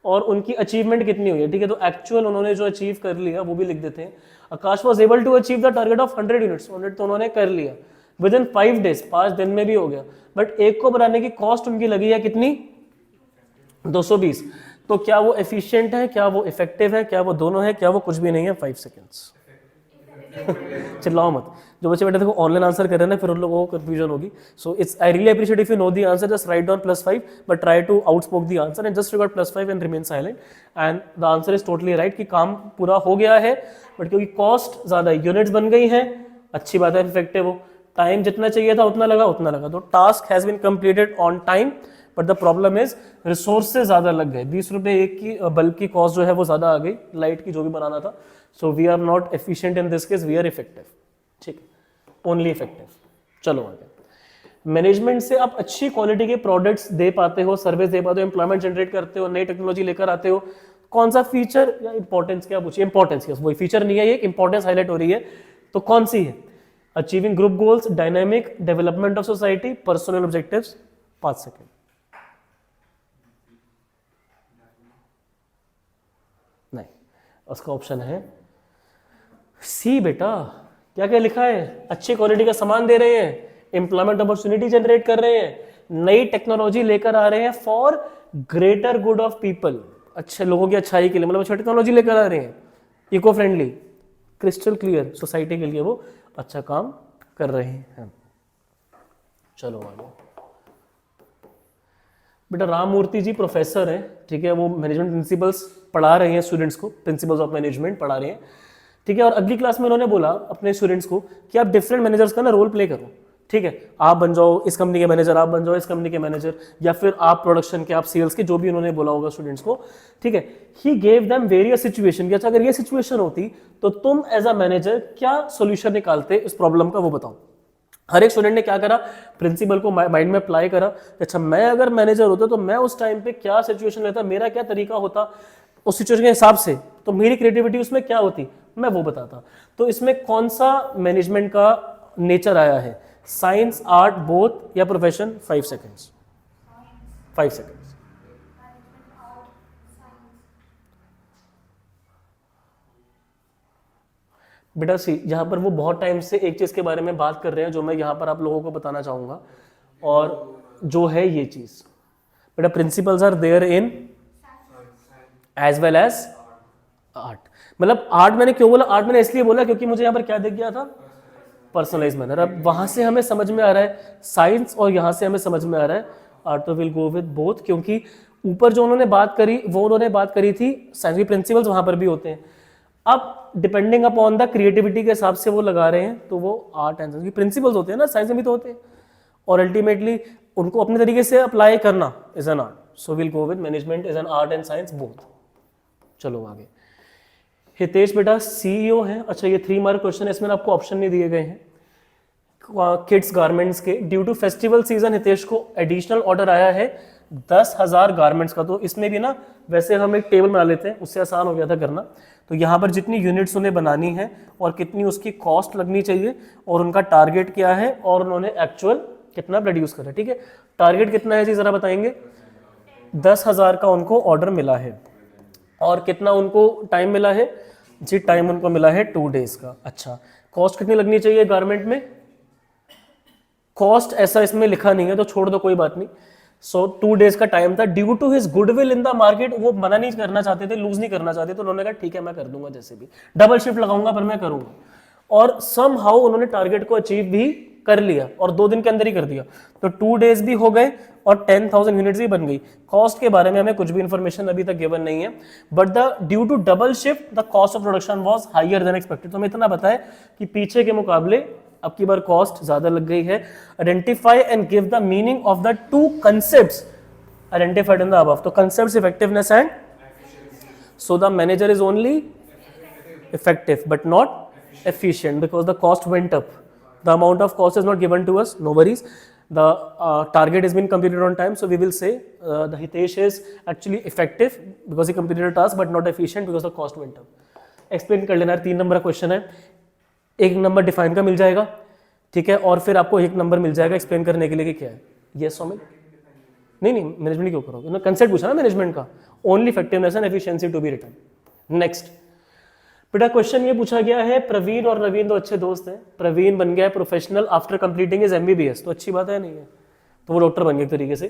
और उनकी अचीवमेंट कितनी हुई है, ठीक है, तो एक्चुअल उन्होंने जो अचीव कर लिया वो भी लिख देते हैं। Akash was able to achieve the target of 100 units, 100 तो उन्होंने कर लिया विद इन 5 डेज, 5 दिन में भी हो गया। बट एक को बनाने की कॉस्ट उनकी लगी है कितनी? 220। तो क्या वो एफिशिएंट है, क्या वो इफेक्टिव है, क्या वो दोनों है, क्या वो कुछ भी नहीं है? 5 सेकेंड्स। चिल्लाओ मत, जो बच्चे बेटे देखो ऑनलाइन आंसर कर रहे हैं ना, फिर उन लोगों को कंफ्यूजन होगी। So it's I really appreciate if you know the answer, just write down +5 but try to outspoke the answer and just record +5 and remain silent and the answer is totally right कि काम पूरा हो गया है, but क्योंकि cost ज्यादा है, units बन गई हैं, अच्छी बात है, इफेक्टिव हो, टाइम जितना चाहिए था उतना लगा, तो task has been completed on time. But the problem is resources ज्यादा लग गए, 20 रुपए एक की बल्ब की कॉस्ट जो है वो ज्यादा आ गई, लाइट की जो भी बनाना था। So we are not efficient in this case, we are effective, ठीक है, ओनली इफेक्टिव। चलो आगे। मैनेजमेंट से आप अच्छी क्वालिटी के प्रोडक्ट्स दे पाते हो, सर्विस दे पाते हो, एम्प्लॉयमेंट जनरेट करते हो, नई टेक्नोलॉजी लेकर आते हो। कौन सा फीचर या इंपॉर्टेंस क्या पूछिए? इंपॉर्टेंस, वही फीचर नहीं है, ये इंपॉर्टेंस हाईलाइट हो रही है। तो कौन सी है? Achieving group goals, dynamic development of society, personal objectives. 5 second. नहीं, उसका ऑप्शन है सी बेटा। क्या क्या लिखा है? अच्छी क्वालिटी का सामान दे रहे हैं, एम्प्लॉयमेंट अपॉर्चुनिटी जनरेट कर रहे हैं, नई टेक्नोलॉजी लेकर आ रहे हैं for greater good of people, अच्छे लोगों की अच्छाई के लिए, मतलब अच्छी टेक्नोलॉजी लेकर आ रहे हैं, eco friendly, crystal clear, society के लिए वो अच्छा काम कर रहे हैं। चलो आगे। बेटा राम मूर्ति जी प्रोफेसर हैं, ठीक है, वो मैनेजमेंट प्रिंसिपल्स पढ़ा रहे हैं स्टूडेंट्स को, प्रिंसिपल्स ऑफ मैनेजमेंट पढ़ा रहे हैं, ठीक है। और अगली क्लास में उन्होंने बोला अपने स्टूडेंट्स को कि आप डिफरेंट मैनेजर्स का ना रोल प्ले करो, ठीक है, आप बन जाओ इस कंपनी के मैनेजर, आप बन जाओ इस कंपनी के मैनेजर, या फिर आप प्रोडक्शन के, आप सेल्स के, जो भी उन्होंने बोला होगा स्टूडेंट्स को, ठीक है। He gave them various situation कि अच्छा अगर ये सिचुएशन होती तो तुम एज अ मैनेजर क्या सोल्यूशन निकालते इस प्रॉब्लम का, वो बताओ। हर एक स्टूडेंट ने क्या करा? प्रिंसिपल को माइंड में अप्लाई करा, अच्छा मैं अगर मैनेजर होता तो मैं उस टाइम पे क्या सिचुएशन लेता, मेरा क्या तरीका होता उस सिचुएशन के हिसाब से, तो मेरी क्रिएटिविटी उसमें क्या होती, मैं वो बताता। तो इसमें कौन सा मैनेजमेंट का नेचर आया है? साइंस, आर्ट, बोथ या प्रोफेशन? 5 seconds, 5 seconds. बेटा सी, यहाँ पर वो बहुत टाइम से एक चीज के बारे में बात कर रहे हैं जो मैं यहाँ पर आप लोगों को बताना चाहूंगा, और जो है ये चीज, बेटा principles are there in as well as art. मतलब आर्ट मैंने क्यों बोला, आर्ट मैंने इसलिए बोला क्योंकि मुझे यहाँ पर क्या दिख गया था, पर्सनलाइज मैनर। अब वहां से हमें समझ में आ रहा है साइंस और यहाँ से हमें समझ में आ रहा है आर्ट, तो विल गो विद बोथ, क्योंकि ऊपर जो उन्होंने बात करी वो उन्होंने बात करी थी साइंस के प्रिंसिपल्स वहां पर भी होते हैं, अब डिपेंडिंग अपॉन द क्रिएटिविटी के हिसाब से वो लगा रहे हैं, तो वो आर्ट एंड साइंस के प्रिंसिपल्स होते हैं ना, साइंस में भी तो होते हैं, और अल्टीमेटली उनको अपने तरीके से अप्लाई करना is an art. So will go with management is an art and science both. चलो आगे, हितेश बेटा सीईओ है। अच्छा ये 3 मार्क क्वेश्चन है, इसमें आपको ऑप्शन नहीं दिए गए हैं। किड्स गारमेंट्स के due to festival season Hitesh को एडिशनल ऑर्डर आया है 10,000 गारमेंट्स का। तो इसमें भी ना वैसे हम एक टेबल बना लेते हैं, उससे आसान हो गया था करना। तो यहाँ पर जितनी यूनिट्स उन्हें बनानी है और कितनी उसकी कॉस्ट लगनी चाहिए और उनका टारगेट क्या है और उन्होंने एक्चुअल कितना प्रोड्यूस करा, ठीक है। टारगेट कितना है जी जरा बताएंगे। 10,000 का उनको ऑर्डर मिला है और कितना उनको टाइम मिला है जी, टाइम उनको मिला है 2 डेज का। अच्छा कॉस्ट कितनी लगनी चाहिए गारमेंट में, कॉस्ट ऐसा इसमें लिखा नहीं है तो छोड़ दो कोई बात नहीं। सो 2 डेज का टाइम था। Due to his goodwill in the market, वो मना नहीं करना चाहते थे, लूज नहीं करना चाहते, तो उन्होंने कहा ठीक है मैं कर दूंगा, जैसे भी डबल शिफ्ट लगाऊंगा पर मैं करूंगा। और सम हाउ उन्होंने टारगेट को अचीव भी कर लिया और 2 दिन के अंदर ही कर दिया। तो 2 डेज भी हो गए और 10,000 यूनिट्स भी बन गई। कॉस्ट के बारे में हमें कुछ भी इंफॉर्मेशन अभी तक गिवन नहीं है, but the due to double shift the cost of production was higher than expected. तो हमें इतना पता है कि पीछे के मुकाबले अब की बार कॉस्ट ज्यादा लग गई है। Identify and give the meaning of the 2 concepts identified in the above. तो concepts effectiveness and so the manager is only effective but not efficient because the cost went up. The amount of cost is not given to us, no worries. The target has been completed on time, so we will say the Hitesh is actually effective because he completed a task but not efficient because the cost went up. Explain कर लेना। 3 number का question है, 1 number define का मिल जाएगा, ठीक है, और फिर आपको 1 नंबर मिल जाएगा एक्सप्लेन करने के लिए कि क्या है। यस सौमिक, नहीं मैनेजमेंट क्यों करोगे, कंसेप्ट पूछा ना मैनेजमेंट का, only effectiveness and efficiency to be written. Next बेटा क्वेश्चन ये पूछा गया है, प्रवीण और नवीन दो अच्छे दोस्त हैं, प्रवीण बन गया है professional after completing is MBBS, तो अच्छी बात है नहीं है, तो वो डॉक्टर बन गया एक तरीके से,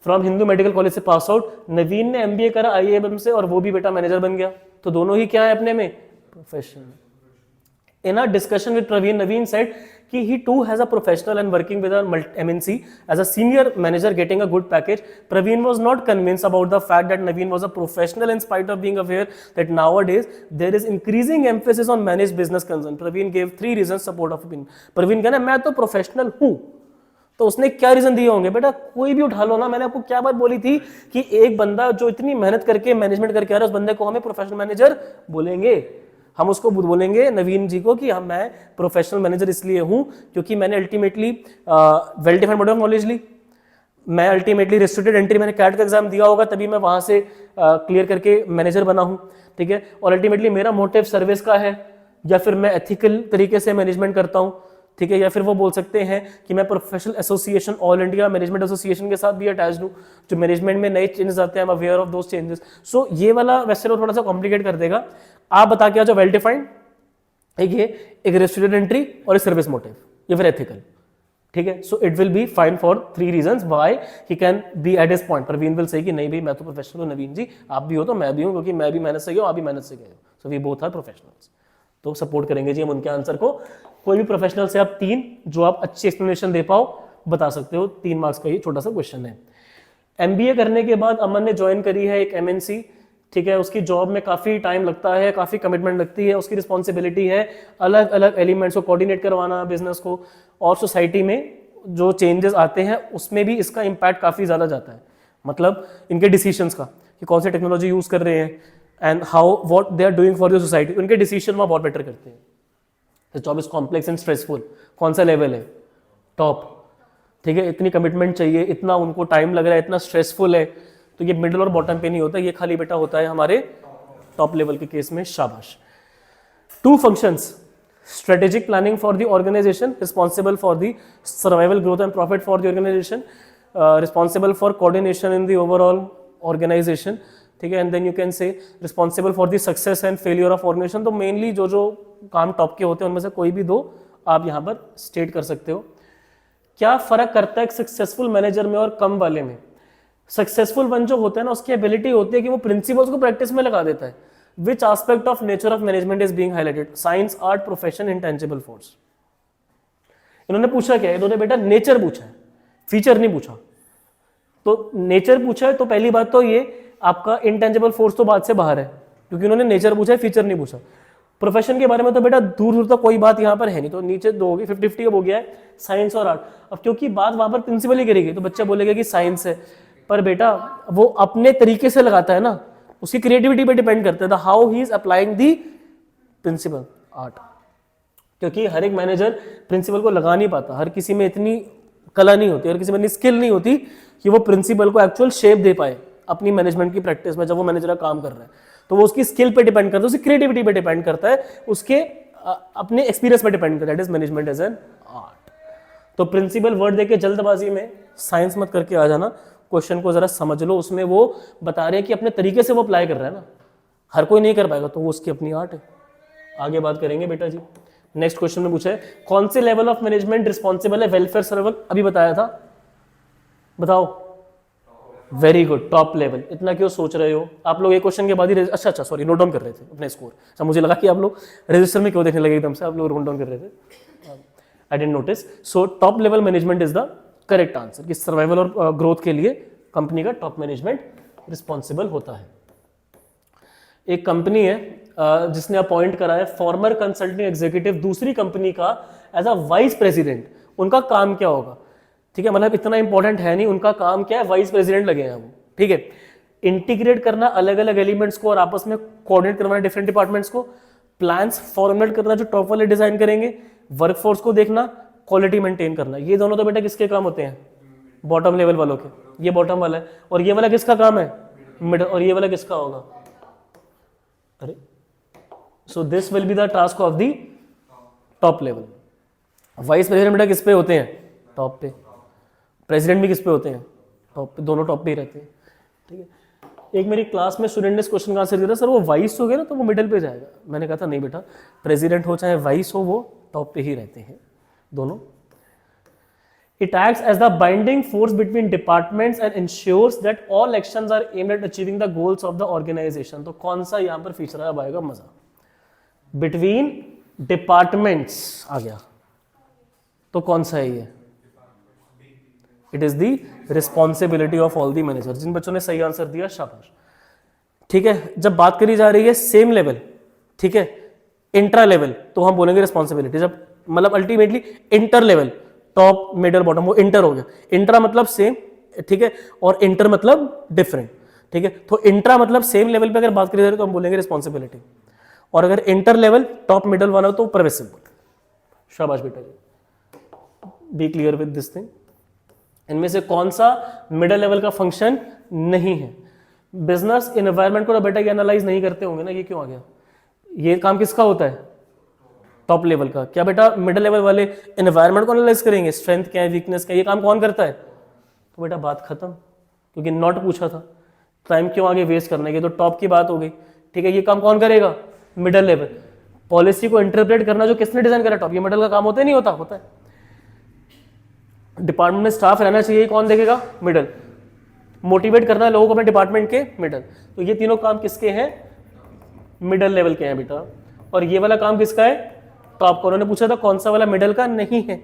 फ्रॉम हिंदू मेडिकल कॉलेज से पास आउट। नवीन ने एमबीए करा आईआईएम से और वो भी बेटा मैनेजर बन गया, तो दोनों ही क्या है अपने में professional. In a discussion with Praveen, Naveen said कि he too has a professional and working with a MNC as a senior manager getting a good package. Praveen was not convinced about the fact that Naveen was a professional in spite of being aware that nowadays there is increasing emphasis on managed business concern. Praveen gave 3 reasons support of opinion. Praveen कहना मैं तो professional हूँ, तो उसने क्या reason दिए होंगे बेटा, कोई भी उठा लो ना। मैंने आपको क्या बात बोली थी कि एक बंदा जो इतनी मेहनत करके मैनेजमेंट करके आ रहा है उस बंदे को हमें प्रोफेशनल मैनेजर बोलेंगे। हम उसको बोलेंगे नवीन जी को कि हम मैं प्रोफेशनल मैनेजर इसलिए हूं क्योंकि मैंने ultimately well defined body of knowledge ली, मैं अल्टीमेटली रिस्ट्रिक्टेड एंट्री मैंने कैट का एग्जाम दिया होगा तभी मैं वहां से क्लियर करके मैनेजर बना हूं, ठीक है, और अल्टीमेटली मेरा मोटिव सर्विस का है या फिर मैं एथिकल तरीके से मैनेजमेंट करता हूं, ठीक है, या फिर वो बोल सकते हैं कि मैं professional association all India management association के साथ भी अटैच्ड हूँ, जो मैनेजमेंट में नए चेंजेस आते हैं I am aware of those changes. So ये वाला वैसे थोड़ा सा कॉम्प्लिकेट कर देगा। आप बता के आ जाओ वेल डिफाइंड, एक रेस्ट्रिक्टेड एंट्री और एक सर्विस मोटिव या फिर एथिकल, ठीक है। So it will be fine for 3 reasons why he can be at his point. Praveen will say कि नहीं भाई मैं तो प्रोफेशनल हूँ, नवीन जी आप भी हो तो मैं भी हूँ, क्योंकि मैं भी मेहनत से गया हूँ, आप भी मेहनत से गए हो, so we both are professionals. तो सपोर्ट करेंगे जी हम उनके आंसर को। कोई भी प्रोफेशनल से आप 3 जो आप अच्छी एक्सप्लेनेशन दे पाओ बता सकते हो। 3 मार्क्स का ये छोटा सा क्वेश्चन है। एमबीए करने के बाद अमन ने ज्वाइन करी है एक एमएनसी, ठीक है, उसकी जॉब में काफ़ी टाइम लगता है, काफ़ी कमिटमेंट लगती है, उसकी रिस्पॉन्सिबिलिटी है अलग अलग एलिमेंट्स को कोऑर्डिनेट करवाना बिजनेस को, और सोसाइटी में जो चेंजेस आते हैं उसमें भी इसका इम्पैक्ट काफ़ी ज़्यादा जाता है, मतलब इनके डिसीजंस का कि कौन सी टेक्नोलॉजी यूज़ कर रहे हैं and how what they are doing for the society, उनके डिसीजन वहाँ बहुत बेटर करते हैं। The job is complex and stressful, कौन सा लेवल है टॉप, ठीक है, इतनी कमिटमेंट चाहिए, इतना उनको टाइम लग रहा है, इतना स्ट्रेसफुल है, तो ये मिडिल और बॉटम पे नहीं होता, ये खाली बेटा होता है हमारे टॉप लेवल के केस में। शाबाश। 2 functions, strategic planning for the organization, responsible for the survival, growth and profit for the organization, responsible for coordination in the overall organization, ठीक है, and then you can say responsible for the success and failure of organisation. तो mainly जो जो काम top के होते हैं उनमें से कोई भी 2 आप यहाँ पर स्टेट कर सकते हो। क्या फर्क करता है एक सक्सेसफुल मैनेजर में और कम वाले में? सक्सेसफुल वन जो होता है ना उसकी एबिलिटी होती है कि वो प्रिंसिपल्स को प्रैक्टिस में लगा देता है, which aspect of nature of management is being highlighted? Science, art, profession, intangible force. इन्होंने पूछा क्या है? इन्होंने बेटा नेचर पूछा है, फीचर नहीं पूछा। तो नेचर पूछा है तो पहली बात तो ये आपका इंटेंजिबल फोर्स तो बात से बाहर है, क्योंकि उन्होंने नेचर पूछा है, फीचर नहीं पूछा। प्रोफेशन के बारे में तो बेटा दूर दूर तक कोई बात यहाँ पर है नहीं, तो नीचे दो होगी, 50-50 हो गया है साइंस और आर्ट। अब क्योंकि बात वहां पर प्रिंसिपल ही करेगी तो बच्चा बोलेगा कि साइंस है, पर बेटा वो अपने तरीके से लगाता है ना, उसकी क्रिएटिविटी पे डिपेंड करता है how he is applying the principle art. क्योंकि हर एक मैनेजर प्रिंसिपल को लगा नहीं पाता, हर किसी में इतनी कला नहीं होती, हर किसी में इतनी स्किल नहीं होती कि वो प्रिंसिपल को एक्चुअल शेप दे पाए अपनी मैनेजमेंट की प्रैक्टिस में जब वो मैनेजर का काम कर रहा है। तो वो उसकी स्किल पे डिपेंड करता है, उसकी क्रिएटिविटी पे डिपेंड करता है, उसके अपने एक्सपीरियंस पे डिपेंड करता है। That is management as an art. तो प्रिंसिपल वर्ड देके जल्दबाजी में साइंस मत करके आ जाना, क्वेश्चन को जरा समझ लो, उसमें वो बता रहे हैं कि अपने तरीके से वो अप्लाई कर रहा है ना, हर कोई नहीं कर पाएगा, तो वो उसकी अपनी आर्ट है। आगे बात करेंगे बेटा जी। नेक्स्ट क्वेश्चन में पूछा है कौन से लेवल ऑफ मैनेजमेंट रिस्पॉन्सिबल है वेलफेयर सर्वर? अभी बताया था, बताओ। Very good, top level. इतना क्यों सोच रहे हो आप लोग? एक क्वेश्चन के बाद ही अच्छा सॉरी नोट डाउन कर रहे थे अपने स्कोर। अच्छा, मुझे लगा कि आप लोग रजिस्टर में क्यों देखने लगे एकदम से, आप लोग नोट डाउन कर रहे थे। I didn't notice. So top level management is the correct answer कि सर्वाइवल और ग्रोथ के लिए कंपनी का टॉप मैनेजमेंट रिस्पॉन्सिबल होता है। एक कंपनी है जिसने अपॉइंट करा है फॉर्मर कंसल्टिंग एग्जीक्यूटिव दूसरी कंपनी का एज अ वाइस प्रेसिडेंट। उनका काम क्या होगा? ठीक है, मतलब इतना इंपॉर्टेंट है नहीं, उनका काम क्या है, वाइस प्रेसिडेंट लगे हैं वो। ठीक है, इंटीग्रेट करना अलग अलग एलिमेंट्स को और आपस में कोऑर्डिनेट करवाना डिफरेंट डिपार्टमेंट्स को, प्लान्स फॉर्मुलेट करना जो टॉप वाले डिजाइन करेंगे, वर्कफोर्स को देखना, क्वालिटी मेंटेन करना। ये दोनों तो बेटा किसके काम होते हैं? बॉटम लेवल वालों के। ये बॉटम वाला है और ये वाला किसका काम है? मिडल। और ये वाला किसका होगा? अरे so this will be the task of the top level. Vice president बेटा किस पे होते हैं? टॉप पे। प्रेसिडेंट भी किस पे होते हैं? टॉप पे। दोनों टॉप पे ही रहते हैं। ठीक है, एक मेरी क्लास में स्टूडेंट ने इस क्वेश्चन का आंसर दिया था, सर वो वाइस हो गया ना तो वो मिडिल पे जाएगा। मैंने कहा था नहीं बेटा, प्रेसिडेंट हो चाहे वाइस हो, वो टॉप पे ही रहते हैं दोनों। It acts as the binding force between departments and ensures that all actions are aimed at achieving the goals of the organization. तो कौन सा यहाँ पर फीचर अब आएगा मजा? Between departments आ गया, तो कौन सा है ये? It is the responsibility of all the managers. जिन बच्चों ने सही आंसर दिया शाबाश। ठीक है, जब बात करी जा रही है सेम लेवल, ठीक है, इंट्रा लेवल, तो हम बोलेंगे रिस्पॉन्सिबिलिटी। जब मतलब ultimately inter level, top middle bottom, वो इंटर हो गया। इंट्रा मतलब सेम, ठीक है, और इंटर मतलब डिफरेंट। ठीक है, तो इंट्रा मतलब सेम लेवल पे अगर बात करी जा रही है तो हम बोलेंगे रिस्पॉन्सिबिलिटी, और अगर इंटर लेवल टॉप मिडल वाला तो परवेसिव। शाबाश बेटा जी, be clear with this thing. इनमें से कौन सा मिडल लेवल का फंक्शन नहीं है? बिजनेस एनवायरनमेंट को तो बेटा ये एनालाइज नहीं करते होंगे ना, ये क्यों आ गया? ये काम किसका होता है? टॉप लेवल का। क्या बेटा मिडिल लेवल वाले एनवायरनमेंट को एनालाइज करेंगे, स्ट्रेंथ क्या है, वीकनेस क्या है, ये काम कौन करता है? तो बेटा बात खत्म, क्योंकि नॉट पूछा था, टाइम क्यों आगे वेस्ट करने के, तो टॉप की बात हो गई। ठीक है, ये काम कौन करेगा? Middle level. पॉलिसी को इंटरप्रेट करना जो किसने डिजाइन करा? टॉप। ये मिडिल का काम होता है नहीं होता? होता है। डिपार्टमेंट में स्टाफ रहना चाहिए, कौन देखेगा? मिडिल। मोटिवेट करना लोगों को अपने डिपार्टमेंट के, मिडिल। तो ये तीनों काम किसके हैं? मिडिल लेवल के हैं बेटा। और ये वाला काम किसका है? टॉप का। उन्होंने पूछा था कौन सा वाला मिडिल का नहीं है,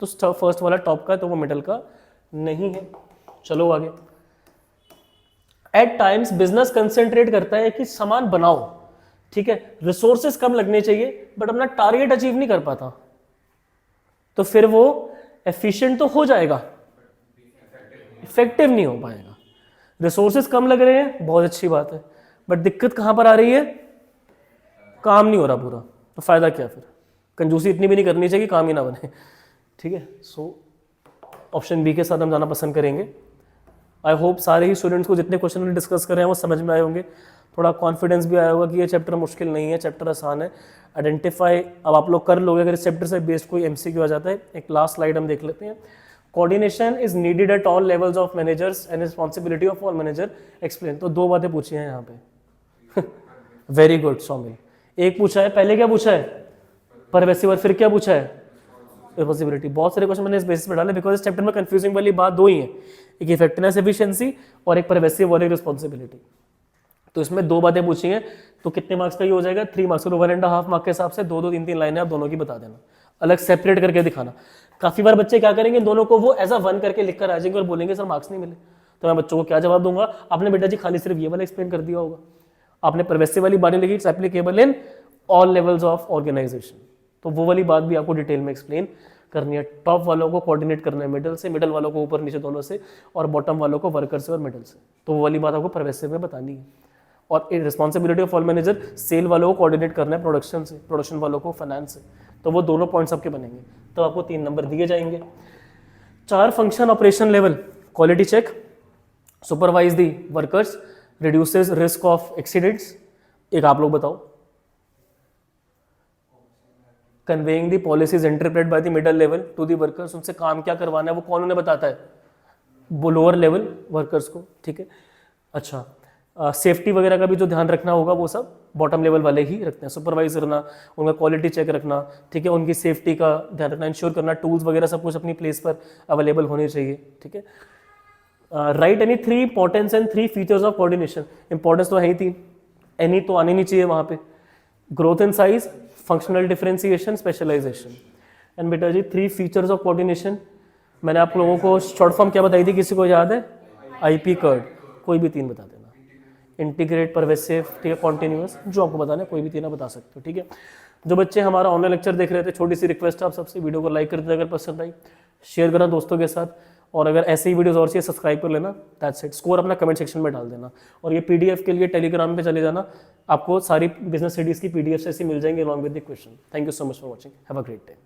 तो फर्स्ट वाला टॉप का, तो वो मिडिल का नहीं है। चलो आगे। एट टाइम्स बिजनेस कंसेंट्रेट करता है कि सामान बनाओ, ठीक है, रिसोर्सेस कम लगने चाहिए, बट अपना टारगेट अचीव नहीं कर पाता, तो फिर वो एफिशिएंट तो हो जाएगा, इफेक्टिव नहीं हो पाएगा। रिसोर्सेस कम लग रहे हैं, बहुत अच्छी बात है, बट दिक्कत कहां पर आ रही है? काम नहीं हो रहा पूरा, तो फायदा क्या फिर? कंजूसी इतनी भी नहीं करनी चाहिए कि काम ही ना बने। ठीक है, सो ऑप्शन बी के साथ हम जाना पसंद करेंगे। आई होप सारे ही स्टूडेंट्स को जितने क्वेश्चन डिस्कस कर रहे हैं वो समझ में आए होंगे, थोड़ा कॉन्फिडेंस भी आया होगा कि ये चैप्टर मुश्किल नहीं है, चैप्टर आसान है। आइडेंटिफाई अब आप लोग कर लोगे अगर इस चैप्टर से बेस्ड कोई एमसीक्यू आ जाता है। एक लास्ट स्लाइड हम देख लेते हैं। Coordination is needed at all levels of managers and responsibility of all manager explain. तो दो बातें पूछी हैं यहाँ पे। Very good Saumil. एक पूछा है, पहले क्या पूछा है? परवेसिव, और फिर क्या पूछा है? रिस्पॉन्सिबिलिटी। बहुत सारे क्वेश्चन मैंने इस बेसिस पे डाले बिकॉज इस चैप्टर में कंफ्यूजिंग वाली बात दो ही है, एक इफेक्टिवनेस एफिशिएंसी और एक परवेसिव और एक रिस्पॉन्सिबिलिटी। तो इसमें 2 बातें पूछेंगे तो कितने मार्क्स का ये हो जाएगा 3 मार्क्स। तो 1.5 मार्क्स के हिसाब से 2 2 3 3 लाइनें आप दोनों की बता देना, अलग सेपरेट करके दिखाना। काफी बार बच्चे क्या करेंगे, दोनों को वो एज अ 1 करके लिख कर आ जाएंगे और बोलेंगे सर मार्क्स नहीं मिले। तो मैं बच्चों को क्या जवाब दूंगा, आपने बेटा जी खाली सिर्फ ये वाला एक्सप्लेन कर दिया होगा, आपने परवेसिव वाली बात लिखी, it's applicable in all levels of organisation. तो वो वाली बात भी आपको डिटेल में एक्सप्लेन करनी है। टॉप वालों को कोऑर्डिनेट करना है मिडल से, मिडल वालों को ऊपर नीचे दोनों से, और बॉटम वालों को वर्कर से और मिडल से। तो वो वाली बात आपको परवेसिव में बतानी है। और responsibility of all manager, sale वालों को कोऑर्डिनेट करना है प्रोडक्शन से, प्रोडक्शन वालों को फाइनेंस से। तो वो दोनों पॉइंट्स आपके बनेंगे, तो आपको 3 नंबर दिए जाएंगे। 4 function operation level, quality check, supervise the workers, reduces risk of accidents. एक आप लोग बताओ, conveying the policies interpret by the middle level to the workers, उनसे काम क्या करवाना है वो कौन उन्हें बताता है, वो लोअर लेवल वर्कर्स को, ठीक है। अच्छा, सेफ्टी वगैरह का भी जो ध्यान रखना होगा वो सब बॉटम लेवल वाले ही रखते हैं, सुपरवाइज करना, उनका क्वालिटी चेक रखना, ठीक है, उनकी सेफ्टी का ध्यान रखना, इंश्योर करना टूल्स वगैरह सब कुछ अपनी प्लेस पर अवेलेबल होने चाहिए, ठीक है। Right any 3 importance and 3 features of coordination, importance तो है ही 3, एनी तो आने नहीं चाहिए वहाँ पे, growth in size, functional differentiation, specialisation. एंड बेटा जी 3 फीचर्स ऑफ कोऑर्डिनेशन, मैंने आप लोगों को शॉर्ट फॉर्म क्या बताई थी, किसी को याद है, IP कर्ड, कोई भी 3 बता देना, इंटीग्रेट, परवेसिव, ठीक है, कॉन्टिन्यूअस, जो आपको बताना है कोई भी 3 बता सकते हो, ठीक है। जो बच्चे हमारा ऑनलाइन लेक्चर देख रहे थे, छोटी सी रिक्वेस्ट है आप सबसे, वीडियो को लाइक कर देना अगर पसंद आई, शेयर करना दोस्तों के साथ, और अगर ऐसे ही वीडियोस और चाहिए सब्सक्राइब कर लेना, दैट्स इट। स्कोर अपना कमेंट सेक्शन में डाल देना, और ये PDF के लिए टेलीग्राम पे चले जाना, आपको सारी बिजनेस स्टडीज की PDF ऐसी मिल जाएंगे along with the question. Thank you so much for watching, have a great day.